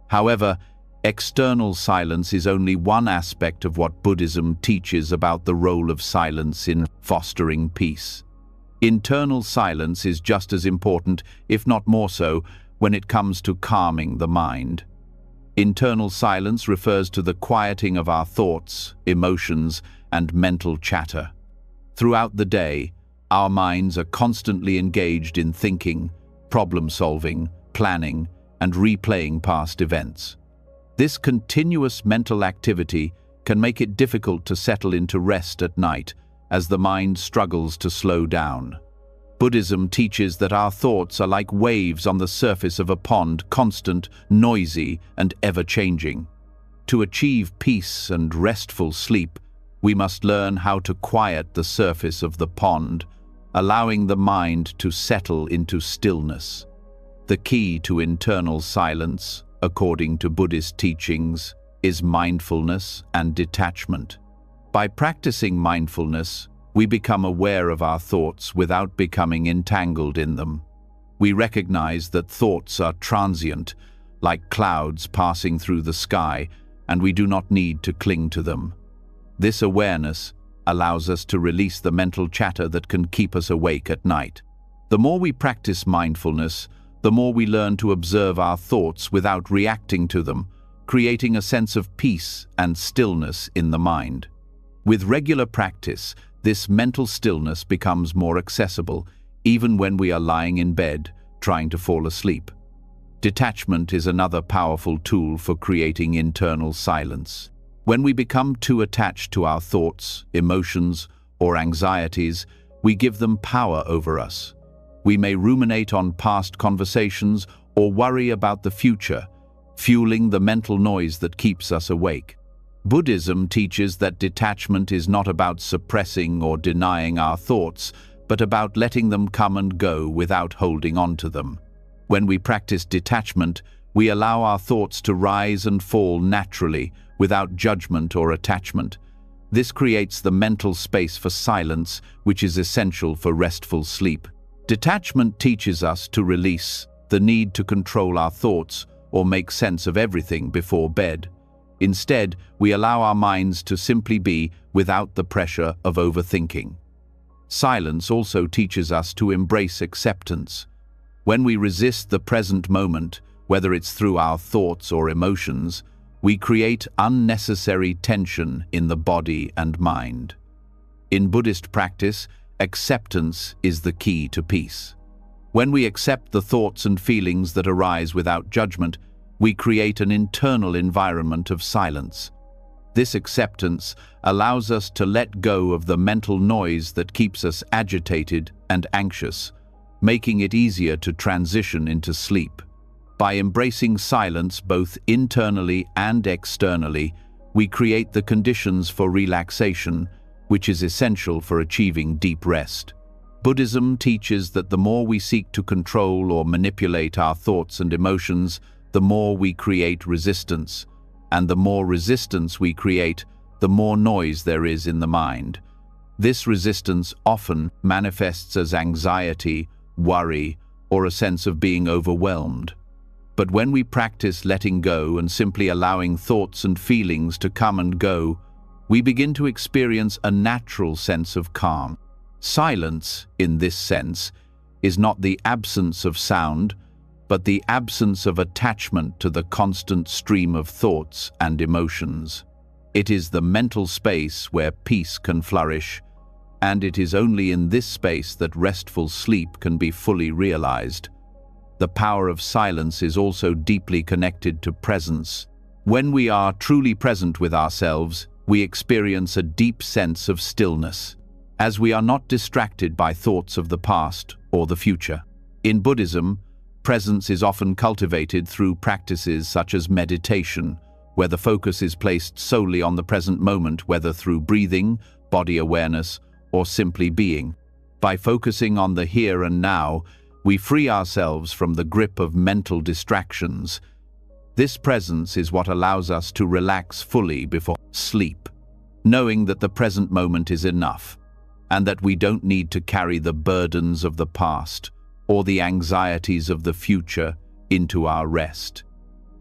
However, external silence is only one aspect of what Buddhism teaches about the role of silence in fostering peace. Internal silence is just as important, if not more so, when it comes to calming the mind. Internal silence refers to the quieting of our thoughts, emotions, and mental chatter. Throughout the day, our minds are constantly engaged in thinking, problem-solving, planning, and replaying past events. This continuous mental activity can make it difficult to settle into rest at night as the mind struggles to slow down. Buddhism teaches that our thoughts are like waves on the surface of a pond, constant, noisy, and ever-changing. To achieve peace and restful sleep, we must learn how to quiet the surface of the pond, allowing the mind to settle into stillness. The key to internal silence, according to Buddhist teachings, is mindfulness and detachment. By practicing mindfulness, We become aware of our thoughts without becoming entangled in them. We recognize that thoughts are transient, like clouds passing through the sky, and we do not need to cling to them. This awareness allows us to release the mental chatter that can keep us awake at night. The more we practice mindfulness, the more we learn to observe our thoughts without reacting to them, creating a sense of peace and stillness in the mind. With regular practice, this mental stillness becomes more accessible, even when we are lying in bed, trying to fall asleep. Detachment is another powerful tool for creating internal silence. When we become too attached to our thoughts, emotions, or anxieties, we give them power over us. We may ruminate on past conversations or worry about the future, fueling the mental noise that keeps us awake. Buddhism teaches that detachment is not about suppressing or denying our thoughts, but about letting them come and go without holding on to them. When we practice detachment, we allow our thoughts to rise and fall naturally, without judgment or attachment. This creates the mental space for silence, which is essential for restful sleep. Detachment teaches us to release the need to control our thoughts or make sense of everything before bed. Instead, we allow our minds to simply be without the pressure of overthinking. Silence also teaches us to embrace acceptance. When we resist the present moment, whether it's through our thoughts or emotions, we create unnecessary tension in the body and mind. In Buddhist practice, acceptance is the key to peace. When we accept the thoughts and feelings that arise without judgment, we create an internal environment of silence. This acceptance allows us to let go of the mental noise that keeps us agitated and anxious, making it easier to transition into sleep. By embracing silence both internally and externally, we create the conditions for relaxation, which is essential for achieving deep rest. Buddhism teaches that the more we seek to control or manipulate our thoughts and emotions, the more we create resistance, and the more resistance we create, the more noise there is in the mind. This resistance often manifests as anxiety, worry, or a sense of being overwhelmed. But when we practice letting go and simply allowing thoughts and feelings to come and go, we begin to experience a natural sense of calm. Silence, in this sense, is not the absence of sound, but the absence of attachment to the constant stream of thoughts and emotions. It is the mental space where peace can flourish, and it is only in this space that restful sleep can be fully realized. The power of silence is also deeply connected to presence. When we are truly present with ourselves, we experience a deep sense of stillness, as we are not distracted by thoughts of the past or the future. In Buddhism, presence is often cultivated through practices such as meditation, where the focus is placed solely on the present moment, whether through breathing, body awareness, or simply being. By focusing on the here and now, we free ourselves from the grip of mental distractions. This presence is what allows us to relax fully before sleep, knowing that the present moment is enough, and that we don't need to carry the burdens of the past or the anxieties of the future into our rest.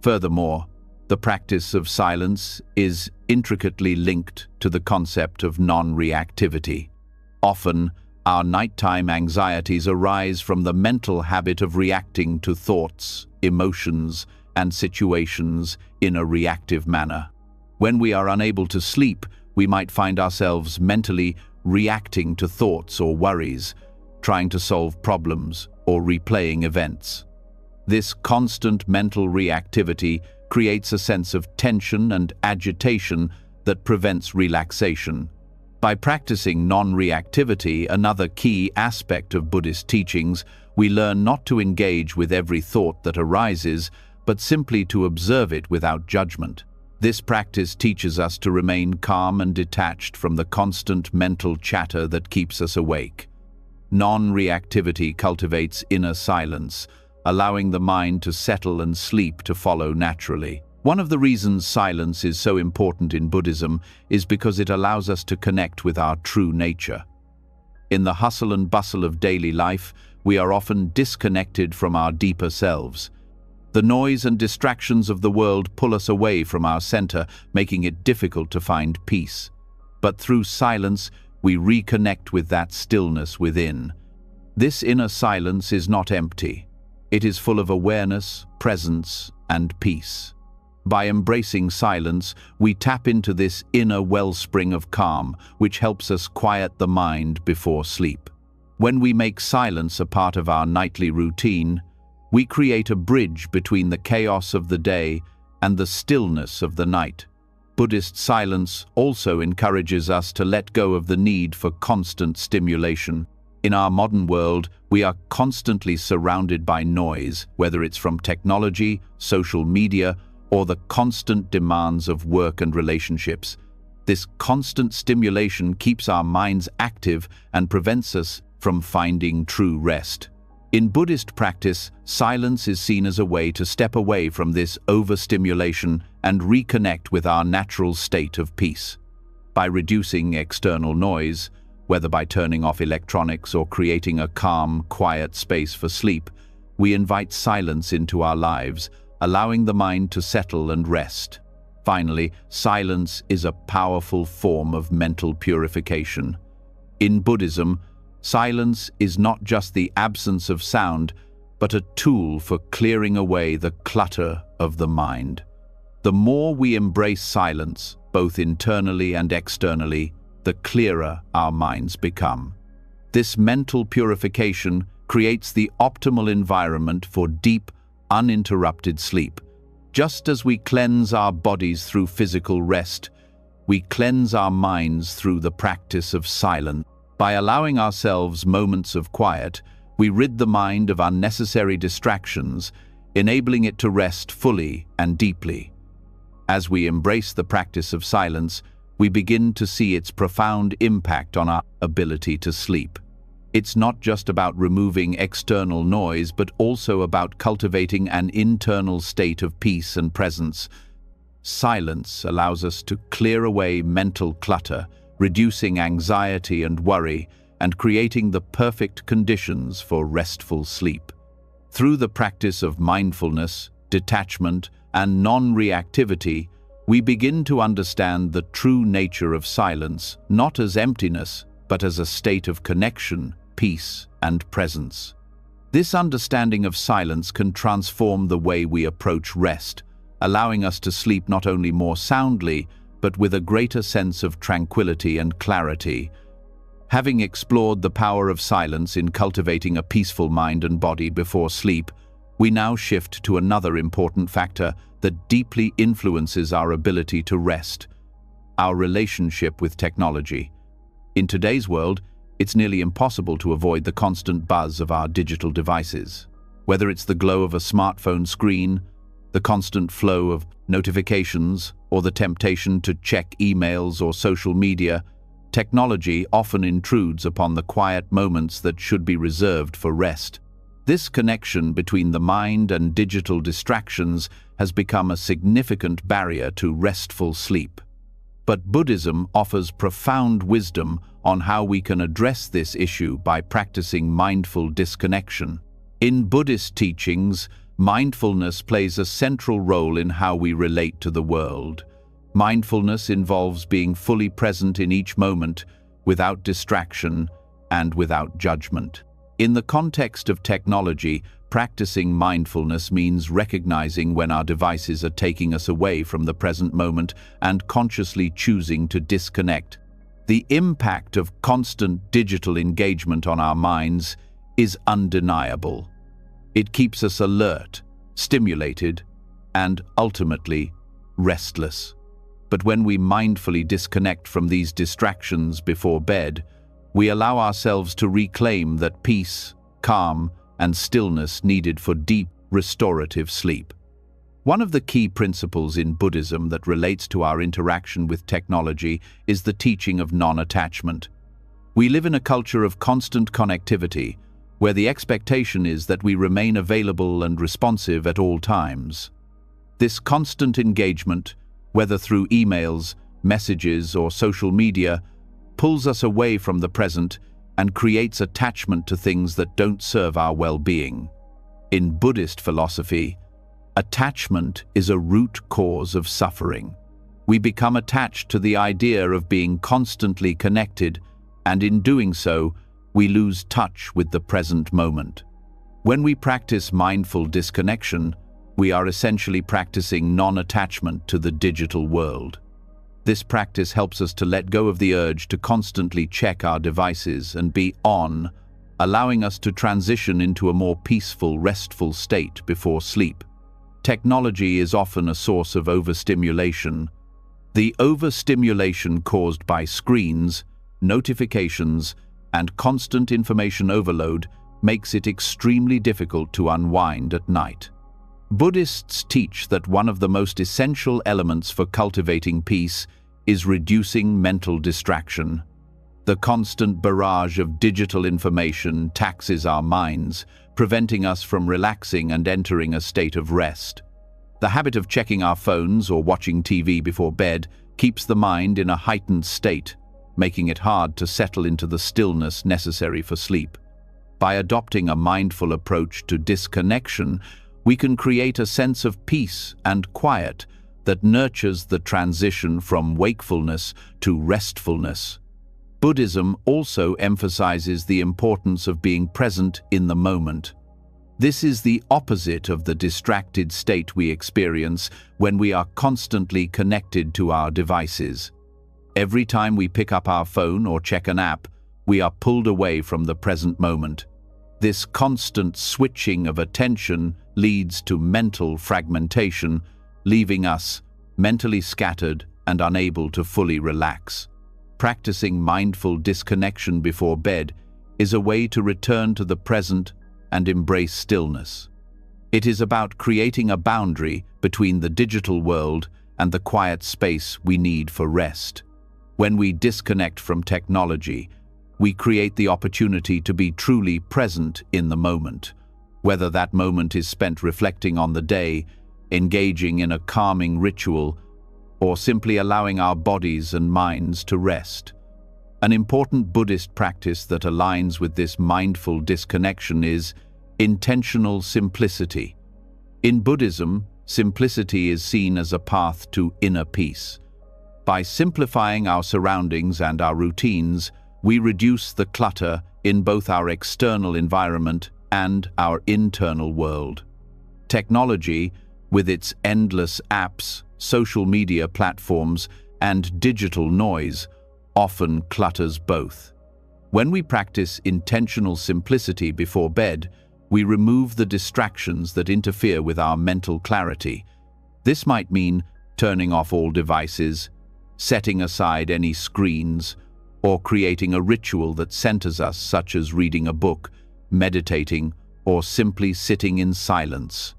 Furthermore, the practice of silence is intricately linked to the concept of non-reactivity. Often, our nighttime anxieties arise from the mental habit of reacting to thoughts, emotions, and situations in a reactive manner. When we are unable to sleep, we might find ourselves mentally reacting to thoughts or worries, trying to solve problems or replaying events. This constant mental reactivity creates a sense of tension and agitation that prevents relaxation. By practicing non-reactivity, another key aspect of Buddhist teachings, we learn not to engage with every thought that arises, but simply to observe it without judgment. This practice teaches us to remain calm and detached from the constant mental chatter that keeps us awake. Non-reactivity cultivates inner silence, allowing the mind to settle and sleep to follow naturally. One of the reasons silence is so important in Buddhism is because it allows us to connect with our true nature. In the hustle and bustle of daily life, we are often disconnected from our deeper selves. The noise and distractions of the world pull us away from our center, making it difficult to find peace. But through silence, we reconnect with that stillness within. This inner silence is not empty. It is full of awareness, presence, and peace. By embracing silence, we tap into this inner wellspring of calm, which helps us quiet the mind before sleep. When we make silence a part of our nightly routine, we create a bridge between the chaos of the day and the stillness of the night. Buddhist silence also encourages us to let go of the need for constant stimulation. In our modern world, we are constantly surrounded by noise, whether it's from technology, social media, or the constant demands of work and relationships. This constant stimulation keeps our minds active and prevents us from finding true rest. In Buddhist practice, silence is seen as a way to step away from this overstimulation and reconnect with our natural state of peace. By reducing external noise, whether by turning off electronics or creating a calm, quiet space for sleep, we invite silence into our lives, allowing the mind to settle and rest. Finally, silence is a powerful form of mental purification. In Buddhism, silence is not just the absence of sound, but a tool for clearing away the clutter of the mind. The more we embrace silence, both internally and externally, the clearer our minds become. This mental purification creates the optimal environment for deep, uninterrupted sleep. Just as we cleanse our bodies through physical rest, we cleanse our minds through the practice of silence. By allowing ourselves moments of quiet, we rid the mind of unnecessary distractions, enabling it to rest fully and deeply. As we embrace the practice of silence, we begin to see its profound impact on our ability to sleep. It's not just about removing external noise, but also about cultivating an internal state of peace and presence. Silence allows us to clear away mental clutter, reducing anxiety and worry, and creating the perfect conditions for restful sleep. Through the practice of mindfulness, detachment, and non-reactivity, we begin to understand the true nature of silence, not as emptiness, but as a state of connection, peace, and presence. This understanding of silence can transform the way we approach rest, allowing us to sleep not only more soundly, but with a greater sense of tranquility and clarity. Having explored the power of silence in cultivating a peaceful mind and body before sleep, we now shift to another important factor that deeply influences our ability to rest: our relationship with technology. In today's world, it's nearly impossible to avoid the constant buzz of our digital devices. Whether it's the glow of a smartphone screen, the constant flow of notifications, or the temptation to check emails or social media, technology often intrudes upon the quiet moments that should be reserved for rest. This connection between the mind and digital distractions has become a significant barrier to restful sleep. But Buddhism offers profound wisdom on how we can address this issue by practicing mindful disconnection. In Buddhist teachings, mindfulness plays a central role in how we relate to the world. Mindfulness involves being fully present in each moment, without distraction and without judgment. In the context of technology, practicing mindfulness means recognizing when our devices are taking us away from the present moment and consciously choosing to disconnect. The impact of constant digital engagement on our minds is undeniable. It keeps us alert, stimulated, and ultimately restless. But when we mindfully disconnect from these distractions before bed, we allow ourselves to reclaim that peace, calm, and stillness needed for deep, restorative sleep. One of the key principles in Buddhism that relates to our interaction with technology is the teaching of non-attachment. We live in a culture of constant connectivity, where the expectation is that we remain available and responsive at all times. This constant engagement, whether through emails, messages, or social media, pulls us away from the present, and creates attachment to things that don't serve our well-being. In Buddhist philosophy, attachment is a root cause of suffering. We become attached to the idea of being constantly connected, and in doing so, we lose touch with the present moment. When we practice mindful disconnection, we are essentially practicing non-attachment to the digital world. This practice helps us to let go of the urge to constantly check our devices and be on, allowing us to transition into a more peaceful, restful state before sleep. Technology is often a source of overstimulation. The overstimulation caused by screens, notifications, and constant information overload makes it extremely difficult to unwind at night. Buddhists teach that one of the most essential elements for cultivating peace is reducing mental distraction. The constant barrage of digital information taxes our minds, preventing us from relaxing and entering a state of rest. The habit of checking our phones or watching TV before bed keeps the mind in a heightened state, making it hard to settle into the stillness necessary for sleep. By adopting a mindful approach to disconnection, we can create a sense of peace and quiet that nurtures the transition from wakefulness to restfulness. Buddhism also emphasizes the importance of being present in the moment. This is the opposite of the distracted state we experience when we are constantly connected to our devices. Every time we pick up our phone or check an app, we are pulled away from the present moment. This constant switching of attention leads to mental fragmentation, leaving us mentally scattered and unable to fully relax. Practicing mindful disconnection before bed is a way to return to the present and embrace stillness. It is about creating a boundary between the digital world and the quiet space we need for rest. When we disconnect from technology, we create the opportunity to be truly present in the moment, whether that moment is spent reflecting on the day, engaging in a calming ritual, or simply allowing our bodies and minds to rest. An important Buddhist practice that aligns with this mindful disconnection is intentional simplicity. In Buddhism, simplicity is seen as a path to inner peace. By simplifying our surroundings and our routines, we reduce the clutter in both our external environment and our internal world. Technology, with its endless apps, social media platforms, and digital noise, often clutters both. When we practice intentional simplicity before bed, we remove the distractions that interfere with our mental clarity. This might mean turning off all devices, setting aside any screens, or creating a ritual that centers us, such as reading a book, meditating, or simply sitting in silence.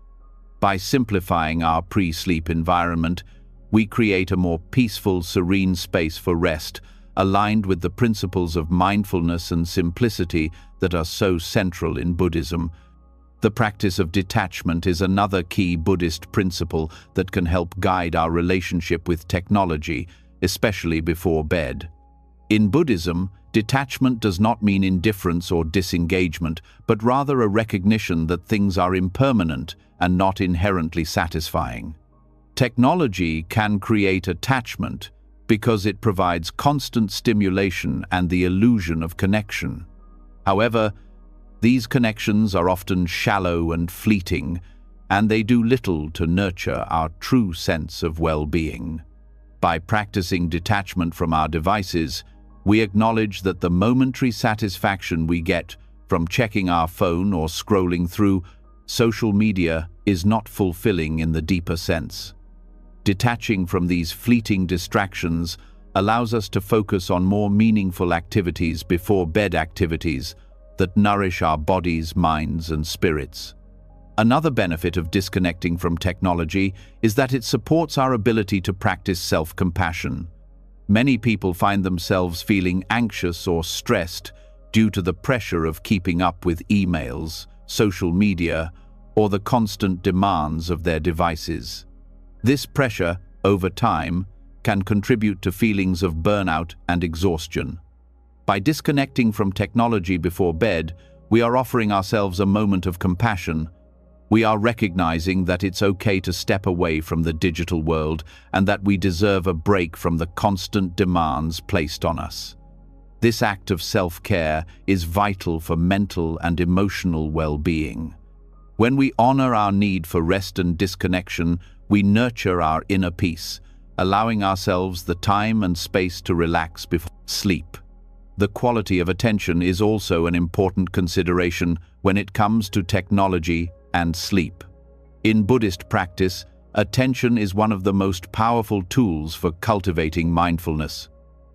By simplifying our pre-sleep environment, we create a more peaceful, serene space for rest, aligned with the principles of mindfulness and simplicity that are so central in Buddhism. The practice of detachment is another key Buddhist principle that can help guide our relationship with technology, especially before bed. In Buddhism, detachment does not mean indifference or disengagement, but rather a recognition that things are impermanent and not inherently satisfying. Technology can create attachment because it provides constant stimulation and the illusion of connection. However, these connections are often shallow and fleeting, and they do little to nurture our true sense of well-being. By practicing detachment from our devices, we acknowledge that the momentary satisfaction we get from checking our phone or scrolling through social media is not fulfilling in the deeper sense. Detaching from these fleeting distractions allows us to focus on more meaningful activities before bed, activities that nourish our bodies, minds, and spirits. Another benefit of disconnecting from technology is that it supports our ability to practice self-compassion. Many people find themselves feeling anxious or stressed due to the pressure of keeping up with emails, social media, or the constant demands of their devices. This pressure, over time, can contribute to feelings of burnout and exhaustion. By disconnecting from technology before bed, we are offering ourselves a moment of compassion. We are recognizing that it's okay to step away from the digital world and that we deserve a break from the constant demands placed on us. This act of self-care is vital for mental and emotional well-being. When we honor our need for rest and disconnection, we nurture our inner peace, allowing ourselves the time and space to relax before sleep. The quality of attention is also an important consideration when it comes to technology and sleep. In Buddhist practice, attention is one of the most powerful tools for cultivating mindfulness.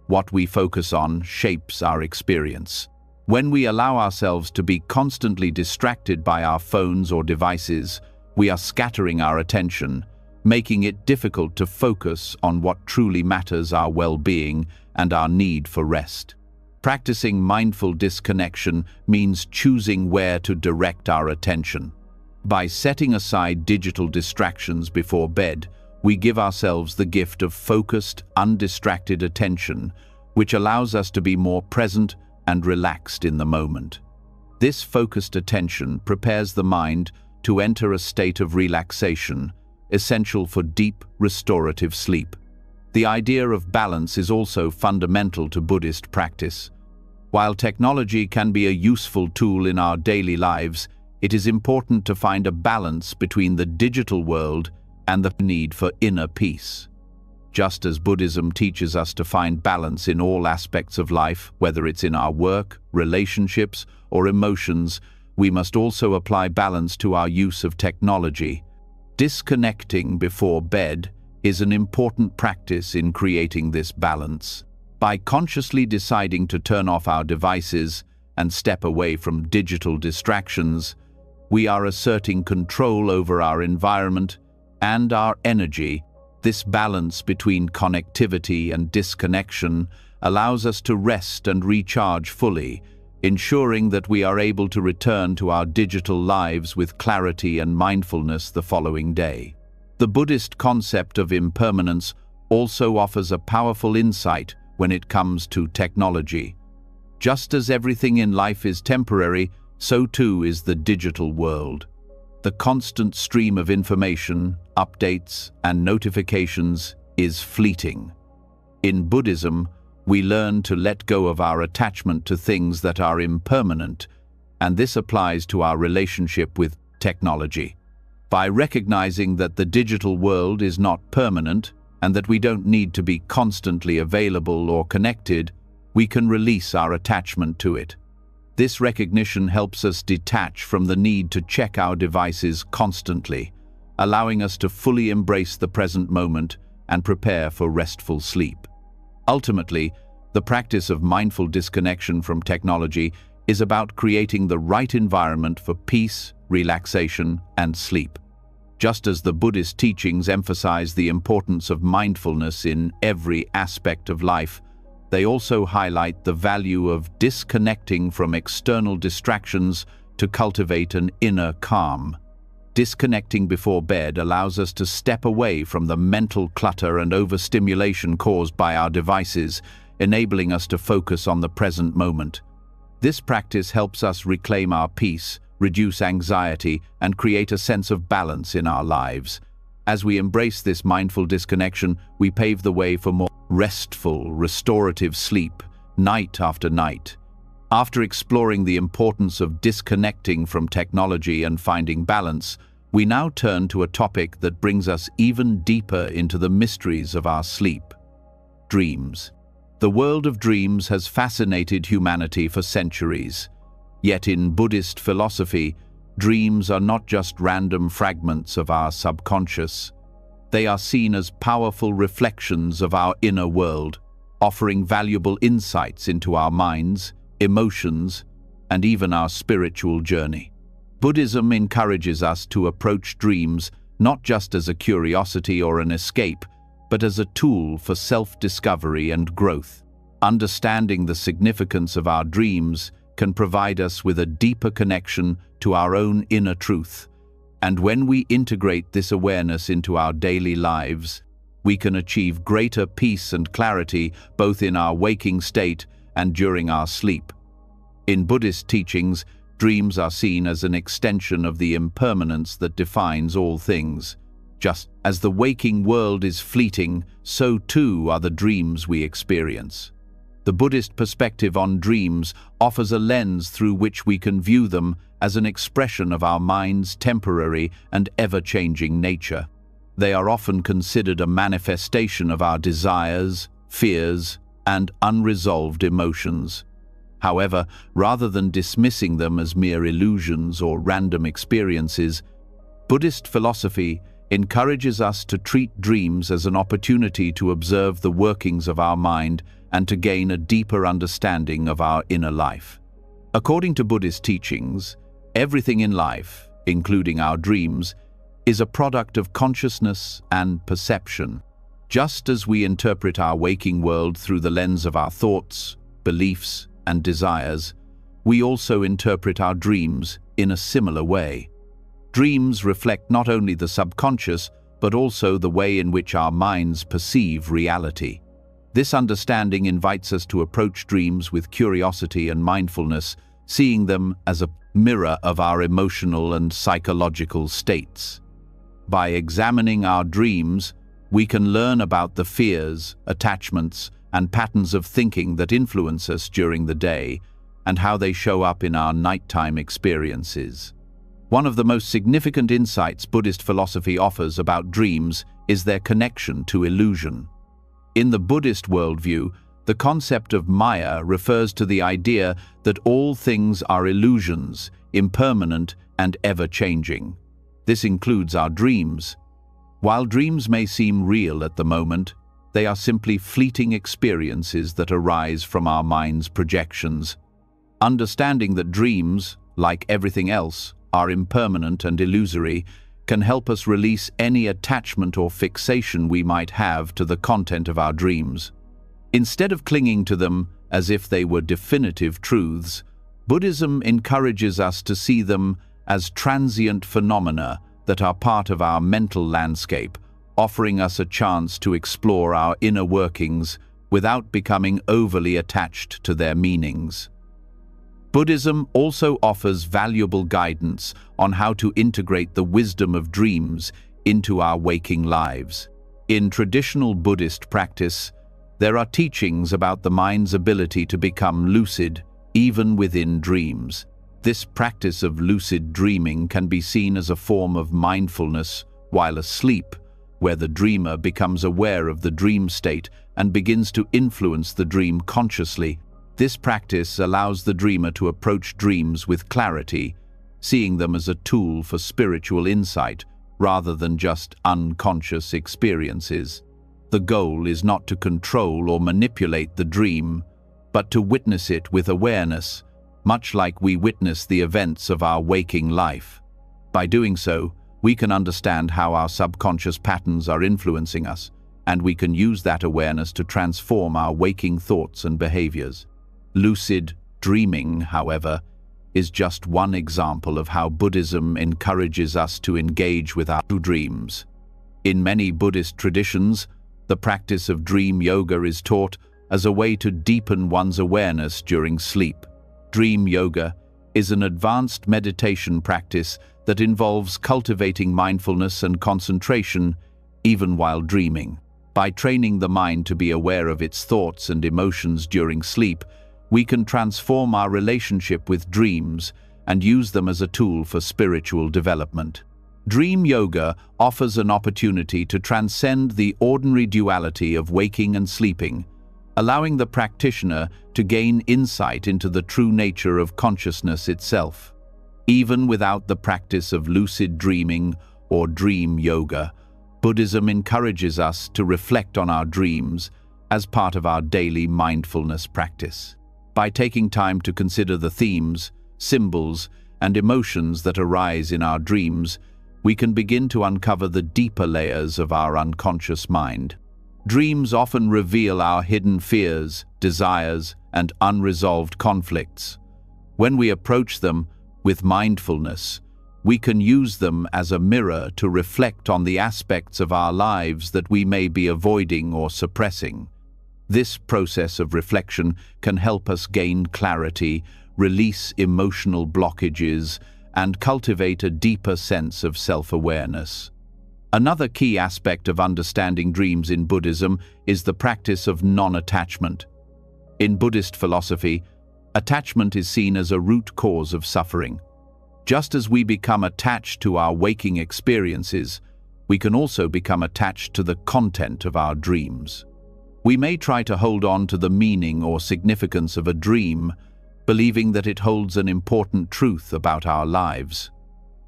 What we focus on shapes our experience. When we allow ourselves to be constantly distracted by our phones or devices, we are scattering our attention, making it difficult to focus on what truly matters: our well-being and our need for rest. Practicing mindful disconnection means choosing where to direct our attention. By setting aside digital distractions before bed, we give ourselves the gift of focused, undistracted attention, which allows us to be more present and relaxed in the moment. This focused attention prepares the mind to enter a state of relaxation, essential for deep, restorative sleep. The idea of balance is also fundamental to Buddhist practice. While technology can be a useful tool in our daily lives, it is important to find a balance between the digital world and the need for inner peace. Just as Buddhism teaches us to find balance in all aspects of life, whether it's in our work, relationships, or emotions, we must also apply balance to our use of technology. Disconnecting before bed is an important practice in creating this balance. By consciously deciding to turn off our devices and step away from digital distractions, we are asserting control over our environment and our energy. This balance between connectivity and disconnection allows us to rest and recharge fully, ensuring that we are able to return to our digital lives with clarity and mindfulness the following day. The Buddhist concept of impermanence also offers a powerful insight when it comes to technology. Just as everything in life is temporary, so too is the digital world. The constant stream of information, updates, and notifications is fleeting. In Buddhism, we learn to let go of our attachment to things that are impermanent, and this applies to our relationship with technology. By recognizing that the digital world is not permanent and that we don't need to be constantly available or connected, we can release our attachment to it. This recognition helps us detach from the need to check our devices constantly, allowing us to fully embrace the present moment and prepare for restful sleep. Ultimately, the practice of mindful disconnection from technology is about creating the right environment for peace, relaxation, and sleep. Just as the Buddhist teachings emphasize the importance of mindfulness in every aspect of life, they also highlight the value of disconnecting from external distractions to cultivate an inner calm. Disconnecting before bed allows us to step away from the mental clutter and overstimulation caused by our devices, enabling us to focus on the present moment. This practice helps us reclaim our peace, reduce anxiety, and create a sense of balance in our lives. As we embrace this mindful disconnection, we pave the way for more restful, restorative sleep, night after night. After exploring the importance of disconnecting from technology and finding balance, we now turn to a topic that brings us even deeper into the mysteries of our sleep: dreams. The world of dreams has fascinated humanity for centuries. Yet in Buddhist philosophy, dreams are not just random fragments of our subconscious. They are seen as powerful reflections of our inner world, offering valuable insights into our minds, emotions, and even our spiritual journey. Buddhism encourages us to approach dreams not just as a curiosity or an escape, but as a tool for self-discovery and growth. Understanding the significance of our dreams can provide us with a deeper connection to our own inner truth. And when we integrate this awareness into our daily lives, we can achieve greater peace and clarity both in our waking state and during our sleep. In Buddhist teachings, dreams are seen as an extension of the impermanence that defines all things. Just as the waking world is fleeting, so too are the dreams we experience. The Buddhist perspective on dreams offers a lens through which we can view them as an expression of our mind's temporary and ever-changing nature. They are often considered a manifestation of our desires, fears, and unresolved emotions. However, rather than dismissing them as mere illusions or random experiences, Buddhist philosophy encourages us to treat dreams as an opportunity to observe the workings of our mind and to gain a deeper understanding of our inner life. According to Buddhist teachings, everything in life, including our dreams, is a product of consciousness and perception. Just as we interpret our waking world through the lens of our thoughts, beliefs, and desires, we also interpret our dreams in a similar way. Dreams reflect not only the subconscious, but also the way in which our minds perceive reality. This understanding invites us to approach dreams with curiosity and mindfulness, seeing them as a mirror of our emotional and psychological states. By examining our dreams, we can learn about the fears, attachments, and patterns of thinking that influence us during the day, and how they show up in our nighttime experiences. One of the most significant insights Buddhist philosophy offers about dreams is their connection to illusion. In the Buddhist worldview, the concept of Maya refers to the idea that all things are illusions, impermanent and ever-changing. This includes our dreams. While dreams may seem real at the moment, they are simply fleeting experiences that arise from our mind's projections. Understanding that dreams, like everything else, are impermanent and illusory can help us release any attachment or fixation we might have to the content of our dreams. Instead of clinging to them as if they were definitive truths, Buddhism encourages us to see them as transient phenomena that are part of our mental landscape, offering us a chance to explore our inner workings without becoming overly attached to their meanings. Buddhism also offers valuable guidance on how to integrate the wisdom of dreams into our waking lives. In traditional Buddhist practice, there are teachings about the mind's ability to become lucid, even within dreams. This practice of lucid dreaming can be seen as a form of mindfulness while asleep, where the dreamer becomes aware of the dream state and begins to influence the dream consciously. This practice allows the dreamer to approach dreams with clarity, seeing them as a tool for spiritual insight rather than just unconscious experiences. The goal is not to control or manipulate the dream, but to witness it with awareness, much like we witness the events of our waking life. By doing so, we can understand how our subconscious patterns are influencing us, and we can use that awareness to transform our waking thoughts and behaviors. Lucid dreaming, however, is just one example of how Buddhism encourages us to engage with our dreams. In many Buddhist traditions, the practice of dream yoga is taught as a way to deepen one's awareness during sleep. Dream yoga is an advanced meditation practice that involves cultivating mindfulness and concentration even while dreaming. By training the mind to be aware of its thoughts and emotions during sleep, we can transform our relationship with dreams and use them as a tool for spiritual development. Dream yoga offers an opportunity to transcend the ordinary duality of waking and sleeping, allowing the practitioner to gain insight into the true nature of consciousness itself. Even without the practice of lucid dreaming or dream yoga, Buddhism encourages us to reflect on our dreams as part of our daily mindfulness practice. By taking time to consider the themes, symbols, and emotions that arise in our dreams, we can begin to uncover the deeper layers of our unconscious mind. Dreams often reveal our hidden fears, desires, and unresolved conflicts. When we approach them with mindfulness, we can use them as a mirror to reflect on the aspects of our lives that we may be avoiding or suppressing. This process of reflection can help us gain clarity, release emotional blockages, and cultivate a deeper sense of self-awareness. Another key aspect of understanding dreams in Buddhism is the practice of non-attachment. In Buddhist philosophy, attachment is seen as a root cause of suffering. Just as we become attached to our waking experiences, we can also become attached to the content of our dreams. We may try to hold on to the meaning or significance of a dream, believing that it holds an important truth about our lives.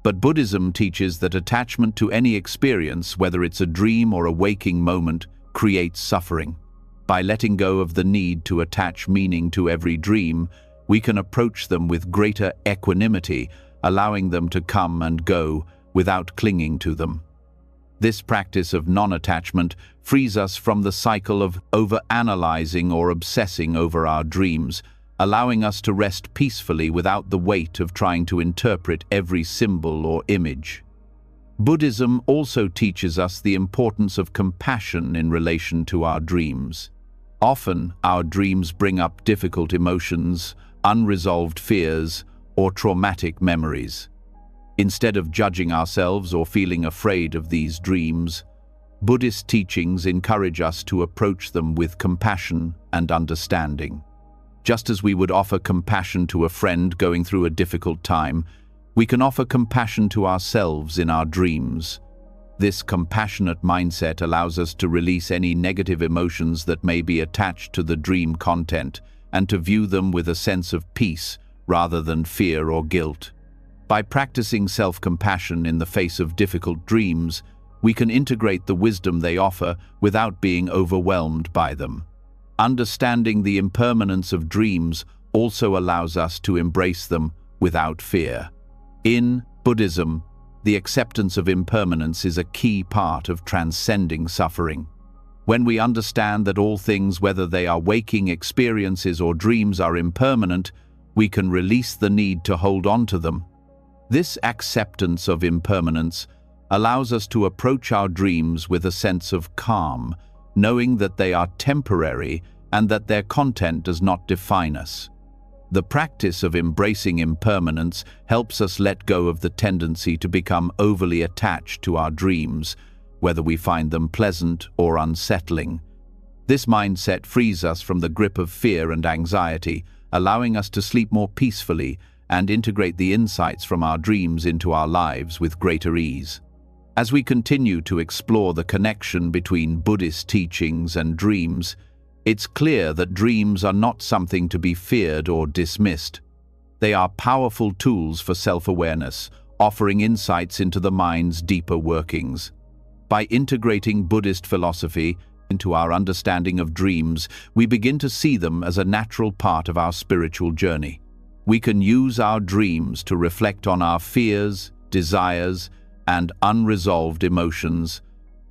But Buddhism teaches that attachment to any experience, whether it's a dream or a waking moment, creates suffering. By letting go of the need to attach meaning to every dream, we can approach them with greater equanimity, allowing them to come and go without clinging to them. This practice of non-attachment frees us from the cycle of over-analyzing or obsessing over our dreams, allowing us to rest peacefully without the weight of trying to interpret every symbol or image. Buddhism also teaches us the importance of compassion in relation to our dreams. Often, our dreams bring up difficult emotions, unresolved fears, or traumatic memories. Instead of judging ourselves or feeling afraid of these dreams, Buddhist teachings encourage us to approach them with compassion and understanding. Just as we would offer compassion to a friend going through a difficult time, we can offer compassion to ourselves in our dreams. This compassionate mindset allows us to release any negative emotions that may be attached to the dream content and to view them with a sense of peace rather than fear or guilt. By practicing self-compassion in the face of difficult dreams, we can integrate the wisdom they offer without being overwhelmed by them. Understanding the impermanence of dreams also allows us to embrace them without fear. In Buddhism, the acceptance of impermanence is a key part of transcending suffering. When we understand that all things, whether they are waking experiences or dreams, are impermanent, we can release the need to hold on to them. This acceptance of impermanence allows us to approach our dreams with a sense of calm, knowing that they are temporary and that their content does not define us. The practice of embracing impermanence helps us let go of the tendency to become overly attached to our dreams, whether we find them pleasant or unsettling. This mindset frees us from the grip of fear and anxiety, allowing us to sleep more peacefully and integrate the insights from our dreams into our lives with greater ease. As we continue to explore the connection between Buddhist teachings and dreams, it's clear that dreams are not something to be feared or dismissed. They are powerful tools for self-awareness, offering insights into the mind's deeper workings. By integrating Buddhist philosophy into our understanding of dreams, we begin to see them as a natural part of our spiritual journey. We can use our dreams to reflect on our fears, desires, and unresolved emotions,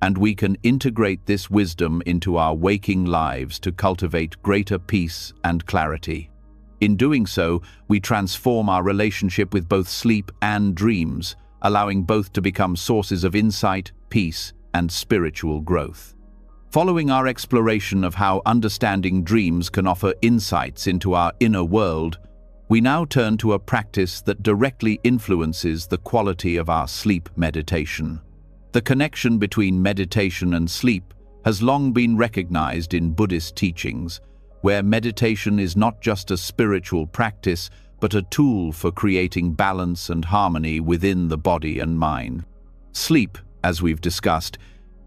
and we can integrate this wisdom into our waking lives to cultivate greater peace and clarity. In doing so, we transform our relationship with both sleep and dreams, allowing both to become sources of insight, peace, and spiritual growth. Following our exploration of how understanding dreams can offer insights into our inner world, we now turn to a practice that directly influences the quality of our sleep meditation. The connection between meditation and sleep has long been recognized in Buddhist teachings, where meditation is not just a spiritual practice, but a tool for creating balance and harmony within the body and mind. Sleep, as we've discussed,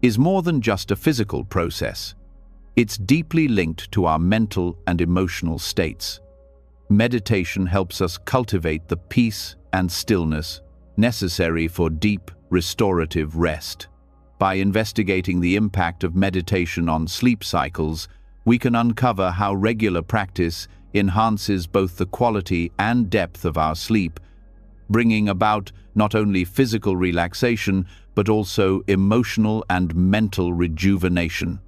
is more than just a physical process. It's deeply linked to our mental and emotional states. Meditation helps us cultivate the peace and stillness necessary for deep, restorative rest. By investigating the impact of meditation on sleep cycles, we can uncover how regular practice enhances both the quality and depth of our sleep, bringing about not only physical relaxation, but also emotional and mental rejuvenation.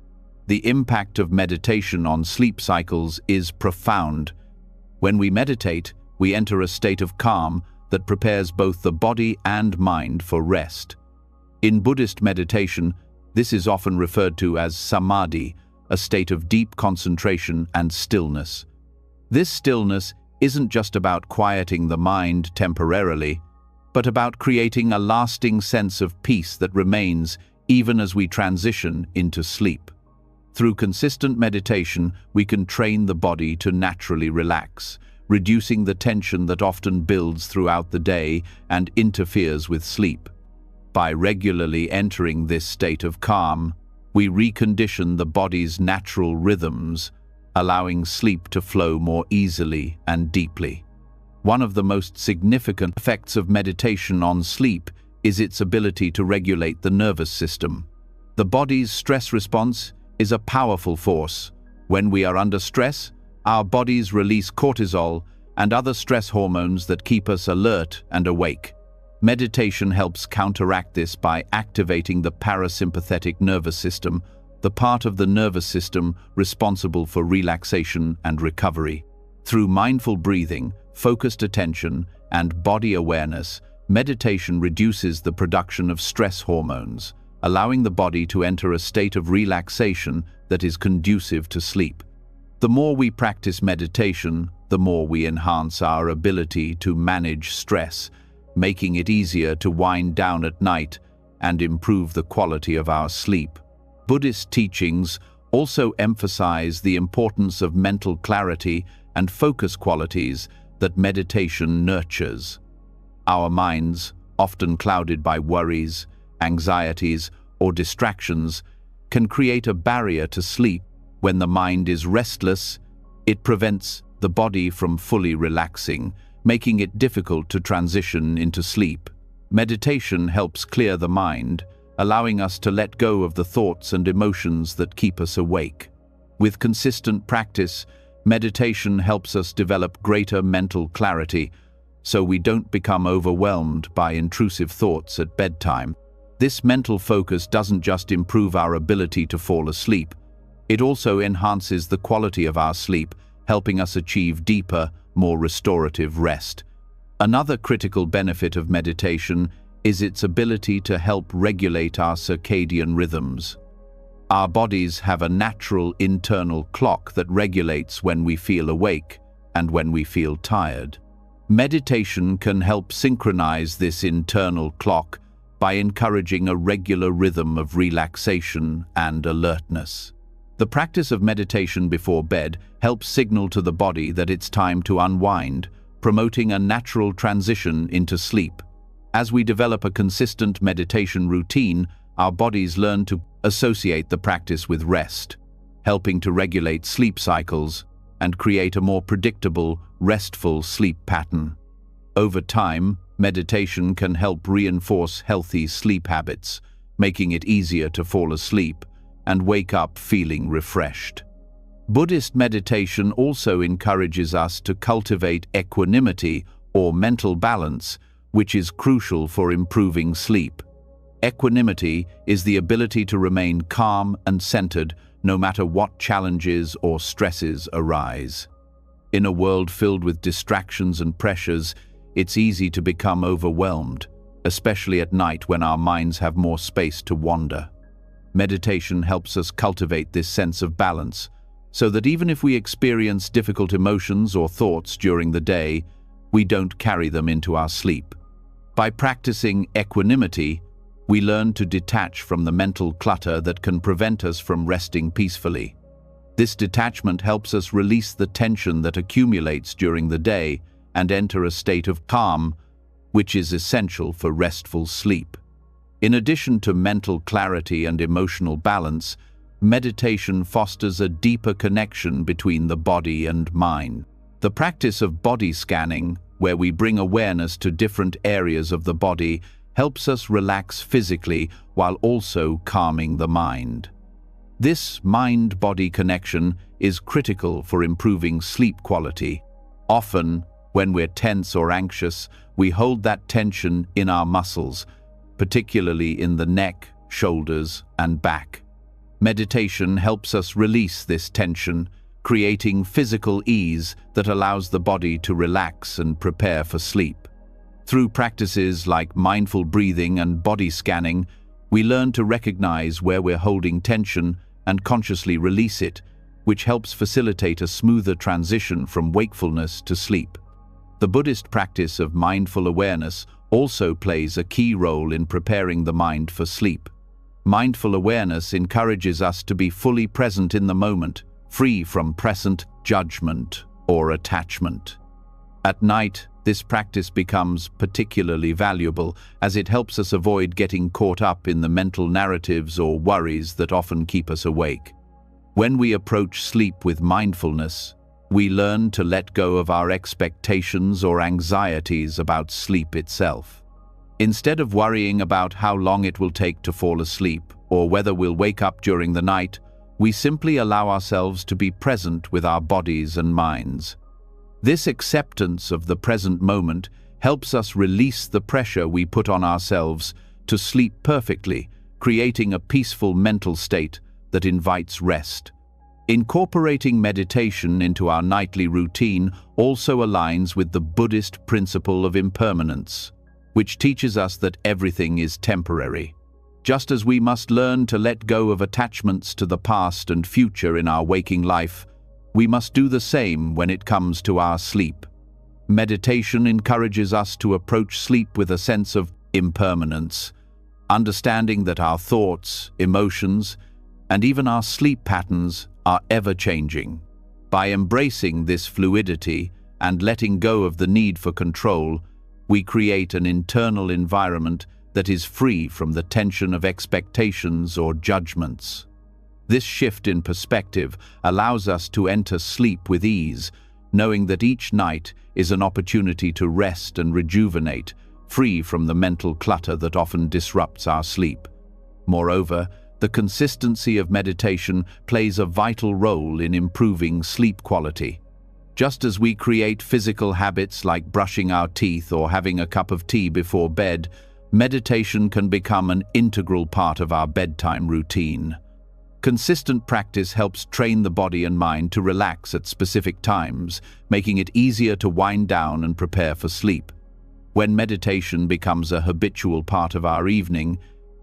The impact of meditation on sleep cycles is profound. When we meditate, we enter a state of calm that prepares both the body and mind for rest. In Buddhist meditation, this is often referred to as samadhi, a state of deep concentration and stillness. This stillness isn't just about quieting the mind temporarily, but about creating a lasting sense of peace that remains even as we transition into sleep. Through consistent meditation, we can train the body to naturally relax, reducing the tension that often builds throughout the day and interferes with sleep. By regularly entering this state of calm, we recondition the body's natural rhythms, allowing sleep to flow more easily and deeply. One of the most significant effects of meditation on sleep is its ability to regulate the nervous system. The body's stress response is a powerful force. When we are under stress, our bodies release cortisol and other stress hormones that keep us alert and awake. Meditation helps counteract this by activating the parasympathetic nervous system, the part of the nervous system responsible for relaxation and recovery. Through mindful breathing, focused attention, and body awareness, meditation reduces the production of stress hormones, allowing the body to enter a state of relaxation that is conducive to sleep. The more we practice meditation, the more we enhance our ability to manage stress, making it easier to wind down at night and improve the quality of our sleep. Buddhist teachings also emphasize the importance of mental clarity and focus qualities that meditation nurtures. Our minds, often clouded by worries, anxieties, or distractions, can create a barrier to sleep. When the mind is restless, it prevents the body from fully relaxing, making it difficult to transition into sleep. Meditation helps clear the mind, allowing us to let go of the thoughts and emotions that keep us awake. With consistent practice, meditation helps us develop greater mental clarity, so we don't become overwhelmed by intrusive thoughts at bedtime. This mental focus doesn't just improve our ability to fall asleep, it also enhances the quality of our sleep, helping us achieve deeper, more restorative rest. Another critical benefit of meditation is its ability to help regulate our circadian rhythms. Our bodies have a natural internal clock that regulates when we feel awake and when we feel tired. Meditation can help synchronize this internal clock by encouraging a regular rhythm of relaxation and alertness. The practice of meditation before bed helps signal to the body that it's time to unwind, promoting a natural transition into sleep. As we develop a consistent meditation routine, our bodies learn to associate the practice with rest, helping to regulate sleep cycles and create a more predictable, restful sleep pattern. Over time, meditation can help reinforce healthy sleep habits, making it easier to fall asleep and wake up feeling refreshed. Buddhist meditation also encourages us to cultivate equanimity or mental balance, which is crucial for improving sleep. Equanimity is the ability to remain calm and centered no matter what challenges or stresses arise. In a world filled with distractions and pressures, it's easy to become overwhelmed, especially at night when our minds have more space to wander. Meditation helps us cultivate this sense of balance, so that even if we experience difficult emotions or thoughts during the day, we don't carry them into our sleep. By practicing equanimity, we learn to detach from the mental clutter that can prevent us from resting peacefully. This detachment helps us release the tension that accumulates during the day and enter a state of calm, which is essential for restful sleep. In addition to mental clarity and emotional balance, meditation fosters a deeper connection between the body and mind. The practice of body scanning, where we bring awareness to different areas of the body, helps us relax physically while also calming the mind. This mind-body connection is critical for improving sleep quality. Often, when we're tense or anxious, we hold that tension in our muscles, particularly in the neck, shoulders, and back. Meditation helps us release this tension, creating physical ease that allows the body to relax and prepare for sleep. Through practices like mindful breathing and body scanning, we learn to recognize where we're holding tension and consciously release it, which helps facilitate a smoother transition from wakefulness to sleep. The Buddhist practice of mindful awareness also plays a key role in preparing the mind for sleep. Mindful awareness encourages us to be fully present in the moment, free from present judgment or attachment. At night, this practice becomes particularly valuable as it helps us avoid getting caught up in the mental narratives or worries that often keep us awake. When we approach sleep with mindfulness, we learn to let go of our expectations or anxieties about sleep itself. Instead of worrying about how long it will take to fall asleep or whether we'll wake up during the night, we simply allow ourselves to be present with our bodies and minds. This acceptance of the present moment helps us release the pressure we put on ourselves to sleep perfectly, creating a peaceful mental state that invites rest. Incorporating meditation into our nightly routine also aligns with the Buddhist principle of impermanence, which teaches us that everything is temporary. Just as we must learn to let go of attachments to the past and future in our waking life, we must do the same when it comes to our sleep. Meditation encourages us to approach sleep with a sense of impermanence, understanding that our thoughts, emotions, and even our sleep patterns are ever-changing. By embracing this fluidity and letting go of the need for control, we create an internal environment that is free from the tension of expectations or judgments. This shift in perspective allows us to enter sleep with ease, knowing that each night is an opportunity to rest and rejuvenate, free from the mental clutter that often disrupts our sleep. Moreover, the consistency of meditation plays a vital role in improving sleep quality. Just as we create physical habits like brushing our teeth or having a cup of tea before bed, meditation can become an integral part of our bedtime routine. Consistent practice helps train the body and mind to relax at specific times, making it easier to wind down and prepare for sleep. When meditation becomes a habitual part of our evening,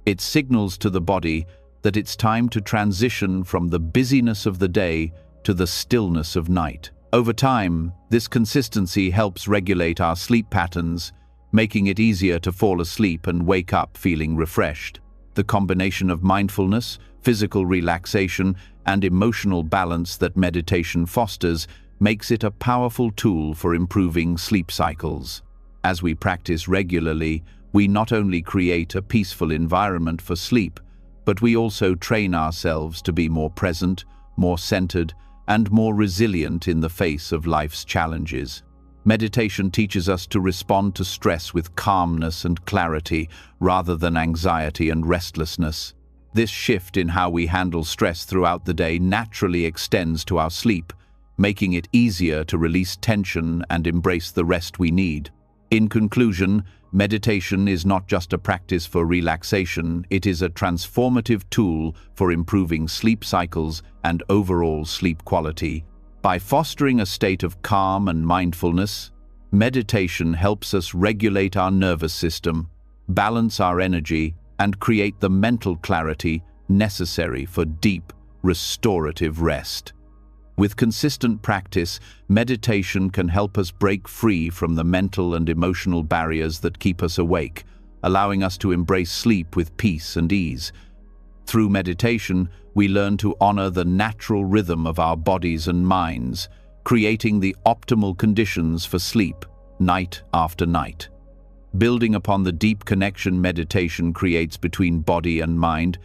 it signals to the body that it's time to transition from the busyness of the day to the stillness of night. Over time, this consistency helps regulate our sleep patterns, making it easier to fall asleep and wake up feeling refreshed. The combination of mindfulness, physical relaxation, and emotional balance that meditation fosters makes it a powerful tool for improving sleep cycles. As we practice regularly, we not only create a peaceful environment for sleep, but we also train ourselves to be more present, more centered, and more resilient in the face of life's challenges. Meditation teaches us to respond to stress with calmness and clarity rather than anxiety and restlessness. This shift in how we handle stress throughout the day naturally extends to our sleep, making it easier to release tension and embrace the rest we need. In conclusion, meditation is not just a practice for relaxation, it is a transformative tool for improving sleep cycles and overall sleep quality. By fostering a state of calm and mindfulness, meditation helps us regulate our nervous system, balance our energy, and create the mental clarity necessary for deep, restorative rest. With consistent practice, meditation can help us break free from the mental and emotional barriers that keep us awake, allowing us to embrace sleep with peace and ease. Through meditation, we learn to honor the natural rhythm of our bodies and minds, creating the optimal conditions for sleep, night after night. Building upon the deep connection meditation creates between body and mind,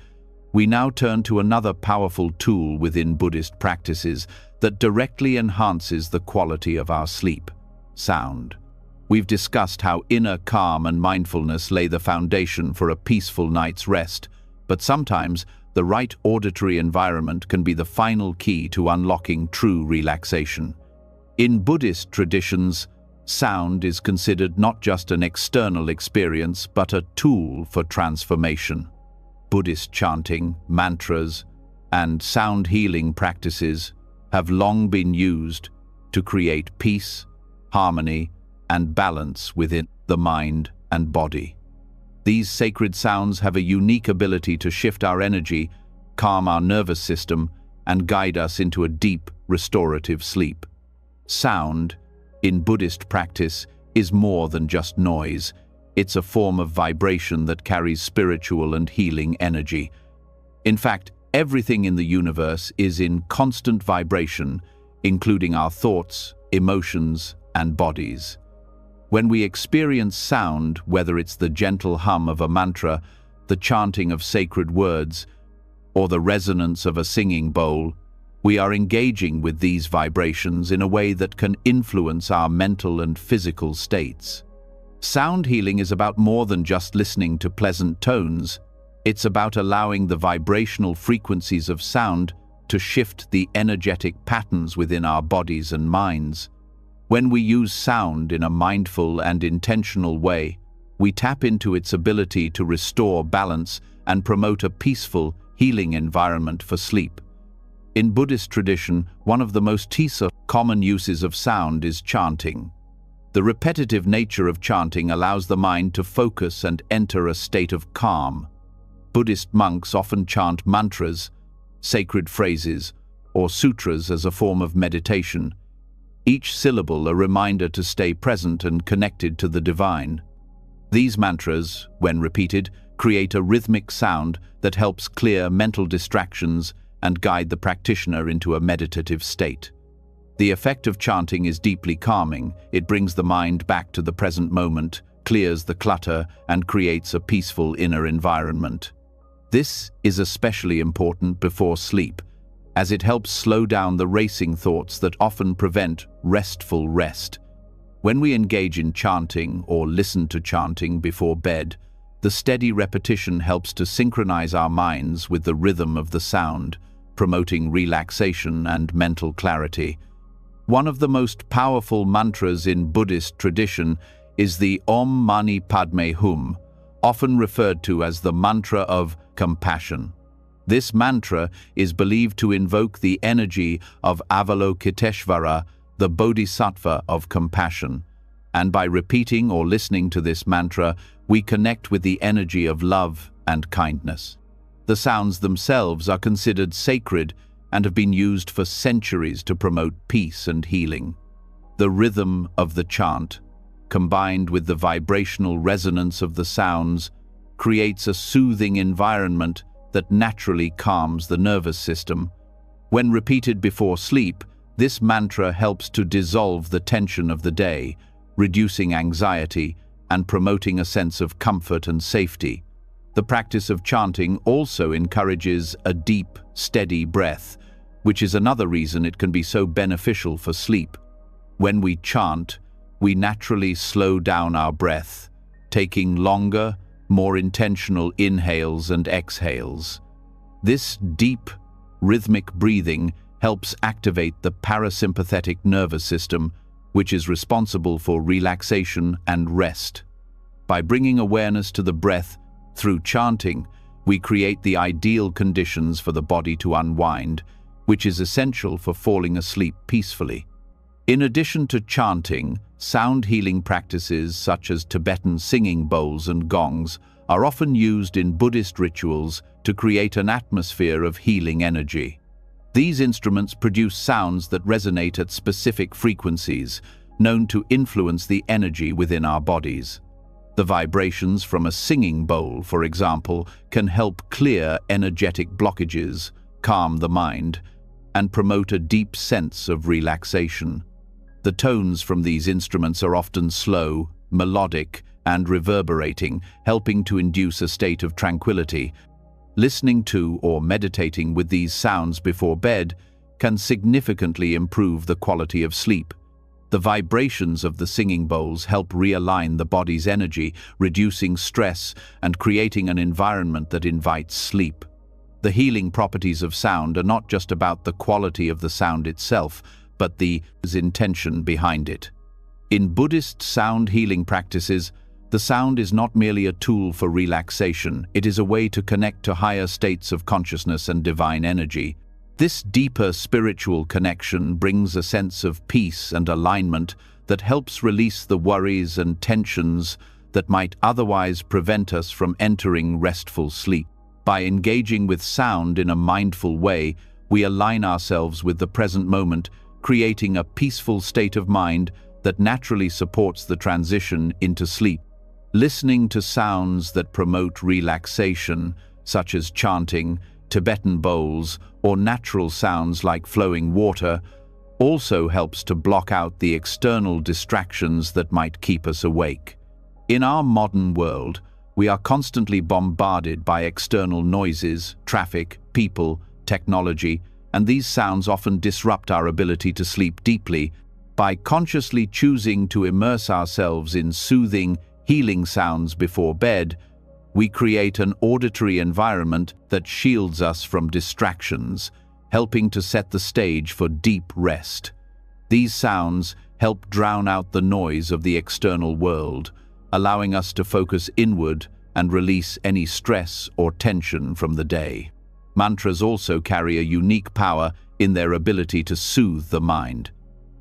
we now turn to another powerful tool within Buddhist practices that directly enhances the quality of our sleep: sound. We've discussed how inner calm and mindfulness lay the foundation for a peaceful night's rest, but sometimes the right auditory environment can be the final key to unlocking true relaxation. In Buddhist traditions, sound is considered not just an external experience, but a tool for transformation. Buddhist chanting, mantras, and sound healing practices have long been used to create peace, harmony, and balance within the mind and body. These sacred sounds have a unique ability to shift our energy, calm our nervous system, and guide us into a deep, restorative sleep. Sound, in Buddhist practice, is more than just noise. It's a form of vibration that carries spiritual and healing energy. In fact, everything in the universe is in constant vibration, including our thoughts, emotions, and bodies. When we experience sound, whether it's the gentle hum of a mantra, the chanting of sacred words, or the resonance of a singing bowl, we are engaging with these vibrations in a way that can influence our mental and physical states. Sound healing is about more than just listening to pleasant tones. It's about allowing the vibrational frequencies of sound to shift the energetic patterns within our bodies and minds. When we use sound in a mindful and intentional way, we tap into its ability to restore balance and promote a peaceful, healing environment for sleep. In Buddhist tradition, one of the most common uses of sound is chanting. The repetitive nature of chanting allows the mind to focus and enter a state of calm. Buddhist monks often chant mantras, sacred phrases, or sutras as a form of meditation, each syllable a reminder to stay present and connected to the divine. These mantras, when repeated, create a rhythmic sound that helps clear mental distractions and guide the practitioner into a meditative state. The effect of chanting is deeply calming. It brings the mind back to the present moment, clears the clutter, and creates a peaceful inner environment. This is especially important before sleep, as it helps slow down the racing thoughts that often prevent restful rest. When we engage in chanting or listen to chanting before bed, the steady repetition helps to synchronize our minds with the rhythm of the sound, promoting relaxation and mental clarity. One of the most powerful mantras in Buddhist tradition is the Om Mani Padme Hum, often referred to as the mantra of compassion. This mantra is believed to invoke the energy of Avalokiteshvara, the Bodhisattva of compassion. And by repeating or listening to this mantra, we connect with the energy of love and kindness. The sounds themselves are considered sacred and have been used for centuries to promote peace and healing. The rhythm of the chant, combined with the vibrational resonance of the sounds, creates a soothing environment that naturally calms the nervous system. When repeated before sleep, this mantra helps to dissolve the tension of the day, reducing anxiety and promoting a sense of comfort and safety. The practice of chanting also encourages a deep, steady breath, which is another reason it can be so beneficial for sleep. When we chant, we naturally slow down our breath, taking longer, more intentional inhales and exhales. This deep, rhythmic breathing helps activate the parasympathetic nervous system, which is responsible for relaxation and rest. By bringing awareness to the breath through chanting, we create the ideal conditions for the body to unwind, which is essential for falling asleep peacefully. In addition to chanting, sound healing practices such as Tibetan singing bowls and gongs are often used in Buddhist rituals to create an atmosphere of healing energy. These instruments produce sounds that resonate at specific frequencies, known to influence the energy within our bodies. The vibrations from a singing bowl, for example, can help clear energetic blockages, calm the mind, and promote a deep sense of relaxation. The tones from these instruments are often slow, melodic, and reverberating, helping to induce a state of tranquility. Listening to or meditating with these sounds before bed can significantly improve the quality of sleep. The vibrations of the singing bowls help realign the body's energy, reducing stress and creating an environment that invites sleep. The healing properties of sound are not just about the quality of the sound itself, but the intention behind it. In Buddhist sound healing practices, the sound is not merely a tool for relaxation, it is a way to connect to higher states of consciousness and divine energy. This deeper spiritual connection brings a sense of peace and alignment that helps release the worries and tensions that might otherwise prevent us from entering restful sleep. By engaging with sound in a mindful way, we align ourselves with the present moment, creating a peaceful state of mind that naturally supports the transition into sleep. Listening to sounds that promote relaxation, such as chanting, Tibetan bowls, or natural sounds like flowing water, also helps to block out the external distractions that might keep us awake. In our modern world, we are constantly bombarded by external noises, traffic, people, technology, and these sounds often disrupt our ability to sleep deeply. By consciously choosing to immerse ourselves in soothing, healing sounds before bed, we create an auditory environment that shields us from distractions, helping to set the stage for deep rest. These sounds help drown out the noise of the external world, allowing us to focus inward and release any stress or tension from the day. Mantras also carry a unique power in their ability to soothe the mind.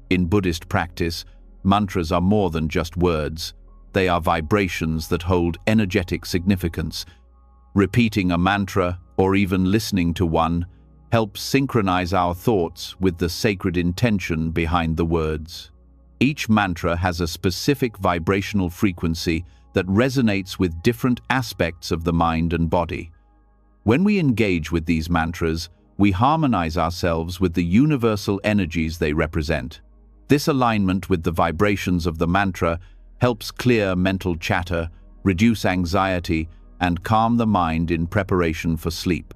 In Buddhist practice, mantras are more than just words. They are vibrations that hold energetic significance. Repeating a mantra, or even listening to one, helps synchronize our thoughts with the sacred intention behind the words. Each mantra has a specific vibrational frequency that resonates with different aspects of the mind and body. When we engage with these mantras, we harmonize ourselves with the universal energies they represent. This alignment with the vibrations of the mantra helps clear mental chatter, reduce anxiety, and calm the mind in preparation for sleep.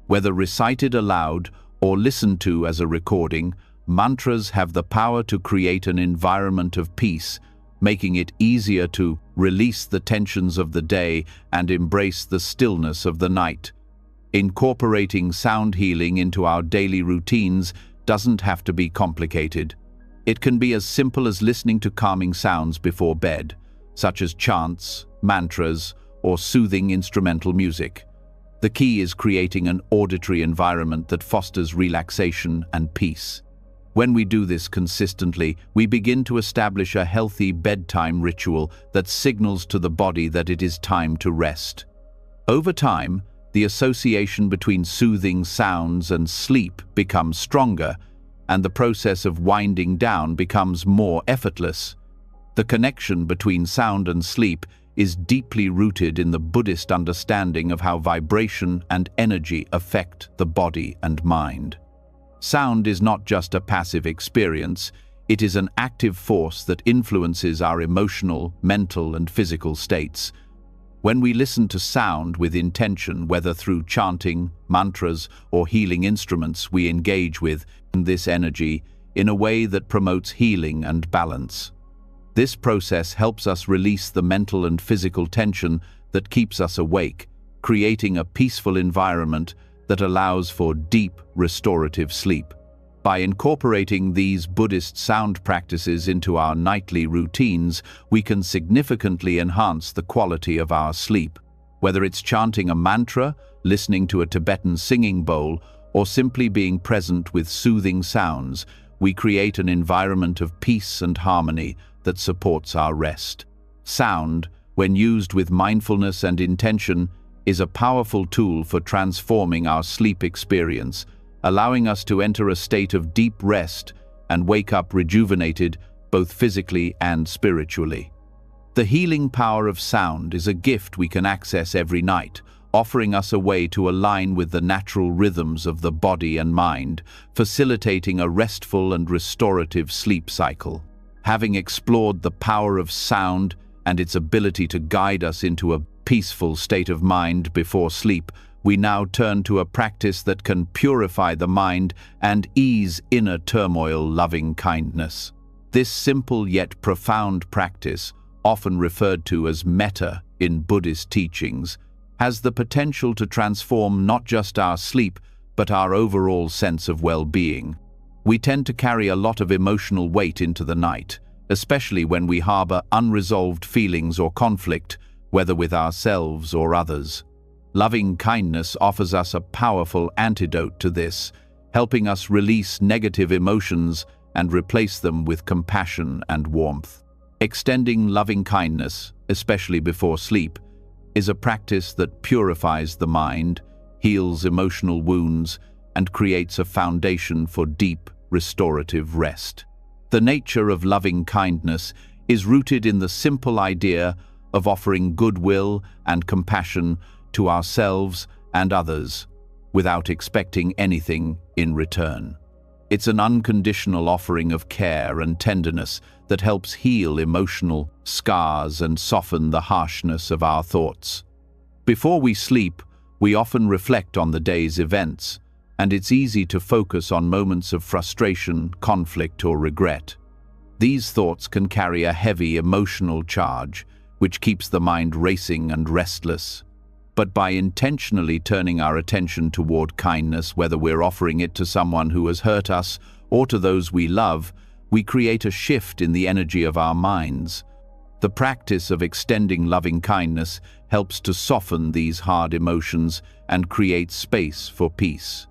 Whether recited aloud or listened to as a recording, mantras have the power to create an environment of peace, making it easier to release the tensions of the day and embrace the stillness of the night. Incorporating sound healing into our daily routines doesn't have to be complicated. It can be as simple as listening to calming sounds before bed, such as chants, mantras, or soothing instrumental music. The key is creating an auditory environment that fosters relaxation and peace. When we do this consistently, we begin to establish a healthy bedtime ritual that signals to the body that it is time to rest. Over time, the association between soothing sounds and sleep becomes stronger, and the process of winding down becomes more effortless. The connection between sound and sleep is deeply rooted in the Buddhist understanding of how vibration and energy affect the body and mind. Sound is not just a passive experience, it is an active force that influences our emotional, mental, and physical states. When we listen to sound with intention, whether through chanting, mantras, or healing instruments, we engage with this energy in a way that promotes healing and balance. This process helps us release the mental and physical tension that keeps us awake, creating a peaceful environment that allows for deep, restorative sleep. By incorporating these Buddhist sound practices into our nightly routines, we can significantly enhance the quality of our sleep. Whether it's chanting a mantra, listening to a Tibetan singing bowl, or simply being present with soothing sounds, we create an environment of peace and harmony that supports our rest. Sound, when used with mindfulness and intention, is a powerful tool for transforming our sleep experience, allowing us to enter a state of deep rest and wake up rejuvenated both physically and spiritually. The healing power of sound is a gift we can access every night, offering us a way to align with the natural rhythms of the body and mind, facilitating a restful and restorative sleep cycle. Having explored the power of sound and its ability to guide us into a peaceful state of mind before sleep, we now turn to a practice that can purify the mind and ease inner turmoil: loving kindness. This simple yet profound practice, often referred to as metta in Buddhist teachings, has the potential to transform not just our sleep, but our overall sense of well-being. We tend to carry a lot of emotional weight into the night, especially when we harbor unresolved feelings or conflict, whether with ourselves or others. Loving kindness offers us a powerful antidote to this, helping us release negative emotions and replace them with compassion and warmth. Extending loving kindness, especially before sleep, is a practice that purifies the mind, heals emotional wounds, and creates a foundation for deep, restorative rest. The nature of loving kindness is rooted in the simple idea of offering goodwill and compassion to ourselves and others, without expecting anything in return. It's an unconditional offering of care and tenderness that helps heal emotional scars and soften the harshness of our thoughts. Before we sleep, we often reflect on the day's events, and it's easy to focus on moments of frustration, conflict, or regret. These thoughts can carry a heavy emotional charge, which keeps the mind racing and restless. But by intentionally turning our attention toward kindness, whether we're offering it to someone who has hurt us or to those we love, we create a shift in the energy of our minds. The practice of extending loving kindness helps to soften these hard emotions and create space for peace.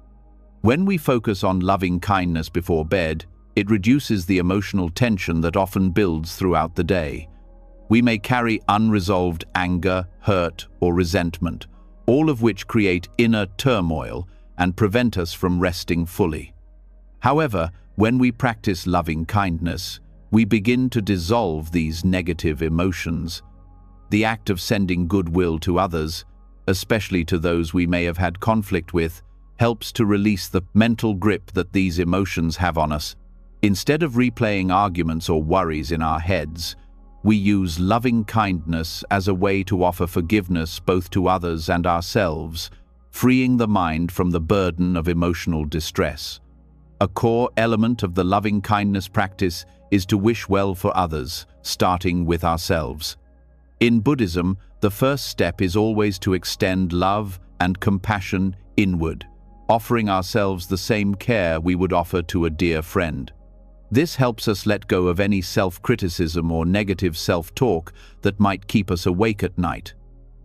When we focus on loving kindness before bed, it reduces the emotional tension that often builds throughout the day. We may carry unresolved anger, hurt, or resentment, all of which create inner turmoil and prevent us from resting fully. However, when we practice loving kindness, we begin to dissolve these negative emotions. The act of sending goodwill to others, especially to those we may have had conflict with, helps to release the mental grip that these emotions have on us. Instead of replaying arguments or worries in our heads, we use loving kindness as a way to offer forgiveness both to others and ourselves, freeing the mind from the burden of emotional distress. A core element of the loving kindness practice is to wish well for others, starting with ourselves. In Buddhism, the first step is always to extend love and compassion inward, offering ourselves the same care we would offer to a dear friend. This helps us let go of any self-criticism or negative self-talk that might keep us awake at night.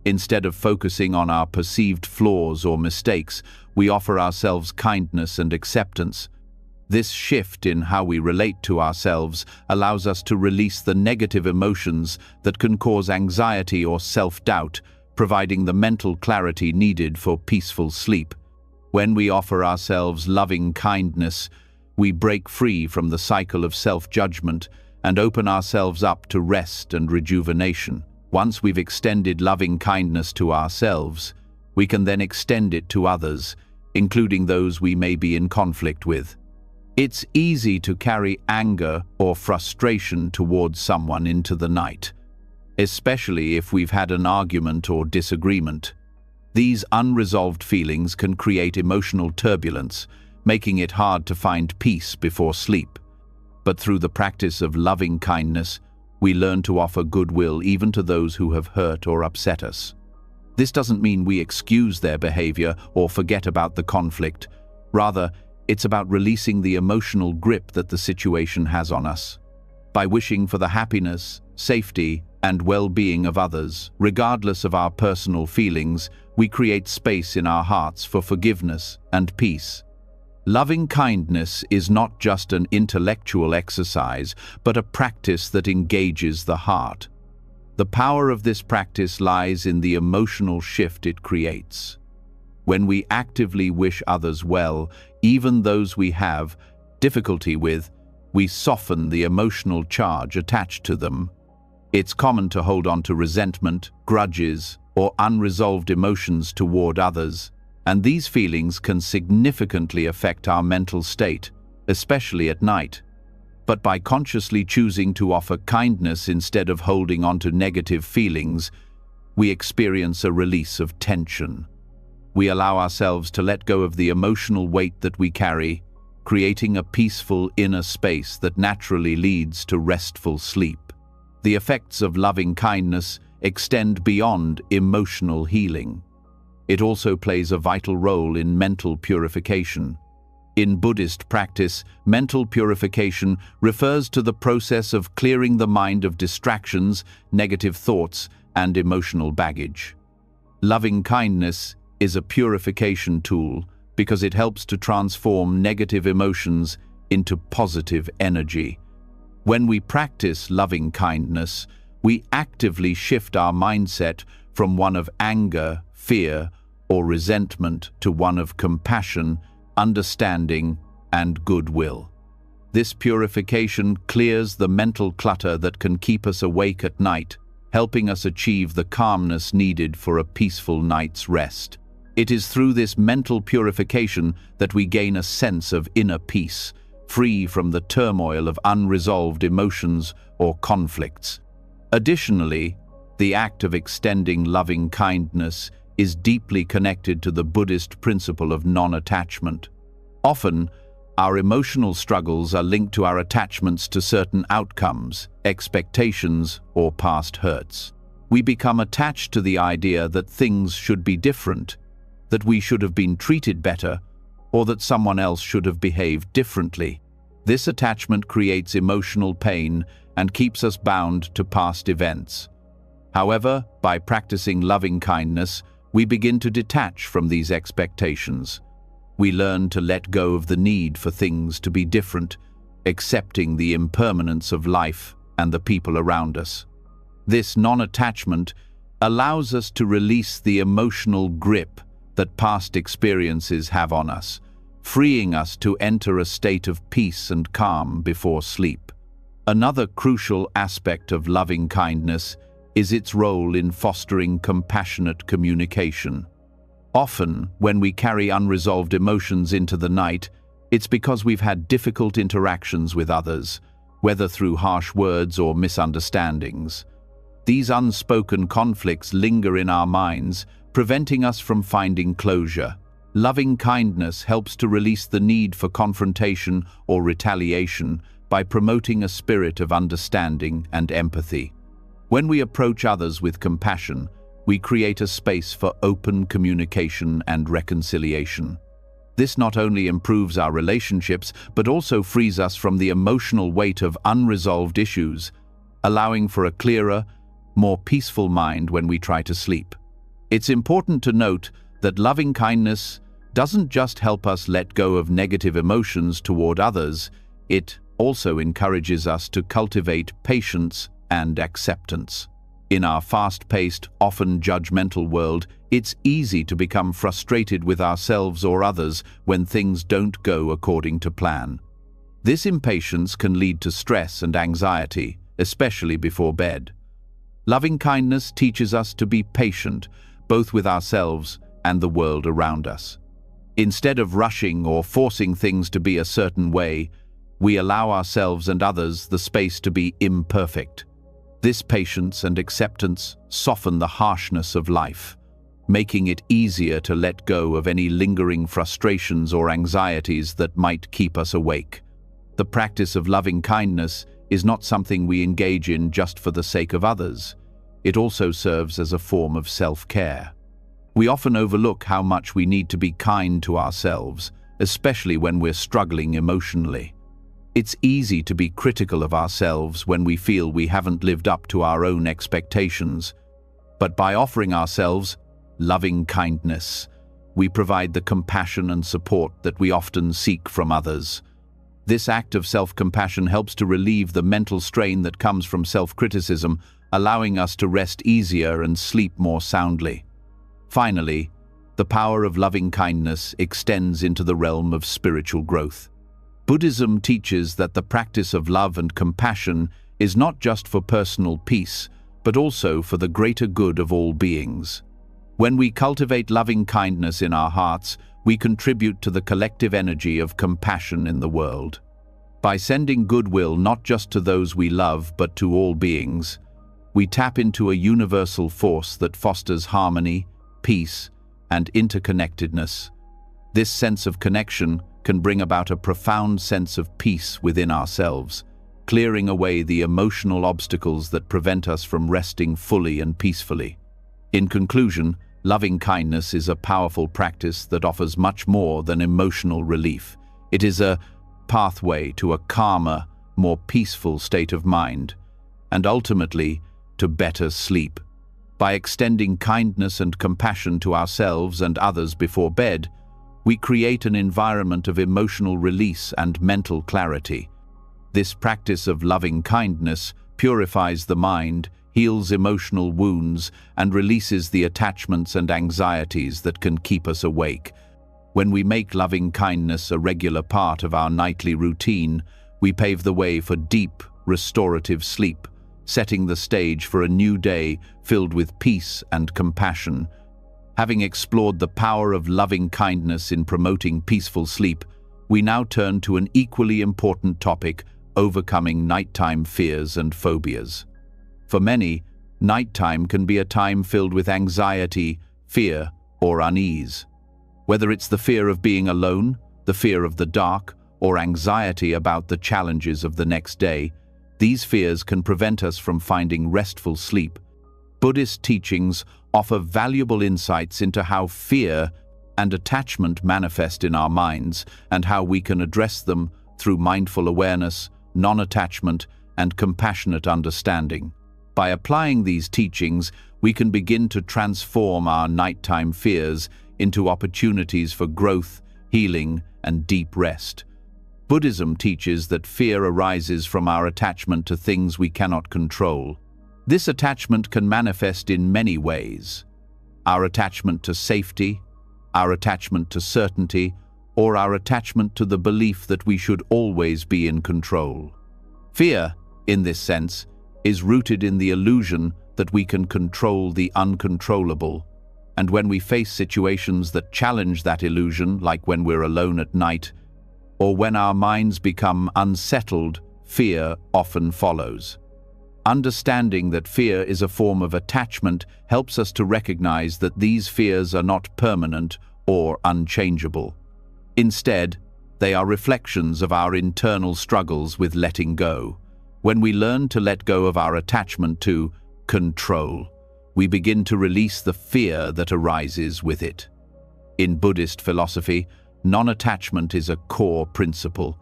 Instead of focusing on our perceived flaws or mistakes, we offer ourselves kindness and acceptance. This shift in how we relate to ourselves allows us to release the negative emotions that can cause anxiety or self-doubt, providing the mental clarity needed for peaceful sleep. When we offer ourselves loving kindness, we break free from the cycle of self-judgment and open ourselves up to rest and rejuvenation. Once we've extended loving kindness to ourselves, we can then extend it to others, including those we may be in conflict with. It's easy to carry anger or frustration towards someone into the night, especially if we've had an argument or disagreement. These unresolved feelings can create emotional turbulence, making it hard to find peace before sleep. But through the practice of loving kindness, we learn to offer goodwill even to those who have hurt or upset us. This doesn't mean we excuse their behavior or forget about the conflict. Rather, it's about releasing the emotional grip that the situation has on us. By wishing for the happiness, safety, and well-being of others, regardless of our personal feelings, we create space in our hearts for forgiveness and peace. Loving kindness is not just an intellectual exercise, but a practice that engages the heart. The power of this practice lies in the emotional shift it creates. When we actively wish others well, even those we have difficulty with, we soften the emotional charge attached to them. It's common to hold on to resentment, grudges, or unresolved emotions toward others, and these feelings can significantly affect our mental state, especially at night. But by consciously choosing to offer kindness instead of holding on to negative feelings, we experience a release of tension. We allow ourselves to let go of the emotional weight that we carry, creating a peaceful inner space that naturally leads to restful sleep. The effects of loving kindness extend beyond emotional healing. It also plays a vital role in mental purification. In Buddhist practice, mental purification refers to the process of clearing the mind of distractions, negative thoughts, and emotional baggage. Loving kindness is a purification tool because it helps to transform negative emotions into positive energy. When we practice loving kindness, we actively shift our mindset from one of anger, fear, or resentment to one of compassion, understanding, and goodwill. This purification clears the mental clutter that can keep us awake at night, helping us achieve the calmness needed for a peaceful night's rest. It is through this mental purification that we gain a sense of inner peace, free from the turmoil of unresolved emotions or conflicts. Additionally, the act of extending loving kindness is deeply connected to the Buddhist principle of non-attachment. Often, our emotional struggles are linked to our attachments to certain outcomes, expectations, or past hurts. We become attached to the idea that things should be different, that we should have been treated better, or that someone else should have behaved differently. This attachment creates emotional pain and keeps us bound to past events. However, by practicing loving kindness, we begin to detach from these expectations. We learn to let go of the need for things to be different, accepting the impermanence of life and the people around us. This non-attachment allows us to release the emotional grip that past experiences have on us, freeing us to enter a state of peace and calm before sleep. Another crucial aspect of loving kindness is its role in fostering compassionate communication. Often, when we carry unresolved emotions into the night, it's because we've had difficult interactions with others, whether through harsh words or misunderstandings. These unspoken conflicts linger in our minds, preventing us from finding closure. Loving kindness helps to release the need for confrontation or retaliation by promoting a spirit of understanding and empathy. When we approach others with compassion, we create a space for open communication and reconciliation. This not only improves our relationships, but also frees us from the emotional weight of unresolved issues, allowing for a clearer, more peaceful mind when we try to sleep. It's important to note that loving kindness doesn't just help us let go of negative emotions toward others, it also encourages us to cultivate patience and acceptance. In our fast-paced, often judgmental world, it's easy to become frustrated with ourselves or others when things don't go according to plan. This impatience can lead to stress and anxiety, especially before bed. Loving kindness teaches us to be patient, both with ourselves and the world around us. Instead of rushing or forcing things to be a certain way, we allow ourselves and others the space to be imperfect. This patience and acceptance soften the harshness of life, making it easier to let go of any lingering frustrations or anxieties that might keep us awake. The practice of loving kindness is not something we engage in just for the sake of others. It also serves as a form of self-care. We often overlook how much we need to be kind to ourselves, especially when we're struggling emotionally. It's easy to be critical of ourselves when we feel we haven't lived up to our own expectations. But by offering ourselves loving kindness, we provide the compassion and support that we often seek from others. This act of self-compassion helps to relieve the mental strain that comes from self-criticism, allowing us to rest easier and sleep more soundly. Finally, the power of loving kindness extends into the realm of spiritual growth. Buddhism teaches that the practice of love and compassion is not just for personal peace, but also for the greater good of all beings. When we cultivate loving kindness in our hearts, we contribute to the collective energy of compassion in the world. By sending goodwill not just to those we love, but to all beings, we tap into a universal force that fosters harmony, peace, and interconnectedness. This sense of connection can bring about a profound sense of peace within ourselves, clearing away the emotional obstacles that prevent us from resting fully and peacefully. In conclusion, loving kindness is a powerful practice that offers much more than emotional relief. It is a pathway to a calmer, more peaceful state of mind, and ultimately to better sleep. By extending kindness and compassion to ourselves and others before bed, we create an environment of emotional release and mental clarity. This practice of loving kindness purifies the mind, heals emotional wounds, and releases the attachments and anxieties that can keep us awake. When we make loving kindness a regular part of our nightly routine, we pave the way for deep, restorative sleep, setting the stage for a new day filled with peace and compassion. Having explored the power of loving kindness in promoting peaceful sleep, we now turn to an equally important topic: overcoming nighttime fears and phobias. For many, nighttime can be a time filled with anxiety, fear, or unease. Whether it's the fear of being alone, the fear of the dark, or anxiety about the challenges of the next day, these fears can prevent us from finding restful sleep. Buddhist teachings offer valuable insights into how fear and attachment manifest in our minds and how we can address them through mindful awareness, non-attachment, and compassionate understanding. By applying these teachings, we can begin to transform our nighttime fears into opportunities for growth, healing, and deep rest. Buddhism teaches that fear arises from our attachment to things we cannot control. This attachment can manifest in many ways: our attachment to safety, our attachment to certainty, or our attachment to the belief that we should always be in control. Fear, in this sense, is rooted in the illusion that we can control the uncontrollable, and when we face situations that challenge that illusion, like when we're alone at night, or when our minds become unsettled, fear often follows. Understanding that fear is a form of attachment helps us to recognize that these fears are not permanent or unchangeable. Instead, they are reflections of our internal struggles with letting go. When we learn to let go of our attachment to control, we begin to release the fear that arises with it. In Buddhist philosophy, non-attachment is a core principle.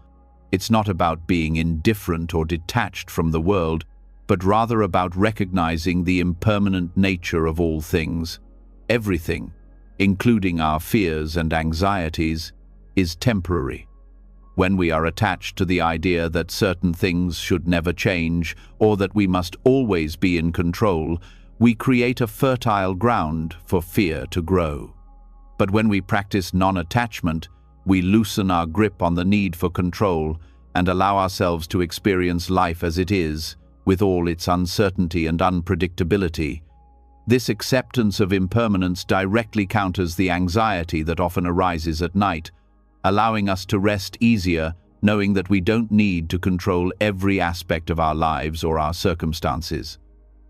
It's not about being indifferent or detached from the world, but rather about recognizing the impermanent nature of all things. Everything, including our fears and anxieties, is temporary. When we are attached to the idea that certain things should never change or that we must always be in control, we create a fertile ground for fear to grow. But when we practice non-attachment, we loosen our grip on the need for control and allow ourselves to experience life as it is, with all its uncertainty and unpredictability. This acceptance of impermanence directly counters the anxiety that often arises at night, allowing us to rest easier, knowing that we don't need to control every aspect of our lives or our circumstances.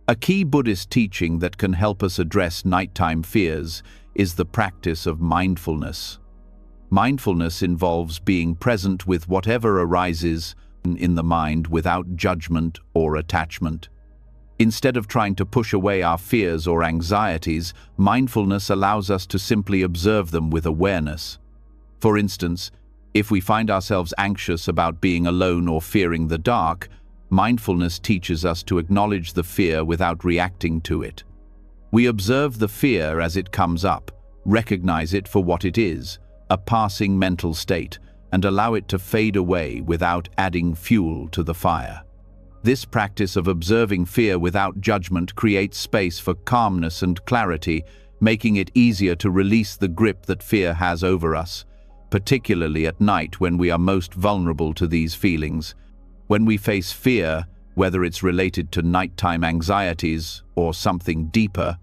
A key Buddhist teaching that can help us address nighttime fears is the practice of mindfulness. Mindfulness involves being present with whatever arises in the mind without judgment or attachment. Instead of trying to push away our fears or anxieties, mindfulness allows us to simply observe them with awareness. For instance, if we find ourselves anxious about being alone or fearing the dark, mindfulness teaches us to acknowledge the fear without reacting to it. We observe the fear as it comes up, recognize it for what it is, a passing mental state, and allow it to fade away without adding fuel to the fire. This practice of observing fear without judgment creates space for calmness and clarity, making it easier to release the grip that fear has over us, particularly at night when we are most vulnerable to these feelings. When we face fear, whether it's related to nighttime anxieties or something deeper,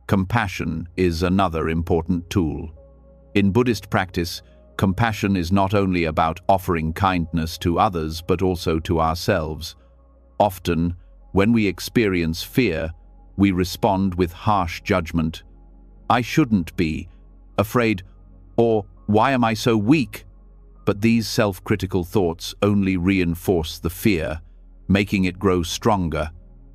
compassion is another important tool. In Buddhist practice, compassion is not only about offering kindness to others but also to ourselves. Often, when we experience fear, we respond with harsh judgment. "I shouldn't be," "afraid," or "why am I so weak?" But these self-critical thoughts only reinforce the fear, making it grow stronger.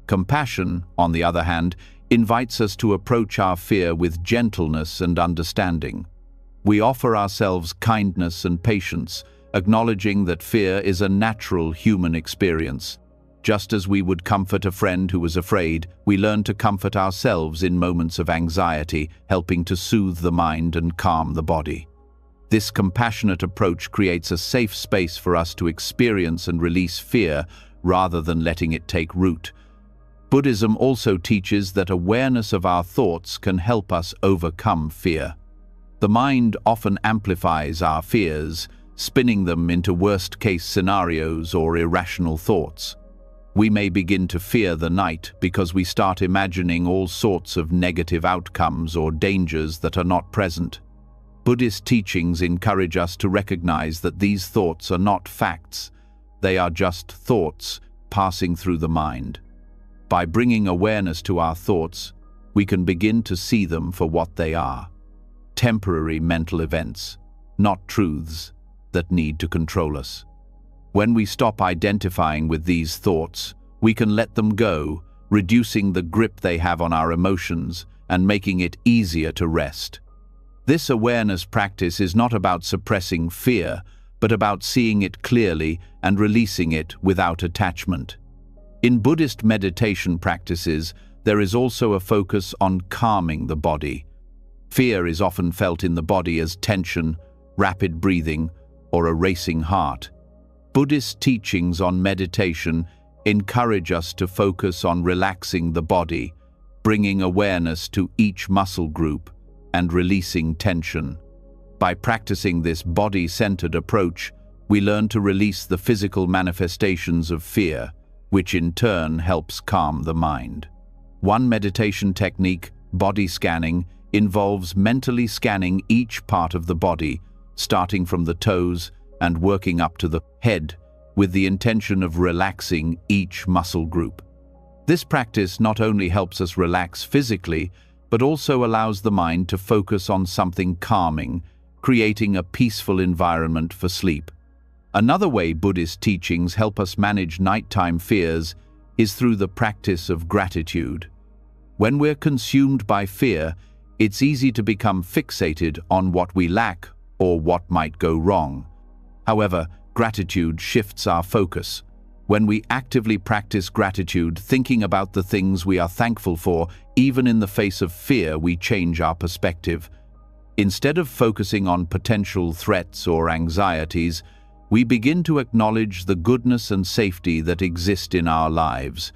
Compassion, on the other hand, invites us to approach our fear with gentleness and understanding. We offer ourselves kindness and patience, acknowledging that fear is a natural human experience. Just as we would comfort a friend who was afraid, we learn to comfort ourselves in moments of anxiety, helping to soothe the mind and calm the body. This compassionate approach creates a safe space for us to experience and release fear rather than letting it take root. Buddhism also teaches that awareness of our thoughts can help us overcome fear. The mind often amplifies our fears, spinning them into worst-case scenarios or irrational thoughts. We may begin to fear the night because we start imagining all sorts of negative outcomes or dangers that are not present. Buddhist teachings encourage us to recognize that these thoughts are not facts. They are just thoughts passing through the mind. By bringing awareness to our thoughts, we can begin to see them for what they are: temporary mental events, not truths that need to control us. When we stop identifying with these thoughts, we can let them go, reducing the grip they have on our emotions and making it easier to rest. This awareness practice is not about suppressing fear, but about seeing it clearly and releasing it without attachment. In Buddhist meditation practices, there is also a focus on calming the body. Fear is often felt in the body as tension, rapid breathing, or a racing heart. Buddhist teachings on meditation encourage us to focus on relaxing the body, bringing awareness to each muscle group, and releasing tension. By practicing this body-centered approach, we learn to release the physical manifestations of fear, which in turn helps calm the mind. One meditation technique, body scanning, involves mentally scanning each part of the body, starting from the toes and working up to the head, with the intention of relaxing each muscle group. This practice not only helps us relax physically, but also allows the mind to focus on something calming, creating a peaceful environment for sleep. Another way Buddhist teachings help us manage nighttime fears is through the practice of gratitude. When we're consumed by fear, it's easy to become fixated on what we lack or what might go wrong. However, gratitude shifts our focus. When we actively practice gratitude, thinking about the things we are thankful for, even in the face of fear, we change our perspective. Instead of focusing on potential threats or anxieties, we begin to acknowledge the goodness and safety that exist in our lives.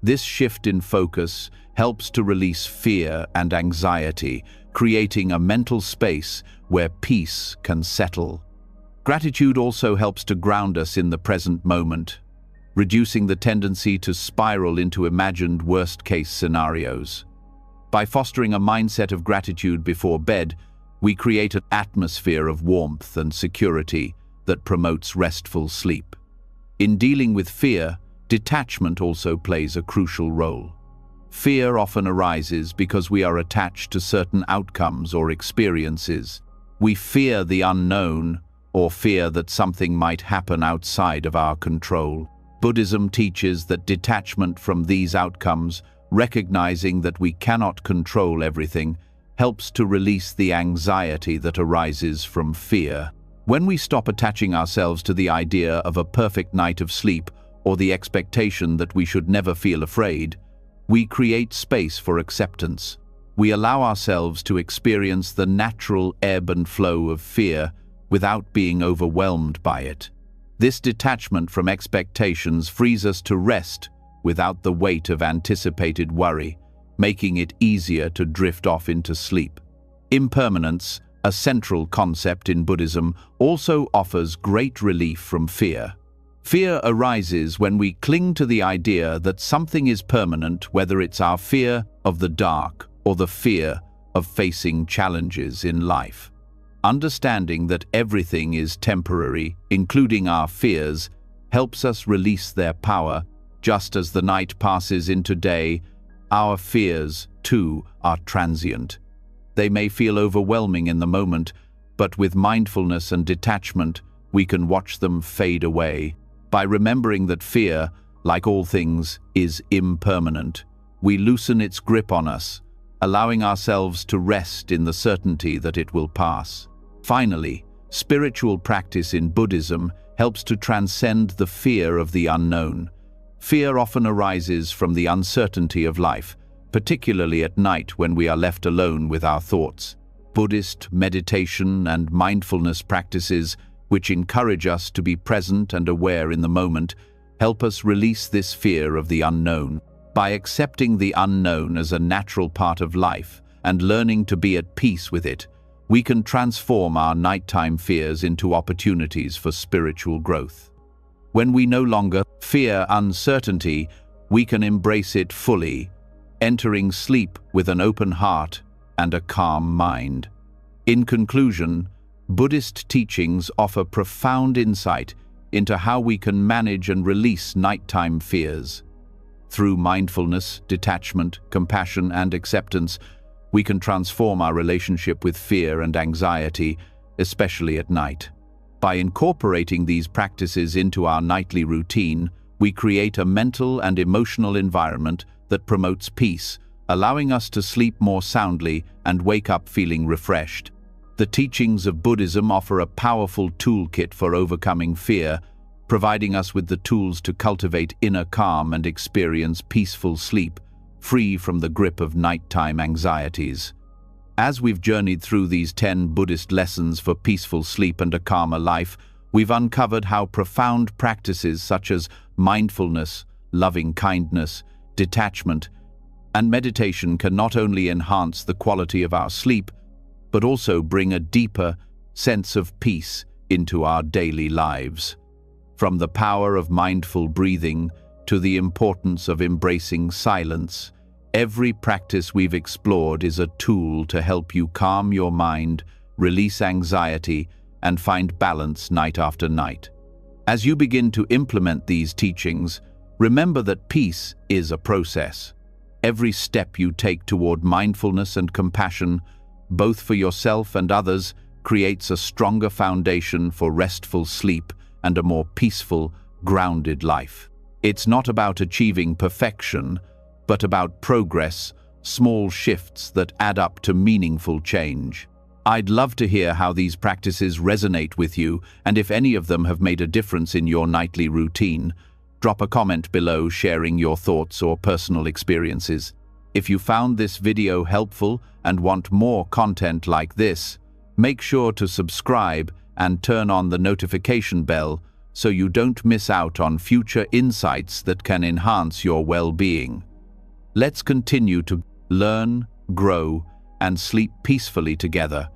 This shift in focus helps to release fear and anxiety, creating a mental space where peace can settle. Gratitude also helps to ground us in the present moment, reducing the tendency to spiral into imagined worst-case scenarios. By fostering a mindset of gratitude before bed, we create an atmosphere of warmth and security that promotes restful sleep. In dealing with fear, detachment also plays a crucial role. Fear often arises because we are attached to certain outcomes or experiences. We fear the unknown or fear that something might happen outside of our control. Buddhism teaches that detachment from these outcomes, recognizing that we cannot control everything, helps to release the anxiety that arises from fear. When we stop attaching ourselves to the idea of a perfect night of sleep or the expectation that we should never feel afraid, we create space for acceptance. We allow ourselves to experience the natural ebb and flow of fear without being overwhelmed by it. This detachment from expectations frees us to rest without the weight of anticipated worry, making it easier to drift off into sleep. Impermanence, a central concept in Buddhism, also offers great relief from fear. Fear arises when we cling to the idea that something is permanent, whether it's our fear of the dark or the fear of facing challenges in life. Understanding that everything is temporary, including our fears, helps us release their power. Just as the night passes into day, our fears, too, are transient. They may feel overwhelming in the moment, but with mindfulness and detachment, we can watch them fade away. By remembering that fear, like all things, is impermanent, we loosen its grip on us, allowing ourselves to rest in the certainty that it will pass. Finally, spiritual practice in Buddhism helps to transcend the fear of the unknown. Fear often arises from the uncertainty of life, particularly at night when we are left alone with our thoughts. Buddhist meditation and mindfulness practices, which encourage us to be present and aware in the moment, help us release this fear of the unknown. By accepting the unknown as a natural part of life and learning to be at peace with it, we can transform our nighttime fears into opportunities for spiritual growth. When we no longer fear uncertainty, we can embrace it fully, entering sleep with an open heart and a calm mind. In conclusion, Buddhist teachings offer profound insight into how we can manage and release nighttime fears. Through mindfulness, detachment, compassion, and acceptance, we can transform our relationship with fear and anxiety, especially at night. By incorporating these practices into our nightly routine, we create a mental and emotional environment that promotes peace, allowing us to sleep more soundly and wake up feeling refreshed. The teachings of Buddhism offer a powerful toolkit for overcoming fear, providing us with the tools to cultivate inner calm and experience peaceful sleep, free from the grip of nighttime anxieties. As we've journeyed through these 10 Buddhist lessons for peaceful sleep and a calmer life, we've uncovered how profound practices such as mindfulness, loving kindness, detachment, and meditation can not only enhance the quality of our sleep, but also bring a deeper sense of peace into our daily lives. From the power of mindful breathing to the importance of embracing silence, every practice we've explored is a tool to help you calm your mind, release anxiety, and find balance night after night. As you begin to implement these teachings, remember that peace is a process. Every step you take toward mindfulness and compassion, both for yourself and others, creates a stronger foundation for restful sleep and a more peaceful, grounded life. It's not about achieving perfection, but about progress, small shifts that add up to meaningful change. I'd love to hear how these practices resonate with you, and if any of them have made a difference in your nightly routine. Drop a comment below sharing your thoughts or personal experiences. If you found this video helpful and want more content like this, make sure to subscribe and turn on the notification bell so you don't miss out on future insights that can enhance your well-being. Let's continue to learn, grow, and sleep peacefully together.